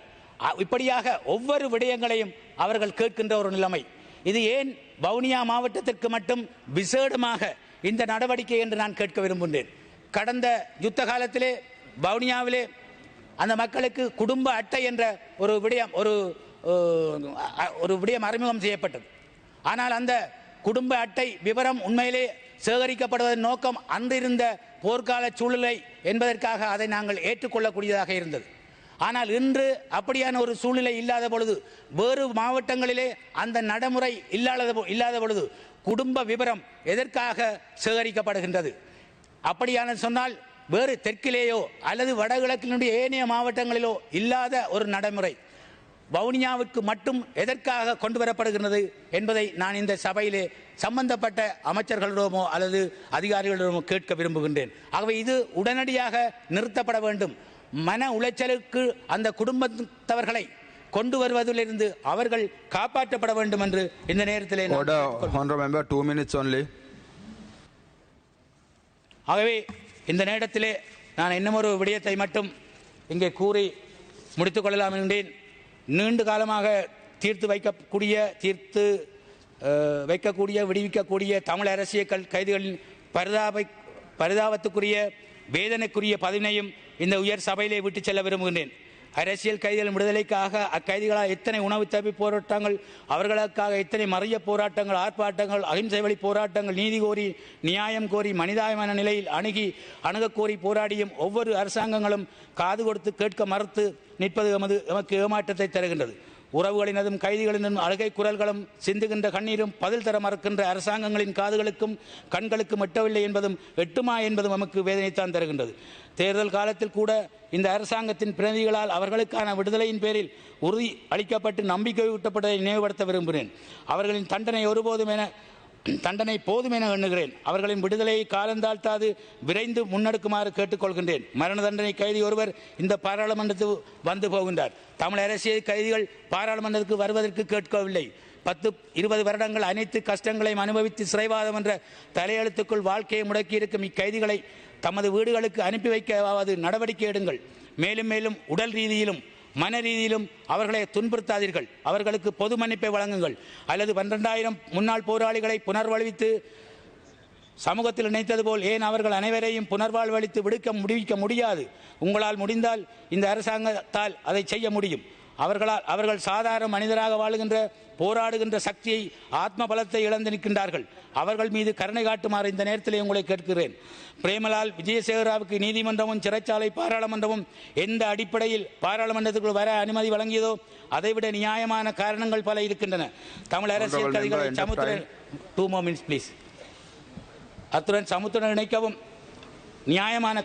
இப்படியாக ஒவ்வொரு விடயங்களையும் அவர்கள் கேட்கின்ற ஒரு நிலைமை. இது ஏன் வவுனியா மாவட்டத்திற்கு மட்டும் விசேடமாக இந்த நடவடிக்கை என்று நான் கேட்க விரும்புகின்றேன். கடந்த யுத்த காலத்திலே வவுனியாவிலே அந்த மக்களுக்கு குடும்ப அட்டை என்ற ஒரு விடயம் அறிமுகம் செய்யப்பட்டது. ஆனால் அந்த குடும்ப அட்டை விவரம் உண்மையிலே சேகரிக்கப்படுவதன் நோக்கம் அன்றிருந்த போர்க்கால சூழ்நிலை என்பதற்காக அதை நாங்கள் ஏற்றுக்கொள்ளக்கூடியதாக இருந்தது. ஆனால் இன்று அப்படியான ஒரு சூழ்நிலை இல்லாத பொழுது, வேறு மாவட்டங்களிலே அந்த நடைமுறை இல்லாத பொழுது குடும்ப விவரம் எதற்காக சேகரிக்கப்படுகின்றது? அப்படியான சொன்னால் வேறு தெற்கிலேயோ அல்லது வடகிழக்கினுடைய ஏனைய மாவட்டங்களிலோ இல்லாத ஒரு நடைமுறை வவுனியாவுக்கு மட்டும் எதற்காக கொண்டு வரப்படுகின்றது என்பதை நான் இந்த சபையிலே சம்பந்தப்பட்ட அமைச்சர்களிடமோ அல்லது அதிகாரிகளிடமோ கேட்க விரும்புகின்றேன். ஆகவே இது உடனடியாக நிறுத்தப்பட வேண்டும். மன உளைச்சலுக்கு அந்த குடும்பத்தவர்களை கொண்டு வருவதிலிருந்து அவர்கள் காப்பாற்றப்பட வேண்டும் என்று இந்த நேரத்திலே ஆகவே இந்த நேரத்திலே நான் இன்னும் ஒரு விடயத்தை மட்டும் இங்கே கூறி முடித்துக் கொள்ளலாம் என்றேன். நீண்ட காலமாக தீர்த்து வைக்கக்கூடிய விடுவிக்கக்கூடிய தமிழ் அரசியல் கைதிகளின் பரிதாபத்துக்குரிய வேதனைக்குரிய பதினையும் இந்த உயர் சபையிலே விட்டு செல்ல விரும்புகின்றேன். அரசியல் கைதிகளின் விடுதலைக்காக அக்கைதிகளால் எத்தனை உணவு தப்பி போராட்டங்கள், அவர்களுக்காக எத்தனை மறிய போராட்டங்கள், ஆர்ப்பாட்டங்கள், அகிம்சை வழி போராட்டங்கள், நீதி கோரி நியாயம் கோரி மனிதாயமான நிலையில் அணுகக்கோரி போராடியும் ஒவ்வொரு அரசாங்கங்களும் காது கொடுத்து கேட்க மறுத்து நிற்பது எமக்கு ஏமாற்றத்தை தருகின்றது. உறவுகளினதும் கைதிகளினதும் அழுகை குரல்களும் சிந்துகின்ற கண்ணீரும் பதில் தர மறுக்கின்ற அரசாங்கங்களின் காதுகளுக்கும் கண்களுக்கும் எட்டவில்லை என்பதும் எட்டுமா என்பதும் நமக்கு வேதனைத்தான் தருகின்றது. தேர்தல் காலத்தில் கூட இந்த அரசாங்கத்தின் பிரதிநிதிகளால் அவர்களுக்கான விடுதலையின் பேரில் உறுதி அளிக்கப்பட்டு நம்பிக்கை ஊட்டப்பட்டதை நினைவுபடுத்த விரும்புகிறேன். அவர்களின் தண்டனை போதும் என எண்ணுகிறேன். அவர்களின் விடுதலையை காலந்தாழ்த்தாது விரைந்து முன்னெடுக்குமாறு கேட்டுக்கொள்கின்றேன். மரண தண்டனை கைதி ஒருவர் இந்த பாராளுமன்றத்தில் வந்து போகின்றார். தமிழ் அரசியல் கைதிகள் பாராளுமன்றத்துக்கு வருவதற்கு கேட்கவில்லை. 10-20 வருடங்கள் அனைத்து கஷ்டங்களையும் அனுபவித்து சிறைவாதம் என்ற தலையெழுத்துக்குள் வாழ்க்கையை முடக்கியிருக்கும் இக்கைதிகளை தமது வீடுகளுக்கு அனுப்பி வைக்கவாவது நடவடிக்கை எடுங்கள். மேலும் மேலும் உடல் ரீதியிலும் மன ரீதியிலும் அவர்களை துன்புறுத்தாதீர்கள். அவர்களுக்கு பொது மன்னிப்பை வழங்குங்கள். அல்லது 12,000 முன்னாள் போராளிகளை புனர்வழித்து சமூகத்தில் இணைத்தது போல் ஏன் அவர்கள் அனைவரையும் புனர்வாழ்வளித்து விடுவிக்க முடியாது? உங்களால் முடிந்தால் இந்த அரசாங்கத்தால் அதை செய்ய முடியும். அவர்கள் சாதாரண மனிதராக வாழுகின்ற போராடுகின்ற சக்தியை ஆத்ம பலத்தை இழந்து நிற்கின்றார்கள். அவர்கள் மீது கருணை காட்டுமாறு இந்த நேரத்தில் உங்களை கேட்கிறேன். பிரேமலால் விஜயசேகராவுக்கு நீதிமன்றமும் சிறைச்சாலை பாராளுமன்றமும் எந்த அடிப்படையில் பாராளுமன்றத்துக்குள் வர அனுமதி வழங்கியதோ அதைவிட நியாயமான காரணங்கள் பல இருக்கின்றன. தமிழ் அரசியல் கைதிகளை சமூகத்துடன் இணைக்கவும் நியாயமான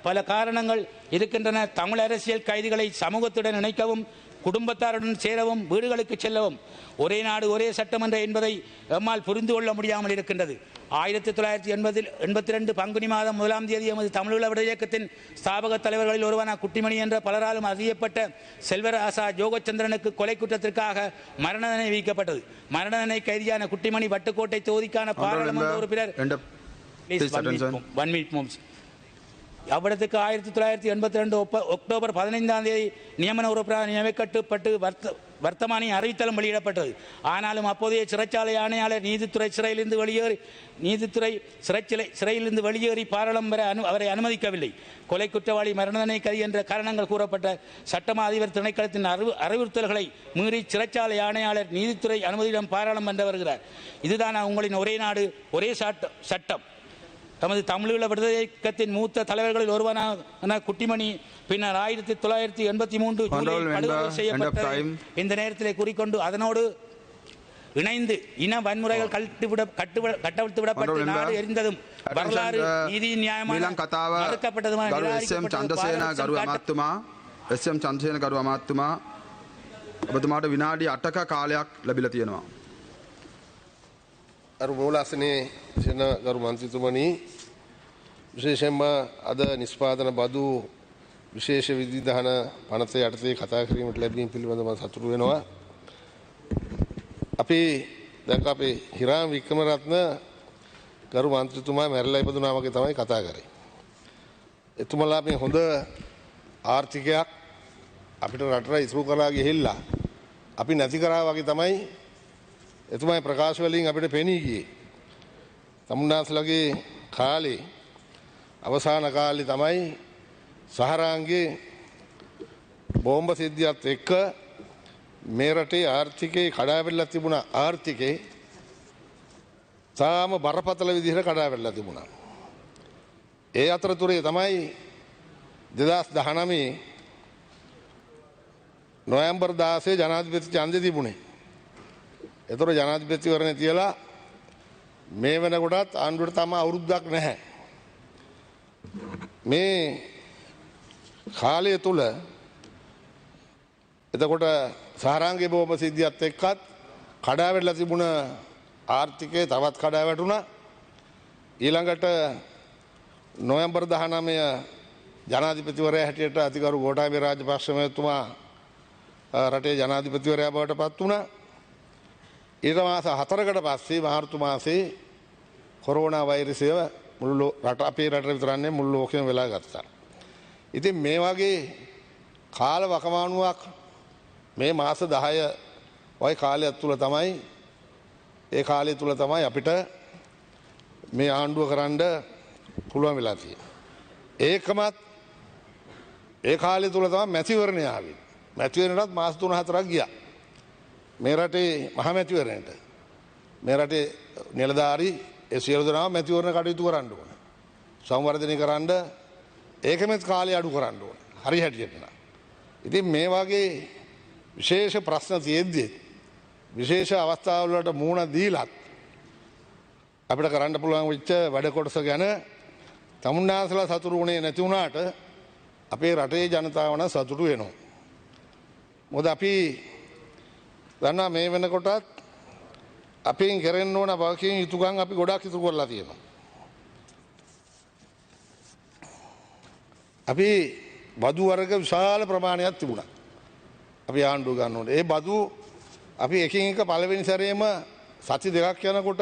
பல காரணங்கள் இருக்கின்றன. தமிழ் அரசியல் கைதிகளை சமூகத்துடன் இணைக்கவும் குடும்பத்தாருடன் சேரவும் வீடுகளுக்கு செல்லவும் ஒரே நாடு ஒரே சட்டமன்றம் என்பதை எம்மால் புரிந்து கொள்ள முடியாமல் இருக்கின்றது. 1982 பங்குனி மாதம் 1ஆம் தேதி எமது தமிழீழ விடுதலை இயக்கத்தின் ஸ்தாபக தலைவர்களில் ஒருவன குட்டிமணி என்ற பலராலும் அறியப்பட்ட செல்வராசா ஜோகச்சந்திரனுக்கு கொலை குற்றத்திற்காக மரண தண்டனை விதிக்கப்பட்டது. மரண தண்டனை கைதியான குட்டிமணி வட்டுக்கோட்டை தொகுதிக்கான பாராளுமன்ற உறுப்பினர் அவ்விடத்துக்கு 1982 அக்டோபர் 15ஆம் தேதி நியமன உறுப்பினராக நியமிக்கப்பட்டு வர்த்தமானி அறிவித்தலும் வெளியிடப்பட்டது. ஆனாலும் அப்போதைய சிறைச்சாலை ஆணையாளர் சிறையிலிருந்து வெளியேறி பாராளுமன்ற அவரை அனுமதிக்கவில்லை. கொலை குற்றவாளி மரண தண்டனை கைதி என்ற காரணங்கள் கூறப்பட்ட சட்டமா அதிபர் திணைக்களத்தின் அறிவுறுத்தல்களை மீறி சிறைச்சாலை ஆணையாளர் நீதித்துறை அனுமதியிடம் பாராளுமன்றம் வருகிறார். இதுதான் உங்களின் ஒரே நாடு ஒரே சட்டம். தமது தமிழீழ விடுதலை இயக்கத்தின் மூத்த தலைவர்களில் ஒருவனான குட்டிமணி பின்னர் 1983 ஜூலையில் படுகொலை செய்யப்பட்ட இந்த நேரத்திலே குறிக்கொண்டு அதனோடு இணைந்து இன வன்முறைகள் கட்டவிழ்த்து விடப்பட்டு நாடு எரிந்ததும் வரலாறு நீதி நியாயமான மறுக்கப்பட்டதுமான ඔබතුමාට විනාඩි 8ක කාලයක් ලැබිලා තියෙනවා. අර මූලාසනයේ සිටින ගරු මන්ත්‍රීතුමනි, විශේෂයෙන්ම අද නිෂ්පාදන බදු විශේෂ විධිවිධාන පනත යටතේ කතා කිරීමට ලැබීම පිළිබඳව මම සතුටු වෙනවා. අපි දැන් අපේ හිරාම් වික්‍රමරත්න ගරු මන්ත්‍රීතුමා මැරිලා ඉපදුනා වගේ තමයි කතා කරේ. එතුමලා මේ හොඳ ආර්ථිකයක් අපිට රටට ඉතුරු කරලා ගිහිල්ලා අපි නැති කරා වගේ තමයි එතුමාගේ ප්‍රකාශ වලින් අපිට පෙනී ගියේ. තමුන්නාස්ලගේ කාලේ අවසාන කාලේ තමයි සහරාංගේ බෝම්බ සිද්ධියත් එක්ක මේ රටේ ආර්ථිකේ කඩාවැටලා තිබුණා. ආර්ථිකේ තාම බරපතල විදිහට කඩාවැටලා තිබුණා. ඒ අතරතුරේ තමයි 2019 නොවැම්බර් 16 ජනාධිපති ඡන්දෙ තිබුණේ. ඒතර ජනාධිපතිවරණේ තියලා මේ වෙනකොටත් ආණ්ඩුවට තම අවුරුද්දක් නැහැ. මේ කාලය තුල එතකොට සහරාංගේ බෝම්බ සිද්ධියත් එක්කත් කඩාවැටලා තිබුණ ආර්ථිකය තවත් කඩාවැටුණා. ඊළඟට නොවැම්බර් 19 ජනාධිපතිවරයා හැටියට අතිගරු ගෝඨාභය රාජපක්ෂ මහත්මයා රටේ ජනාධිපතිවරයා බවට පත් වුණා. ඊට මාස 4කට පස්සේ මාර්තු මාසේ කොරෝනා වෛරසය මුළු රට අපේ රට විතරන්නේ මුළු ලෝකෙම වෙලා ගත්තා. ඉතින් මේ වගේ කාල වකවානුවක් මේ මාස 10 වගේ කාලයක් තුල තමයි ඒ කාලය තුල තමයි අපිට මේ ආණ්ඩුව කරන්න පුළුවන් වෙලා තියෙන්නේ. ඒකමත් ඒ කාලය තුල තමයි මැතිවරණය ආවේ. මැතිවරණයටත් මාස 3-4ක් ගියා. මේ රටේ මහ මැතිවරණයට මේ රටේ නිලධාරි ඒ සියලු දෙනාම මැතිවරණ කටයුතු කරන්න ඕන. සංවර්ධනය කරන්න ඒකමත් කාලය අඩු කරන්න ඕන. හරි හැටියට නා. ඉතින් මේ වගේ විශේෂ ප්‍රශ්න තියෙද්දී විශේෂ අවස්ථාවල වලට මුහුණ දීලත් අපිට කරන්න පුළුවන් වෙච්ච වැඩ කොටස ගැන තමුන්නාසලා සතුටු වුණේ නැති වුණාට අපේ රටේ ජනතාව නම් සතුටු වෙනවා. මොකද අපි දන්නා මේ වෙනකොටත් අපෙන් කරෙන්න ඕන වගකීම් යුතුකම් අපි ගොඩාක් ඉතුරු කරලා තියෙනවා. අපි බදු වර්ග විශාල ප්‍රමාණයක් තිබුණා. අපි ආණ්ඩුව ගන්න ඕනේ. ඒ බදු අපි එකින් එක පළවෙනි සැරේම සති දෙකක් යනකොට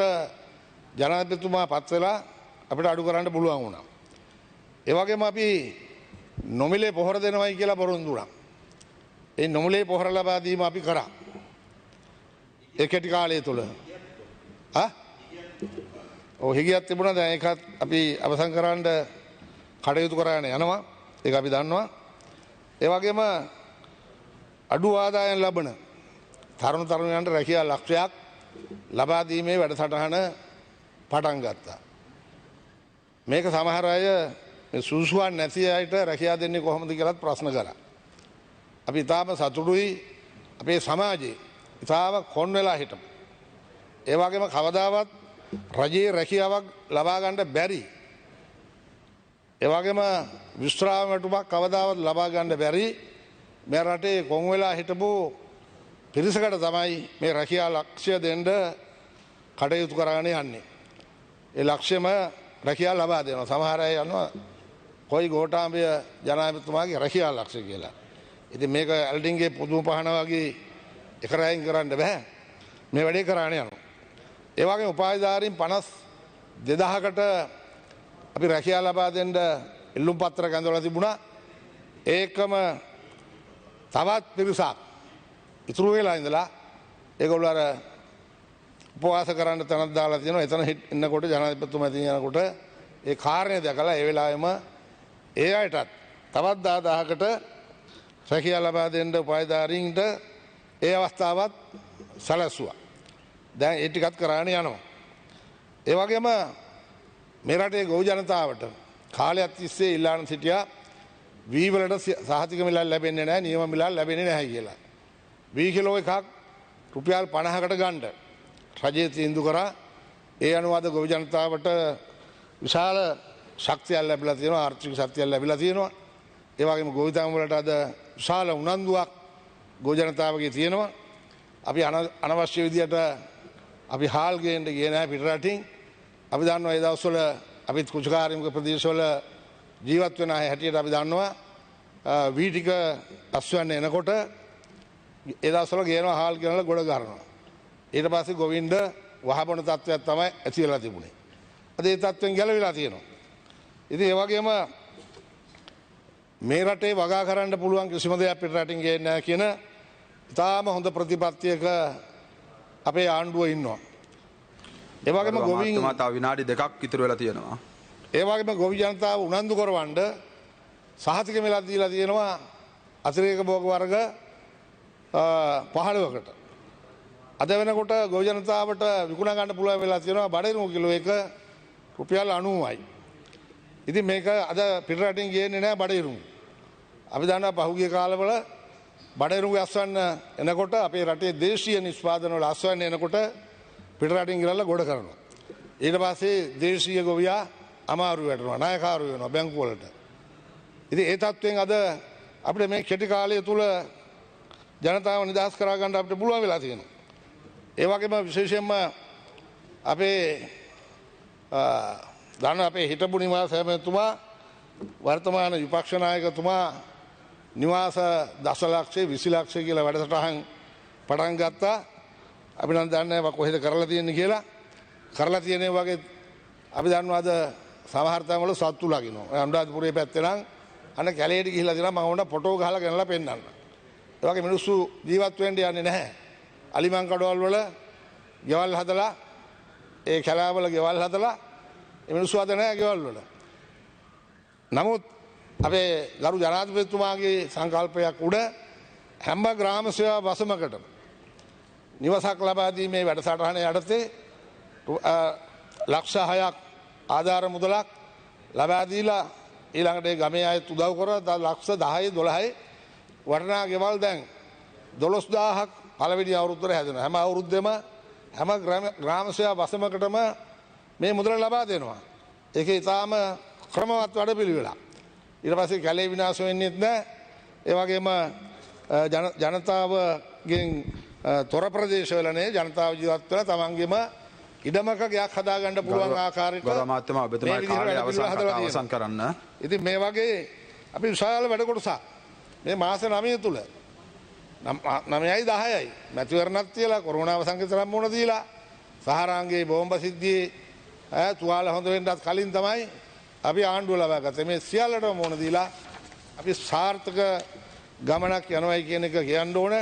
ජනාධිපතිතුමා පත් වෙලා අපිට අඩු කරන්න පුළුවන් වුණා. ඒ වගේම අපි නොමිලේ පොහොර දෙනවයි කියලා බොරොන්දු වුණා. ඒ නොමිලේ පොහොර ලබා දීම අපි කරා. ඒ කෙටි කාලය තුල. හිගියක් තිබුණා. දැන් ඒකත් අපි අවසන් කරන්න කටයුතු කරගෙන යනවා. ඒක අපි දන්නවා. ඒ වගේම අඩු ආදායම් ලබන තරුණ තරුණයන්ට රැකියා ලක්ෂයක් ලබා දීමේ වැඩසටහන පටන් ගත්තා. මේක සමහර අය සුසුවන් නැති අයට රැකියා දෙන්නේ කොහොමද කියලාත් ප්‍රශ්න කරා. අපි තාම සතුටුයි අපේ සමාජයේ ඉතාම කොන් වෙලා හිටමු. ඒ වගේම කවදාවත් රජයේ රැකියාවක් ලබා ගන්න බැරි. ඒ වගේම විශ්‍රාම වැටුපක් කවදාවත් ලබා ගන්න බැරි මේ රටේ කොන් වෙලා හිටපු පිරිසකට තමයි මේ රැකියා ලක්ෂ්‍ය දෙන්න කටයුතු කරගෙන යන්නේ. ඒ ලක්ෂ්‍යම රැකියා ලබා දෙනවා. සමහර අය යනවා කොයි ගෝඨාභය ජනාධිපතිතුමාගේ රැකියා ලක්ෂ්‍ය කියලා. ඉතින් මේක ඇල්ඩින්ගේ පුදුම පහන වගේ එක රැයින් කරන්න බෑ. මේ වැඩේ කරගෙන යනවා. ඒ වගේම උපාධිධාරීන් 52,000කට අපි රැකියා ලබා දෙන්න ඉල්ලුම් පත්‍ර ගඳවලා තිබුණා. ඒකම තවත් පිරිසක් ඉතුරු වෙලා ඉඳලා ඒගොල්ලෝ අර උපවාස කරන්න තැනක් දාලා තියෙනවා. එතන ඉන්නකොට ජනාධිපතිතුමා ඉතින් යනකොට ඒ කාරණේ දැකලා ඒ වෙලාවෙම ඒ අයටත් තවත් 10,000කට රැකියා ලබා දෙන්න උපාධිධාරීන්ට ඒ අවස්ථාවත් සැලසුවා. දැන් ඒ ටිකත් කරාගෙන යනවා. ඒ වගේම මේ රටේ ගොවි ජනතාවට කාලයක් තිස්සේ ඉල්ලාන සිටියා වී වලට සහතික මිලක් ලැබෙන්නේ නැහැ, නියම මිලක් ලැබෙන්නේ නැහැ කියලා. වී කිලෝ එකක් රුපියල් 50කට ගන්න රජයේ තීන්දුව කරා. ඒ අනුව අද ගොවි ජනතාවට විශාල ශක්තියක් ලැබිලා තියෙනවා, ආර්ථික ශක්තියක් ලැබිලා තියෙනවා. ඒ වගේම ගොවිතැන් වලට අද විශාල උනන්දුවක් ගෝජනතාවගේ තියෙනවා. අපි අනවශ්‍ය විදියට අපි හාල් ගේන්න ගියේ නැහැ පිටරටින්. අපි දන්නවා ඒ දවස්වල අපිත් කුචකාරිමික ප්‍රදේශවල ජීවත් වෙන අය හැටියට අපි දන්නවා වී ටික අස්වැන්න එනකොට ඒ දවස්වල ගේනවා හාල් ගෙනලා ගොඩ ගන්නවා. ඊට පස්සේ ගොවින්ද වහබන තත්ත්වයක් තමයි ඇති වෙලා තිබුණේ. අද ඒ තත්ත්වෙන් ගැලවිලා තියෙනවා. ඉතින් ඒ වගේම මේ රටේ වගා කරන්න පුළුවන් කිසිම දෙයක් පිටරටින් ගේන්නේ නැහැ කියන ඉතාම හොඳ ප්‍රතිපත්තියක අපේ ආණ්ඩුව ඉන්නවා. ඒ වගේම ගොවීන් තව විනාඩි 2ක් ඉතුරු වෙලා තියෙනවා. ඒ වගේම ගොවි ජනතාව උනන්දු කරවන්න සහතික මෙලක් දීලා තියෙනවා අතිරේක භෝග වර්ග 15කට. අද වෙනකොට ගොවි ජනතාවට විකුණ ගන්න පුළුවන් වෙලා තියෙනවා බඩිරුම් කිලෝ එක රුපියල් 90යි. ඉතින් මේක අද පිටරටින් ගේන්නේ නැහැ බඩිරුම්. අපි දන්නවා පහුගිය කාලවල බඩිරුම් අස්වැන්න එනකොට අපේ රටේ දේශීය නිෂ්පාදන වල අස්වැන්න එනකොට පිටරටින් ගිරලා ගොඩ කරනවා. ඊට පස්සේ දේශීය ගොවියා අමාරු වෙනවා ණයකාරු වෙනවා බැංකු වලට. ඉතින් ඒ තත්ත්වයෙන් අද අපිට මේ කෙටි කාලය තුල ජනතාව නිදහස් කරා ගන්න අපිට පුළුවන් වෙලා තියෙනවා. ඒ වගේම විශේෂයෙන්ම අපේ දන්න අපේ හිටපු නිවාස ඇමතුමා වර්තමාන විපක්ෂ නායකතුමා නිවාස දසලක්ෂය 20 ලක්ෂය කියලා වැඩසටහන් පටන් ගත්තා. අපි නම් දන්නේ නැහැ කොහෙද කරලා තියෙන්නේ කියලා. කරලා තියෙනේ වගේ අපි දන්නවා අද සමහර තැන්වල සත්තු ලගිනවා. අනුරාධපුරයේ පැත්තේ නම් අන්න කැලේට ගිහිල්ලා දෙනවා මම උන්ට ෆොටෝ ගහලා ගෙනලා පෙන්නන්න. ඒ වගේ මිනිස්සු ජීවත් වෙන්න යන්නේ නැහැ. අලිමං කඩවල් වල ගෙවල් හදලා ඒ කැලෑවල ගෙවල් හදලා ඒ මිනිස්සු අද නැහැ ගෙවල් වල. නමුත් අපේ ගරු ජනාධිපතිතුමාගේ සංකල්පයක් උඩ හැම ග්‍රාම සේවා වසමකටම නිවසක් ලබා දීමේ වැඩසටහන යටතේ ලක්ෂ 6ක් ආධාර මුදලක් ලබා දීලා ඊළඟට ගමේ අයත් උදව් කරා ලක්ෂ 10 12 වටිනා ගෙවල් දැන් 12000ක් පළවෙනි අවුරුද්දේ හැදෙනවා. හැම අවුරුද්දෙම හැම ග්‍රාම සේවා වසමකටම මේ මුදල ලබා දෙනවා. ඒකේ ඊටාම ක්‍රමවත් වැඩපිළිවෙලක්. ඊට පස්සේ කැලේ විනාශ වෙන්නේ නැහැ. ඒ වගේම ජනතාවගෙන් තොර ප්‍රදේශවල නේ ජනතාව ජීවත් වෙලා තමන්ගේම ඉඩමක ගයක් හදාගන්න පුළුවන් ආකාරයට ගෞරව මහත්මයා ඔබතුමාගේ කාර්ය අවසන් කරන්න. ඉතින් මේ වගේ අපි විශාල වැඩ කොටසක් මේ මාස 9 තුල 9යි 10යි මැතිවරණක් තියලා කොරෝනාව සංකේතනම් මොන දීලා සහරාංගේ බෝම්බ සිද්ධියේ තුවාල හොඳ වෙන්නත් කලින් තමයි අපි ආණ්ඩුව ලබා ගත්තේ. මේ සියල්ලටම මොන දීලා අපි සාර්ථක ගමනක් යනවායි කියන එක කියන්න ඕන.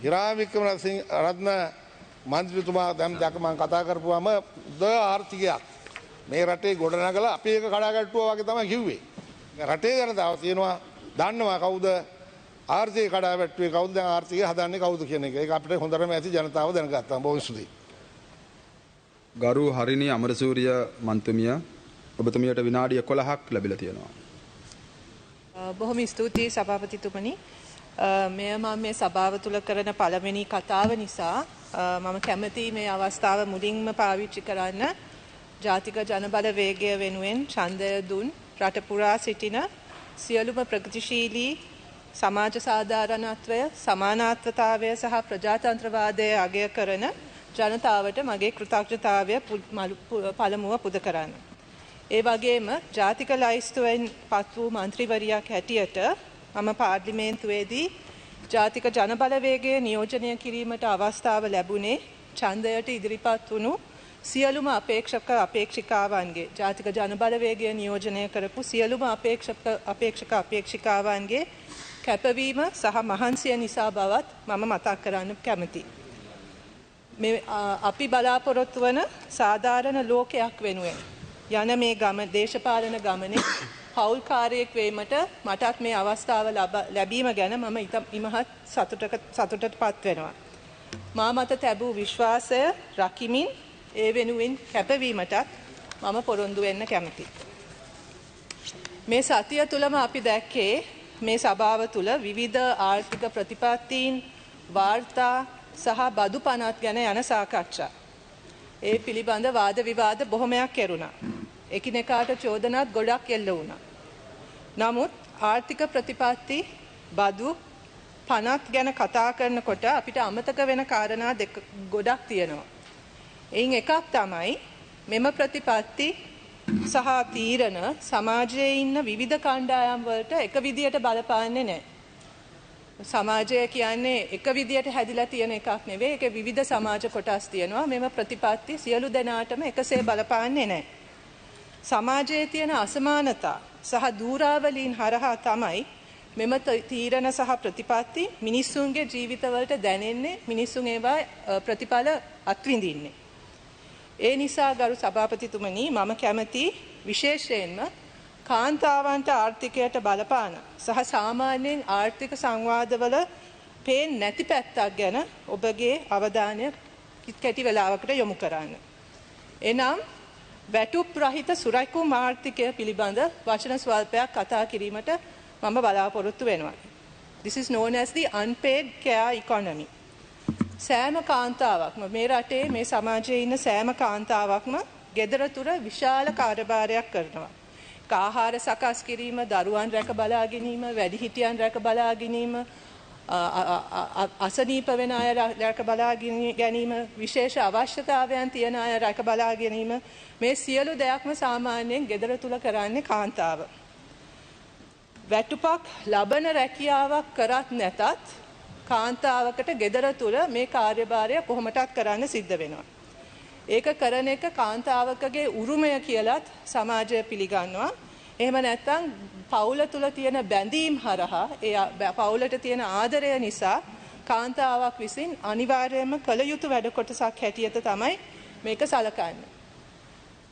හිරාම වික්‍රමරත්න මන්ත්‍රීතුමා දැන් දැක මම කතා කරපුවාම ආර්ථිකයක් මේ රටේ ගොඩනගලා අපි ඒක කඩාගැට්ටුවා වගේ තමයි කිව්වේ. රටේ ජනතාව තියෙනවා දන්නවා කවුද ආර්ථිකය කඩාවැට්ටුවේ කවුද දැන් ආර්ථිකය හදන්නේ කවුද කියන එක. ඒක අපිට හොඳටම ඇති ජනතාව දැනගත්තා. බොහොම ස්තුතියි. ගරු හරිනි අමරසූරිය මන්තුමිය ඔබතුමියට විනාඩි 11ක් ලැබිලා තියෙනවා. බොහොම ස්තුතියි සභාපතිතුමනි. මම මේ සභාව තුල කරන පළවෙනි කතාව නිසා මම කැමතියි මේ අවස්ථාව මුලින්ම පාවිච්චි කරන්න ජාතික ජනබල වේගය වෙනුවෙන් ඡන්දය දුන් රට පුරා සිටින සියලුම ප්‍රගතිශීලී සමාජ සාධාරණත්වය සමානාත්මතාවය සහ ප්‍රජාතන්ත්‍රවාදය අගය කරන ජනතාවට මගේ කෘතඥතාවය පළමුව පුද කරන්න. ඒ වගේම ජාතික ලයිස්තුවෙන් පත් වූ මන්ත්‍රීවරියක් හැටියට මම පාර්ලිමේන්තුවේදී ජාතික ජනබලවේගය නියෝජනය කිරීමට අවස්ථාව ලැබුණේ ඡන්දයට ඉදිරිපත් වුණු සියලුම අපේක්ෂක අපේක්ෂිකාවන්ගේ ජාතික ජනබලවේගය නියෝජනය කරපු සියලුම අපේක්ෂක අපේක්ෂිකාවන්ගේ කැපවීම සහ මහන්සිය නිසා බවත් මම මතක් කරන්න කැමතියි. මේ අපි බලාපොරොත්තු වන සාධාරණ ලෝකයක් වෙනුවෙන් යන මේ දේශපාලන ගමනේ හවුල්කාරයෙක් වීමට මටත් මේ අවස්ථාව ලැබීම ගැන මම ඉමහත් සතුටට පත් වෙනවා. මා මත තැබූ විශ්වාසය රකිමින් ඒ වෙනුවෙන් කැපවීමටත් මම පොරොන්දු වෙන්න කැමතියි. මේ සතිය තුලම අපි දැක්කේ මේ සභාව තුල විවිධ ආර්ථික ප්‍රතිපත්තීන් වාර්තා සහ බදු පනත් ගැන යන සාකච්ඡා. ඒ පිළිබඳ වාද විවාද බොහොමයක් කෙරුණා. එකිනෙකාට චෝදනාත් ගොඩක් එල්ල වුණා. නමුත් ආර්ථික ප්‍රතිපත්ති බදු පනත් ගැන කතා කරනකොට අපිට අමතක වෙන කාරණා දෙක ගොඩක් තියෙනවා. එයින් එකක් තමයි මෙම ප්‍රතිපත්ති සහ තීරණ සමාජයේ ඉන්න විවිධ කණ්ඩායම් වලට එක විදියට බලපාන්නේ නැහැ. සමාජය කියන්නේ එක විදියට හැදිලා තියෙන එකක් නෙවෙයි. ඒකේ විවිධ සමාජ කොටස් තියෙනවා. මෙම ප්‍රතිපත්ති සියලු දෙනාටම එකසේ බලපාන්නේ නැහැ. සමාජයේ තියෙන අසමානතා සහ දූරාවලීන් හරහා තමයි මෙම තීරණ සහ ප්‍රතිපත්ති මිනිස්සුන්ගේ ජීවිතවලට දැනෙන්නේ, මිනිස්සුන් ඒවා ප්‍රතිඵල අත්විඳින්නේ. ඒ නිසා ගරු සභාපතිතුමනි, මම කැමති විශේෂයෙන්ම කාන්තාවන්ට ආර්ථිකයට බලපාන සහ සාමාන්‍යයෙන් ආර්ථික සංවාදවල පේන්නේ නැති පැත්තක් ගැන ඔබගේ අවධානය කැටි වෙලාවකට යොමු කරන්න. එනම් වැටුප් රහිත සුරැකුම් ආර්ථිකය පිළිබඳ වචන ස්වල්පයක් කතා කිරීමට මම බලාපොරොත්තු වෙනවා. This is known as the unpaid care economy. සෑම කාන්තාවක්ම මේ රටේ මේ සමාජයේ ඉන්න සෑම කාන්තාවක්ම ගෙදර තුර විශාල කාර්යභාරයක් කරනවා. ආහාර සකස් කිරීම, දරුවන් රැක බලා ගැනීම, වැඩිහිටියන් රැක බලා ගැනීම, අසනීප වෙන අය රැක බලා ගැනීම, විශේෂ අවශ්‍යතාවයන් තියෙන අය රැක බලා ගැනීම, මේ සියලු දෙයක්ම සාමාන්‍යයෙන් ගෙදර තුල කරන්නේ කාන්තාව. වැටුපක් ලබන රැකියාවක් කරත් නැතත් කාන්තාවකට ගෙදර තුල මේ කාර්යභාරය කොහොමටත් කරන්න සිද්ධ වෙනවා. ඒක කරන එක කාන්තාවකගේ උරුමය කියලත් සමාජය පිළිගන්නවා. එහෙම නැත්නම් පවුල තුල තියෙන බැඳීම් හරහා, ඒ පවුලට තියෙන ආදරය නිසා කාන්තාවක් විසින් අනිවාර්යයෙන්ම කළ යුතු වැඩ කොටසක් හැටියට තමයි මේක සලකන්නේ.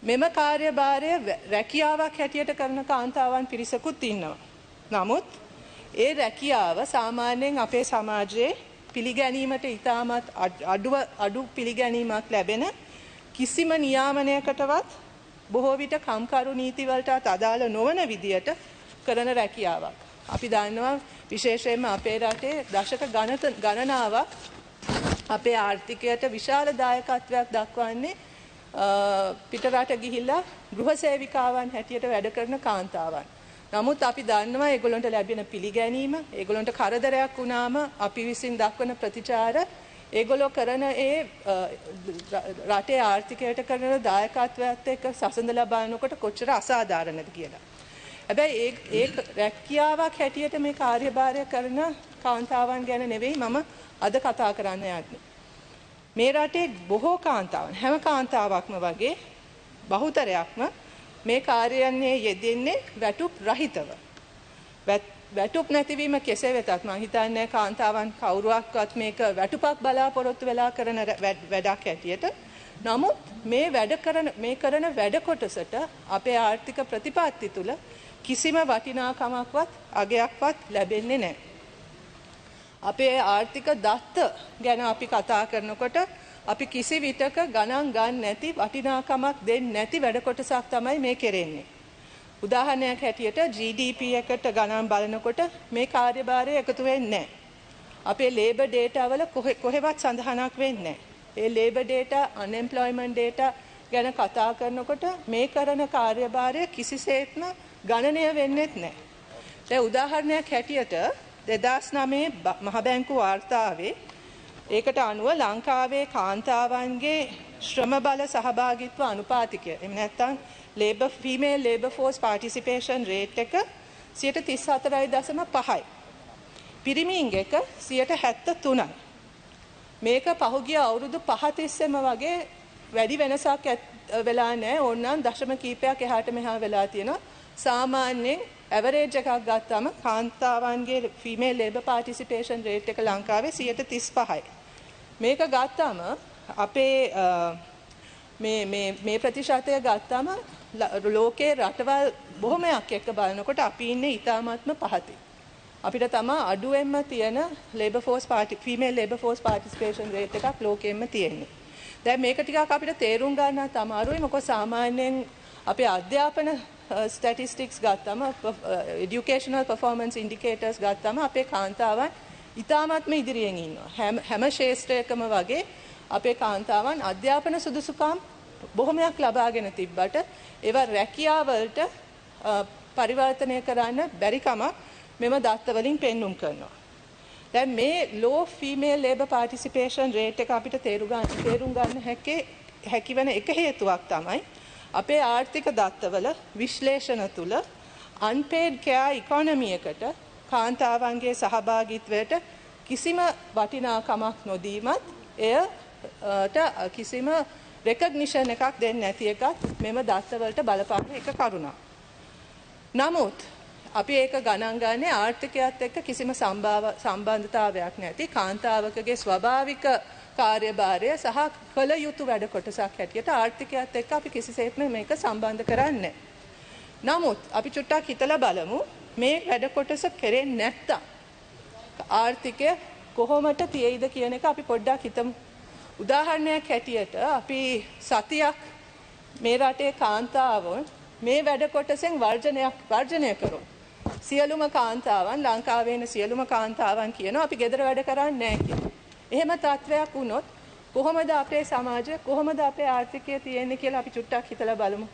මෙම කාර්යභාරය රැකියාවක් හැටියට කරන කාන්තාවන් පිරිසකුත් ඉන්නවා. නමුත් ඒ රැකියාව සාමාන්‍යයෙන් අපේ සමාජයේ පිළිගැනීමට ඉතාමත් අඩු පිළිගැනීමක් ලැබෙන කිසිම නියාමනයකටවත් බොහෝ විට කම්කරු නීතිවලටත් අදාළ නොවන විදියට කරන රැකියාවක්. අපි දන්නවා විශේෂයෙන්ම අපේ රටේ දශක ගණනාවක් අපේ ආර්ථිකයට විශාල දායකත්වයක් දක්වන්නේ පිටරට ගිහිල්ලා ගෘහ සේවිකාවන් හැටියට වැඩ කරන කාන්තාවන්. නමුත් අපි දන්නවා ඒගොල්ලන්ට ලැබෙන පිළිගැනීම, ඒගොල්ලන්ට කරදරයක් වුණාම අපි විසින් දක්වන ප්‍රතිචාර, ඒගොල්ලෝ කරන ඒ රටේ ආර්ථිකයට කරන දායකත්වයත් එක්ක සසඳලා බලනකොට කොච්චර අසාධාරණද කියලා. හැබැයි ඒ රැකියාවක් හැටියට මේ කාර්යභාරය කරන කාන්තාවන් ගැන නෙවෙයි මම අද කතා කරන්න යන්නේ. මේ රටේ බොහෝ කාන්තාවන්, හැම කාන්තාවක්ම වගේ බහුතරයක්ම මේ කාර්යයන්හි යෙදෙන්නේ වැටුප් රහිතව. වැටුප් නැතිවීම කෙසේ වෙතත් මම හිතන්නේ කාන්තාවන් කවුරුවක්වත් මේක වැටුපක් බලාපොරොත්තු වෙලා කරන වැඩක් හැටියට. නමුත් මේ කරන වැඩ කොටසට අපේ ආර්ථික ප්‍රතිපත්ති තුල කිසිම වටිනාකමක්වත් අගයක්වත් ලැබෙන්නේ නැහැ. අපේ ආර්ථික දත්ත ගැන අපි කතා කරනකොට අපි කිසි විටක ගණන් ගන්න නැති වටිනාකමක් දෙන්නේ නැති වැඩ කොටසක් තමයි මේ කෙරෙන්නේ. උදාහරණයක් හැටියට GDP එකට ගණන් බලනකොට මේ කාර්යභාරය එකතු වෙන්නේ නැහැ. අපේ ලේබර් ඩේටා වල කොහෙවත් සඳහනක් වෙන්නේ නැහැ. ඒ ලේබර් ඩේටා, අන්එම්ප්ලොයිමන්ට් ඩේටා ගැන කතා කරනකොට මේ කරන කාර්යභාරය කිසිසේත්ම ගණනය වෙන්නේ නැහැ. දැන් උදාහරණයක් හැටියට 2009 මහ බැංකු වාර්තාවේ ඒකට අනුව ලංකාවේ කාන්තාවන්ගේ ශ්‍රම බල සහභාගීත්ව අනුපාතිකය, එහෙම නැත්නම් female labor force participation rate එක 34.5යි. පිරිමින් එක 73යි. මේක පහුගිය අවුරුදු 5 තිස්සෙම වගේ වැඩි වෙනසක් වෙලා නැහැ. ඕනනම් දශම කීපයක් එහාට මෙහා වෙලා තියෙනවා. සාමාන්‍යයෙන් ඇවරේජ් එකක් ගත්තම කාන්තාවන්ගේ female labor participation rate එක ලංකාවේ 35යි. මේක ගත්තම අපේ මේ ප්‍රතිශතය ගත්තම ලෝකේ රටවල් බොහොමයක් එක්ක බලනකොට අපි ඉන්නේ ඉතාමත්ම පහතින්. අපිට තමයි අඩුවෙන්ම තියෙන female labor force participation rate එකක් ලෝකෙෙම තියෙන්නේ. දැන් මේක ටිකක් අපිට තේරුම් ගන්නත් අමාරුයි. මොකද සාමාන්‍යයෙන් අපේ අධ්‍යාපන statistics ගත්තම educational performance indicators ගත්තම අපේ කාන්තාවන් ඉතාමත්ම ඉදිරියෙන් ඉන්නවා. හැම ශේෂ්ත්‍රයකම වගේ අපේ කාන්තාවන් අධ්‍යාපන සුදුසුකම් බොහොමයක් ලබාගෙන තිබ්බට ඒවා රැකියාවලට පරිවර්තනය කරන්න බැරි කමක් මෙම දත්ත වලින් පෙන්눔 කරනවා. දැන් මේ low female labour participation rate එක අපිට තේරුම් ගන්න හැකිවන එක හේතුවක් තමයි අපේ ආර්ථික දත්තවල විශ්ලේෂණ තුල unpaid care economy එකට කාන්තාවන්ගේ සහභාගීත්වයට කිසිම වටිනාකමක් නොදීමත් එයට කිසිම recognition එකක් දෙන්නේ නැති එකත් මෙම දත්තවලට බලපාන එක කරුණක්. නමුත් අපි ඒක ගණන් ගන්නේ ආර්ථිකයත් එක්ක කිසිම සම්බන්ධතාවයක් නැති කාන්තාවකගේ ස්වභාවික කාර්යභාරය සහ කළ යුතු වැඩ කොටසක් හැටියට ආර්ථිකයත් එක්ක අපි කිසිසේත්ම මේක සම්බන්ධ කරන්නේ. නමුත් අපි චුට්ටක් හිතලා බලමු මේ වැඩ කොටස කරෙන්නේ නැත්තම් ආර්ථිකය කොහොමද තියෙයිද කියන එක අපි පොඩ්ඩක් හිතමු. උදාහරණයක් හැටියට අපි සතියක් මේ රටේ කාන්තාවන් මේ වැඩ කොටසෙන් වර්ජනය කරොත් සියලුම කාන්තාවන් ලංකාවේ ඉන්න සියලුම කාන්තාවන් කියනවා අපි ගෙදර වැඩ කරන්නේ නැහැ කියලා. එහෙම තත්වයක් වුණොත් කොහොමද අපේ සමාජය කොහොමද අපේ ආර්ථිකය තියෙන්නේ කියලා අපි චුට්ටක් හිතලා බලමු.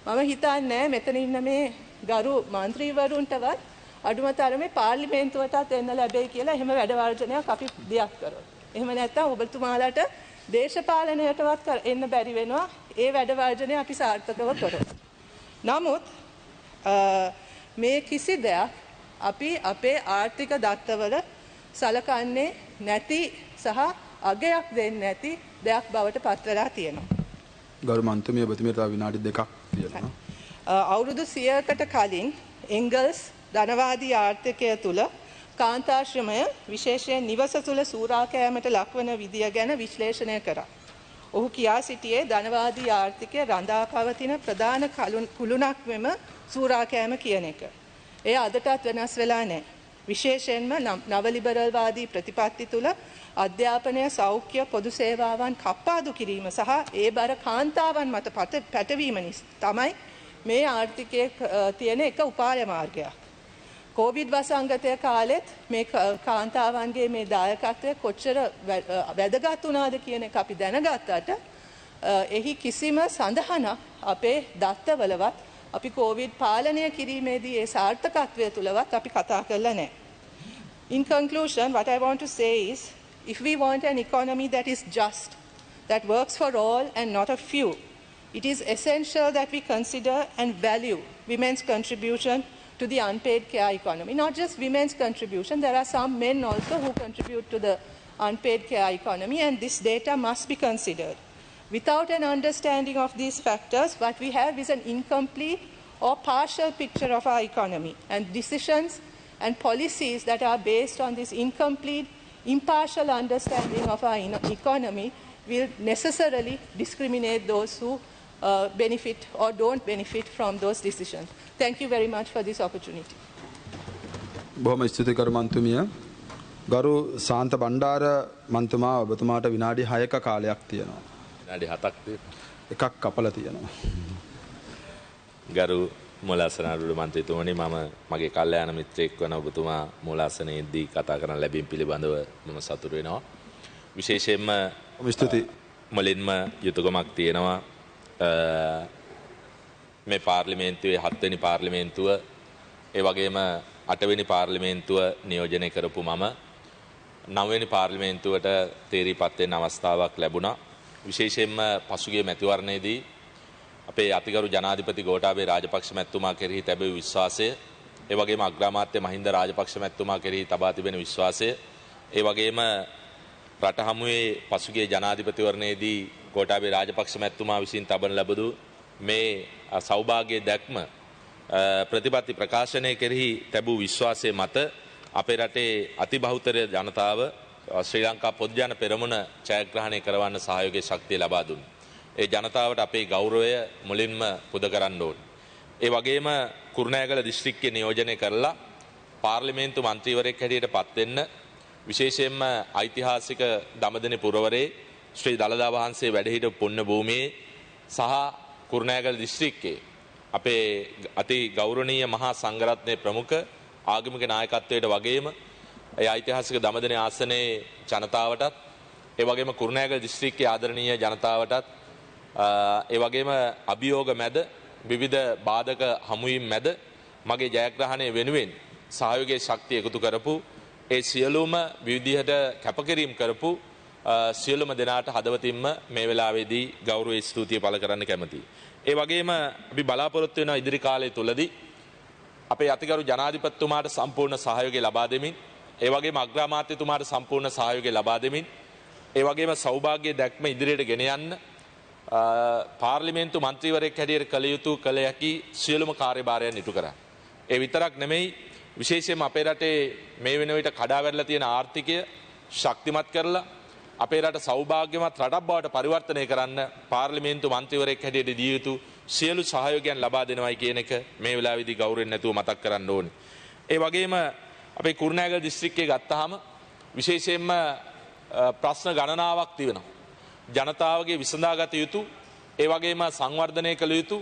මම හිතන්නේ මෙතන ඉන්න මේ ගරු മന്ത്രിවරුන්ටවත් අඩුම තරමේ පාර්ලිමේන්තුවටත් එන්න ලැබෙයි කියලා එහෙම වැඩ වර්ජනයක් අපි දියත් කරොත්. එහෙම නැත්නම් ඔබතුමාලාට දේශපාලනයටවත් එන්න බැරි වෙනවා ඒ වැඩ වර්ජනය අපි සාර්ථකව කරොත්. නමුත් මේ කිසි දෙයක් අපි අපේ ආර්ථික දත්තවල සලකන්නේ නැති සහ අගයක් දෙන්නේ නැති දෙයක් බවට පත් වෙලා තියෙනවා. ගරු මන්ත්‍රී ඔබතුමියට තව විනාඩි 2ක් තියෙනවා. අවුරුදු 100කට කලින් එංගල්ස් ධනවාදී ආර්ථිකය තුල කාන්තාශ්‍රමය විශේෂයෙන් නිවස තුල සූරා කෑමට ලක්වන විදිය ගැන විශ්ලේෂණය කරා. ඔහු කියා සිටියේ ධනවාදී ආර්ථිකය රඳා පවතින ප්‍රධාන කුළුණක් වෙම සූරා කෑම කියන එක. එය අදටත් වෙනස් වෙලා නැහැ. විශේෂයෙන්ම නව ලිබරල්වාදී ප්‍රතිපත්ති තුල අධ්‍යාපනය සෞඛ්‍ය පොදු සේවාවන් කප්පාදු කිරීම සහ ඒ බර කාන්තාවන් මත පැටවීම තමයි මේ ආර්ථිකයේ තියෙන එක උපාය මාර්ගයක්. කොවිඩ් වසංගතය කාලෙත් මේ කාන්තාවන්ගේ මේ දායකත්වය කොච්චර වැදගත් වුණාද කියන එක අපි දැනගත්තට එහි කිසිම සඳහනක් අපේ දත්තවලවත් අපි කොවිඩ් පාලනය කිරීමේදී ඒ සාර්ථකත්වය තුලවත් අපි කතා කරලා නැහැ. In conclusion, what I want to say is, if we want an economy that is just, that works for all and not a few, it is essential that we consider and value women's contribution to the unpaid care economy. Not just women's contribution, there are some men also who contribute to the unpaid care economy, and this data must be considered. Without an understanding of these factors, what we have is an incomplete or partial picture of our economy, and decisions and policies that are based on this incomplete, impartial understanding of our economy will necessarily discriminate those who benefit or don't benefit from those decisions. Thank you very much for this opportunity. බොහොම ස්තුතියි කරු මන්තුමිය. ගරු සාන්ත බණ්ඩාර මන්තුමා ඔබතුමාට විනාඩි 6ක කාලයක් තියෙනවා. විනාඩි 7ක් තියෙනවා. එකක් කපලා තියෙනවා. ගරු මූලාසනාරූඪ මන්ත්‍රීතුමනි, මම මගේ කල්යාණ මිත්‍රයෙක් වන ඔබතුමා මූලාසනයේදී කතා කරන ලැබීම පිළිබඳව මම සතුටු වෙනවා. විශේෂයෙන්ම ස්තුතියි. මුලින්ම යුතුයකමක් තියෙනවා මේ පාර්ලිමේන්තුවේ 7 වෙනි පාර්ලිමේන්තුව ඒ වගේම 8 වෙනි පාර්ලිමේන්තුව නියෝජනය කරපු මම 9 වෙනි පාර්ලිමේන්තුවට තේරීපත් වෙන්න අවස්ථාවක් ලැබුණා. විශේෂයෙන්ම පසුගිය මැතිවරණයේදී අපේ අතිගරු ජනාධිපති ගෝඨාභය රාජපක්ෂ මැතිතුමා කෙරෙහි තැබූ විශ්වාසය, ඒ වගේම අග්‍රාමාත්‍ය මහින්ද රාජපක්ෂ මැතිතුමා කෙරෙහි තබා තිබෙන විශ්වාසය, ඒ වගේම රට හමුවේ පසුගිය ජනාධිපතිවරණයේදී ගෝඨාභය රාජපක්ෂ මැතිතුමා විසින් තබන ලැබුණු මේ සෞභාග්‍ය දැක්ම ප්‍රතිපත්ති ප්‍රකාශනය කෙරෙහි තැබූ විශ්වාසය මත අපේ රටේ අතිබහුතරය ජනතාව ශ්‍රී ලංකා පොදු ජන පෙරමුණ ජයග්‍රහණය කරවන්න සහයෝගයේ ශක්තිය ලබා දුන්නා. ඒ ජනතාවට අපේ ගෞරවය මුලින්ම පුද කරන්න ඕනේ. ඒ වගේම කුරුණෑගල දිස්ත්‍රික්කයේ නියෝජනය කරලා පාර්ලිමේන්තු මන්ත්‍රීවරයෙක් හැටියට පත් වෙන්න විශේෂයෙන්ම ඓතිහාසික දඹදෙණි පුරවරේ ශ්‍රී දළදා වහන්සේ වැඩ හිටපු පුණ්‍ය භූමියේ සහ කුරුණෑගල දිස්ත්‍රික්කයේ අපේ අති ගෞරවනීය මහා සංඝරත්නයේ ප්‍රමුඛ ආගමික නායකත්වයට වගේම ඒ ඓතිහාසික දඹදෙණි ආසනයේ ජනතාවටත් ඒ වගේම කුරුණෑගල දිස්ත්‍රික්කයේ ආදරණීය ජනතාවටත් ඒ වගේම අභියෝග මැද විවිධ බාධක හමුවීම් මැද මගේ ජයග්‍රහණය වෙනුවෙන් සහයෝගයේ ශක්තිය එකතු කරපු ඒ සියලුම විවිධයට කැපකිරීම් කරපු සියලුම දෙනාට හදවතින්ම මේ වෙලාවේදී ගෞරවයේ ස්තුතිය පළ කරන්න කැමතියි. ඒ වගේම අපි බලාපොරොත්තු වෙන ඉදිරි කාලය තුලදී අපේ අතිගරු ජනාධිපතිතුමාට සම්පූර්ණ සහයෝගය ලබා දෙමින්, ඒ වගේම අග්‍රාමාත්‍යතුමාට සම්පූර්ණ සහයෝගය ලබා දෙමින්, ඒ වගේම සෞභාග්‍ය දැක්ම ඉදිරියට ගෙන යන්න පාර්ලිමේන්තු මන්ත්‍රීවරයෙක් හැටියට කළ යුතු කළ හැකි සියලුම කාර්යභාරයන් ඉටු කරා. ඒ විතරක් නෙමෙයි, විශේෂයෙන්ම අපේ රටේ මේ වෙන විට කඩා වැටලා තියෙන ආර්ථිකය ශක්තිමත් කරලා අපේ රට සෞභාග්‍යමත් රටක් බවට පරිවර්තනය කරන්න පාර්ලිමේන්තු මන්ත්‍රීවරයෙක් හැටියට දිය යුතු සියලු සහයෝගයන් ලබා දෙනවයි කියන එක මේ වෙලාවේදී ගෞරවයෙන් නැතුව මතක් කරන්න ඕනේ. ඒ වගේම අපේ කුරුණෑගල දිස්ත්‍රික්කය ගත්තාම විශේෂයෙන්ම ප්‍රශ්න ගණනාවක් තිබෙනවා. ජනතාවගේ විසඳාගත යුතු, ඒ වගේම සංවර්ධනය කළ යුතු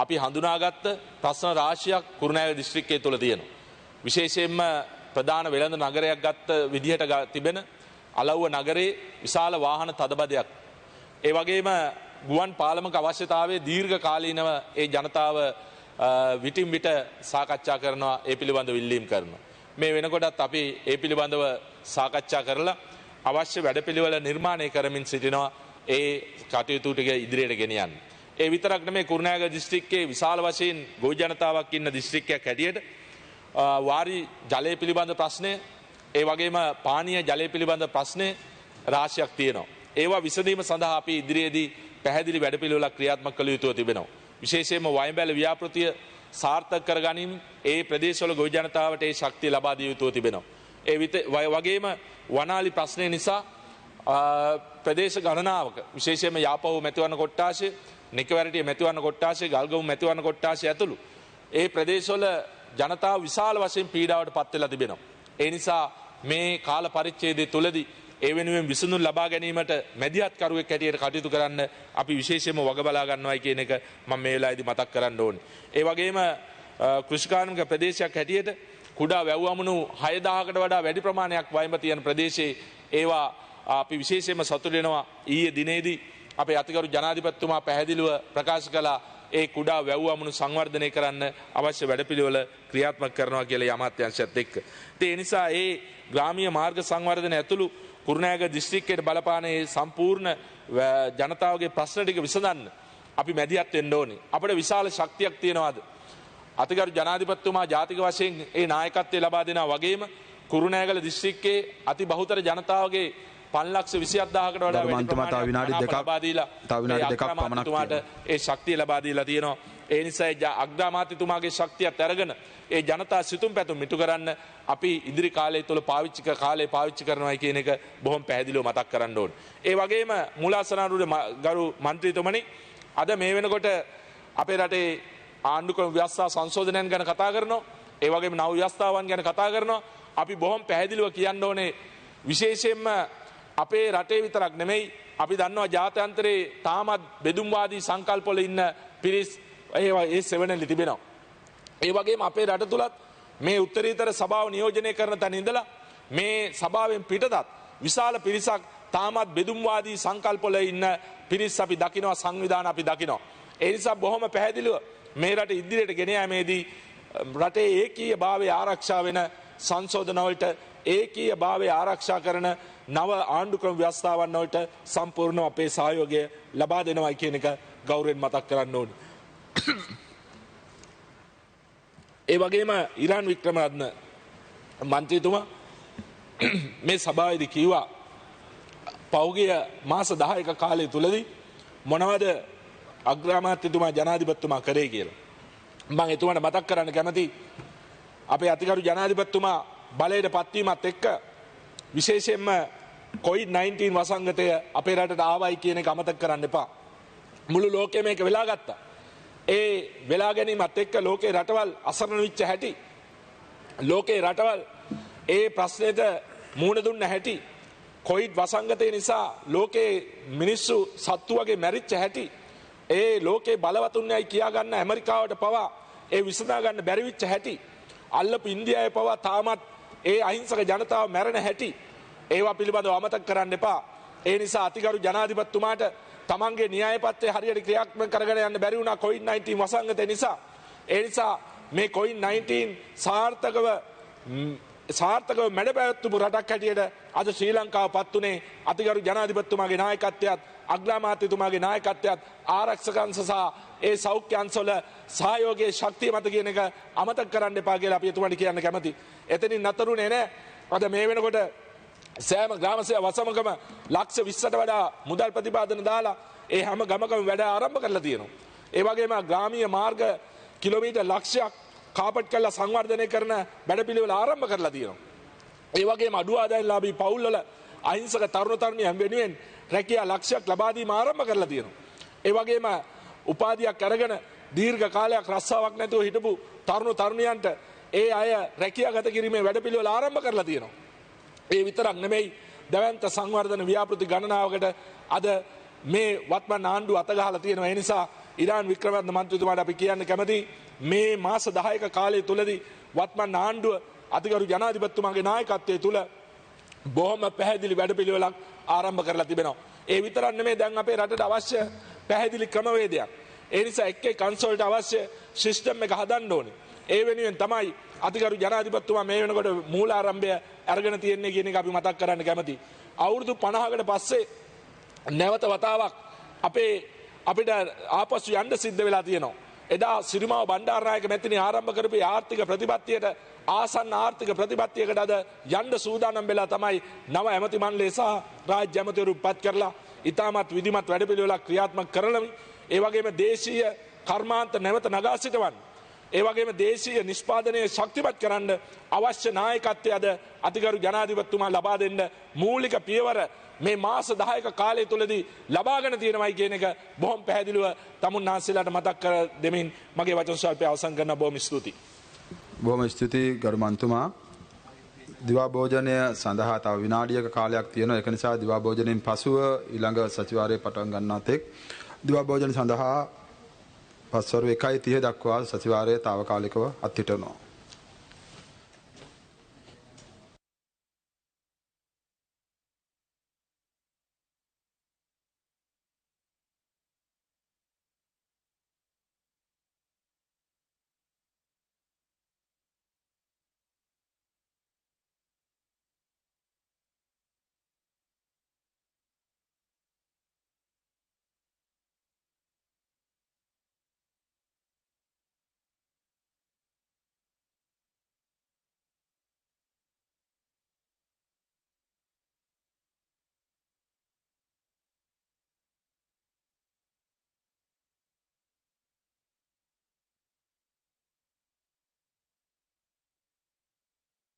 අපි හඳුනාගත්ත ප්‍රශ්න රාශියක් කුරුණෑගල දිස්ත්‍රික්කය තුළ තියෙනවා. විශේෂයෙන්ම ප්‍රධාන වෙළඳ නගරයක් ගත්ත විදිහට තිබෙන අලව්ව නගරේ විශාල වාහන තදබදයක්. ඒ වගේම ගුවන් පාලමක අවශ්‍යතාවයේ දීර්ඝ කාලීනව ඒ ජනතාව විටින් විට සාකච්ඡා කරනවා, ඒ පිළිබඳව ඉල්ලීම් කරනවා. මේ වෙනකොටත් අපි ඒ පිළිබඳව සාකච්ඡා කරලා අවශ්‍ය වැඩපිළිවෙල නිර්මාණය කරමින් සිටිනවා ඒ කටයුතු ටික ඉදිරියට ගෙන යන්න. ඒ විතරක් නෙමෙයි, කුරුණෑගල දිස්ත්‍රික්කයේ විශාල වශයෙන් ගොවි ජනතාවක් ඉන්න දිස්ත්‍රික්කයක් හැටියට වාරි ජලය පිළිබඳ ප්‍රශ්නය, ඒ වගේම පානීය ජලය පිළිබඳ ප්‍රශ්නය රාශියක් තියෙනවා. ඒවා විසඳීම සඳහා අපි ඉදිරියේදී පැහැදිලි වැඩපිළිවෙලක් ක්‍රියාත්මක කළ යුතුව තිබෙනවා. විශේෂයෙන්ම වයඹැල ව්‍යාපෘතිය සාර්ථක කරගනිමින් ඒ ප්‍රදේශවල ගොවි ජනතාවට ඒ ශක්තිය ලබා දිය යුතුව තිබෙනවා. ඒ වගේම වනාලි ප්‍රශ්නය නිසා ප්‍රදේශ ගණනාවක විශේෂයෙන්ම යාපහුව මැතිවරණ කොට්ටාශය, නිකවැරටිය මැතිවරණ කොට්ටාශය, ගල්ගමු මැතිවරණ කොට්ටාශය ඇතුළු ඒ ප්‍රදේශවල ජනතාව විශාල වශයෙන් පීඩාවට පත් වෙලා තිබෙනවා. ඒ නිසා මේ කාල පරිච්ඡේදය තුලදී ඒ වෙනුවෙන් විසඳුම් ලබා ගැනීමට මැදිහත්කරුවෙක් හැටියට කටයුතු කරන්න අපි විශේෂයෙන්ම වග බලා ගන්නවායි කියන එක මම මේ වෙලාවේදී මතක් කරන්න ඕනේ. ඒ වගේම කෘෂිකාර්මික ප්‍රදේශයක් හැටියට කුඩා වැව්වමුණු 6000කට වඩා වැඩි ප්‍රමාණයක් වයඹ තියෙන ප්‍රදේශයේ ඒවා අපි විශේෂයෙන්ම සතුටු වෙනවා. ඊයේ දිනේදී අපේ අතිගරු ජනාධිපතිතුමා පැහැදිලිව ප්‍රකාශ කළා ඒ කුඩා වැව්වමුණු සංවර්ධනය කරන්න අවශ්‍ය වැඩපිළිවෙල ක්‍රියාත්මක කරනවා කියලා අමාත්‍යාංශයත් එක්ක. ඒ නිසා ඒ ග්‍රාමීය මාර්ග සංවර්ධනය ඇතුළු කුරුණෑගල දිස්ත්‍රික්කයේ බලපාන ඒ සම්පූර්ණ ජනතාවගේ ප්‍රශ්න ටික විසඳන්න අපි මැදිහත් වෙන්න ඕනේ. අපිට විශාල ශක්තියක් තියෙනවාද? අතිගරු ජනාධිපතිතුමා ජාතික වශයෙන් ඒ නායකත්වය ලබා දෙනා වගේම කුරුණෑගල දිස්ත්‍රික්කයේ අති බහුතර ජනතාවගේ 5,27,000කට වඩා වැඩි ප්‍රමාණයක් විනාඩි දෙකක් පමණක් ඒ ශක්තිය ලබා දීලා තියෙනවා. ඒ නිසා අග්‍රාමාත්‍යතුමාගේ ශක්තියත් අරගෙන ඒ ජනතා සිතුම් පැතුම් ඉටු කරන්න අපි ඉදිරි කාලය තුළ පාවිච්චි කරනවා කියන එක බොහොම පැහැදිලිව මතක් කරන්න ඕනේ. ඒ වගේම මූලාසනාරූඪ ගරු මන්ත්‍රීතුමනි, අද මේ වෙනකොට අපේ රටේ ආණ්ඩුක්‍රම ව්‍යවස්ථා සංශෝධනයන් ගැන කතා කරනවා. ඒ වගේම නව ව්‍යවස්ථාවන් ගැන කතා කරනවා. අපි බොහොම පැහැදිලිව කියන්න ඕනේ, විශේෂයෙන්ම අපේ රටේ විතරක් නෙමෙයි, අපි දන්නවා ජාත්‍යන්තරේ තාමත් බෙදුම්වාදී සංකල්පවල ඉන්න පිරිස් ඒ සෙවණෙලි තිබෙනවා. ඒ වගේම අපේ රට තුලත් මේ උත්තරීතර සභාව නියෝජනය කරන තැන ඉඳලා මේ සභාවෙන් පිටතත් විශාල පිරිසක් තාමත් බෙදුම්වාදී සංකල්පවල ඉන්න පිරිස් අපි දකිනවා, සංවිධාන අපි දකිනවා. ඒ නිසා බොහොම පැහැදිලිව මේ රට ඉදිරියට ගෙන යාමේදී රටේ ඒකීය භාවය ආරක්ෂා වෙන සංශෝධන වලට ඒකීය භාවය ආරක්ෂා කරන නව ආණ්ඩුක්‍රම ව්‍යවස්ථාවන් වලට සම්පූර්ණ අපේ සහයෝගය ලබා දෙනවා කියන එක ගෞරවයෙන් මතක් කරන්න ඕනේ. ඒ වගේම ඉරාන් වික්‍රමරත්න මන්ත්‍රීතුමා මේ සභාවේදී කිව්වා පෞගිය මාස 10ක කාලය තුලදී මොනවද අග්‍රාමාත්‍යතුමා ජනාධිපතිතුමා කරේ කියලා. මම එතුමාට මතක් කරන්න කැමතියි, අපේ අතිගරු ජනාධිපතිතුමා බලයට පත්වීමත් එක්ක විශේෂයෙන්ම COVID-19 වසංගතය අපේ රටට ආවයි කියන එක අමතක කරන්න එපා. මුළු ලෝකෙම මේක වෙලා ගත්තා. ඒ වෙලා ගැනීමත් එක්ක ලෝකේ රටවල් අසරණ වෙච්ච හැටි, ලෝකේ රටවල් ඒ ප්‍රශ්නෙට මුහුණ දුන්න හැටි, කොවිඩ් වසංගතය නිසා ලෝකේ මිනිස්සු සත්තු වගේ මැරිච්ච හැටි, ඒ ලෝකේ බලවතුන්යයි කියා ගන්න ඇමරිකාවට පවා ඒ විසඳා ගන්න බැරි වෙච්ච හැටි, අල්ලපු ඉන්දියාවේ පවා තාමත් ඒ අහිංසක ජනතාව මැරෙන හැටි, ඒවා පිළිබඳව අමතක කරන්න එපා. ඒ නිසා අතිගරු ජනාධිපතිතුමාට තමන්ගේ න්‍යායපත්‍රය හරියට ක්‍රියාත්මක කරගෙන යන්න බැරි වුණා COVID-19 වසංගතය නිසා. ඒ නිසා මේ COVID-19 සාර්ථකව සාර්ථකව මැඩ පැවැත්වපු රටක් හැටියට අද ශ්‍රී ලංකාව පත් වුණේ අතිගරු ජනාධිපතිතුමාගේ නායකත්වයත් අග්‍රාමාත්‍යතුමාගේ නායකත්වයත් ආරක්ෂක අංශ සහ ඒ සෞඛ්‍ය අංශවල සහයෝගයේ ශක්තිය මත කියන එක අමතක කරන්න එපා කියලා අපි එතුමාට කියන්න කැමතියි. එතනින් නතරුනේ නැහැ. අද මේ වෙනකොට සෑම ග්‍රාම සේවා වසමකම ලක්ෂ 20ට වඩා මුදල් ප්‍රතිපාදන දාලා ඒ හැම ගමකම වැඩ ආරම්භ කරලා තියෙනවා. ඒ වගේම ග්‍රාමීය මාර්ග කිලෝමීටර් ලක්ෂයක් කාපට් කරලා සංවර්ධනය කරන වැඩපිළිවෙල ආරම්භ කරලා තියෙනවා. ඒ වගේම අඩු ආදායම්ලාභී පවුල්වල අහිංසක තරුණ තරුණියන් වෙනුවෙන් රැකියා ලක්ෂයක් ලබා දීම ආරම්භ කරලා තියෙනවා. ඒ වගේම උපාධියක් අරගෙන දීර්ඝ කාලයක් රස්සාවක් නැතුව හිටපු තරුණ තරුණියන්ට ඒ අය රැකියා ගත කිරීමේ වැඩපිළිවෙල ආරම්භ කරලා තියෙනවා. ඒ විතරක් නෙමෙයි දැවැන්ත සංවර්ධන ව්‍යාපෘති ගණනාවකට අද මේ වත්මන් ආණ්ඩුව අතගහලා තියෙනවා. ඒ නිසා ඉරාන් වික්‍රමරත්න මන්ත්‍රීතුමාට අපි කියන්න කැමතියි මේ මාස 10ක කාලය තුලදී වත්මන් ආණ්ඩුව අතිගරු ජනාධිපතිතුමාගේ නායකත්වයේ තුල බොහොම පැහැදිලි වැඩපිළිවෙලක් ආරම්භ කරලා තිබෙනවා. ඒ විතරක් නෙමෙයි දැන් අපේ රටට අවශ්‍ය පැහැදිලි ක්‍රමවේදයක්. ඒ නිසා එක් කන්සල්ට අවශ්‍ය සිස්ටම් එක හදන්න ඕනේ. ඒ වෙනුවෙන් තමයි අතිගරු ජනාධිපතිතුමා මේ වෙනකොට මූලාරම්භය අරගෙන තියෙන්නේ කියන එක අපි මතක් කරන්න කැමතියි. අවුරුදු 50කට පස්සේ නැවත වතාවක් අපිට ආපසු යන්න සිද්ධ වෙලා තියෙනවා. එදා සිරිමාව බණ්ඩාරනායක මැතිනි ආරම්භ කරපු ආර්ථික ප්‍රතිපත්තියට ආසන්න ආර්ථික ප්‍රතිපත්තියකට අද යන්න සූදානම් වෙලා තමයි නව ඇමති මණ්ඩලය සහ රාජ්‍ය ඇමතිවරු පත් කරලා ඉතාමත් විධිමත් වැඩපිළිවෙලක් ක්‍රියාත්මක කරලමි. ඒ වගේම දේශීය කර්මාන්ත නැවත නගා සිටවන්න. ඒ වගේම දේශීය නිෂ්පාදනය ශක්තිමත් කරන්න අවශ්‍ය නායකත්වය අද අතිගරු ජනාධිපතිතුමා ලබා දෙන්න මූලික පියවර මේ මාස 10ක කාලය තුලදී ලබාගෙන තියෙනවයි කියන එක බොහොම පැහැදිලිව තමුන්නාන්සේලාට මතක් කර දෙමින් මගේ වචන ස්වල්පය අවසන් කරන බොහොම ස්තුතියි. බොහොම ස්තුතියි ගරු මන්තුමා. දිවා භෝජනය සඳහා තව විනාඩියක කාලයක් තියෙනවා. ඒක නිසා දිවා භෝජනයෙන් පසුව ඊළඟ සතිವಾರයේ පටන් ගන්නා තෙක් දිවා භෝජන සඳහා පස්වරු 1:30 දක්වා සතිವಾರයේ తాවකාලිකව අත්හිටවනවා.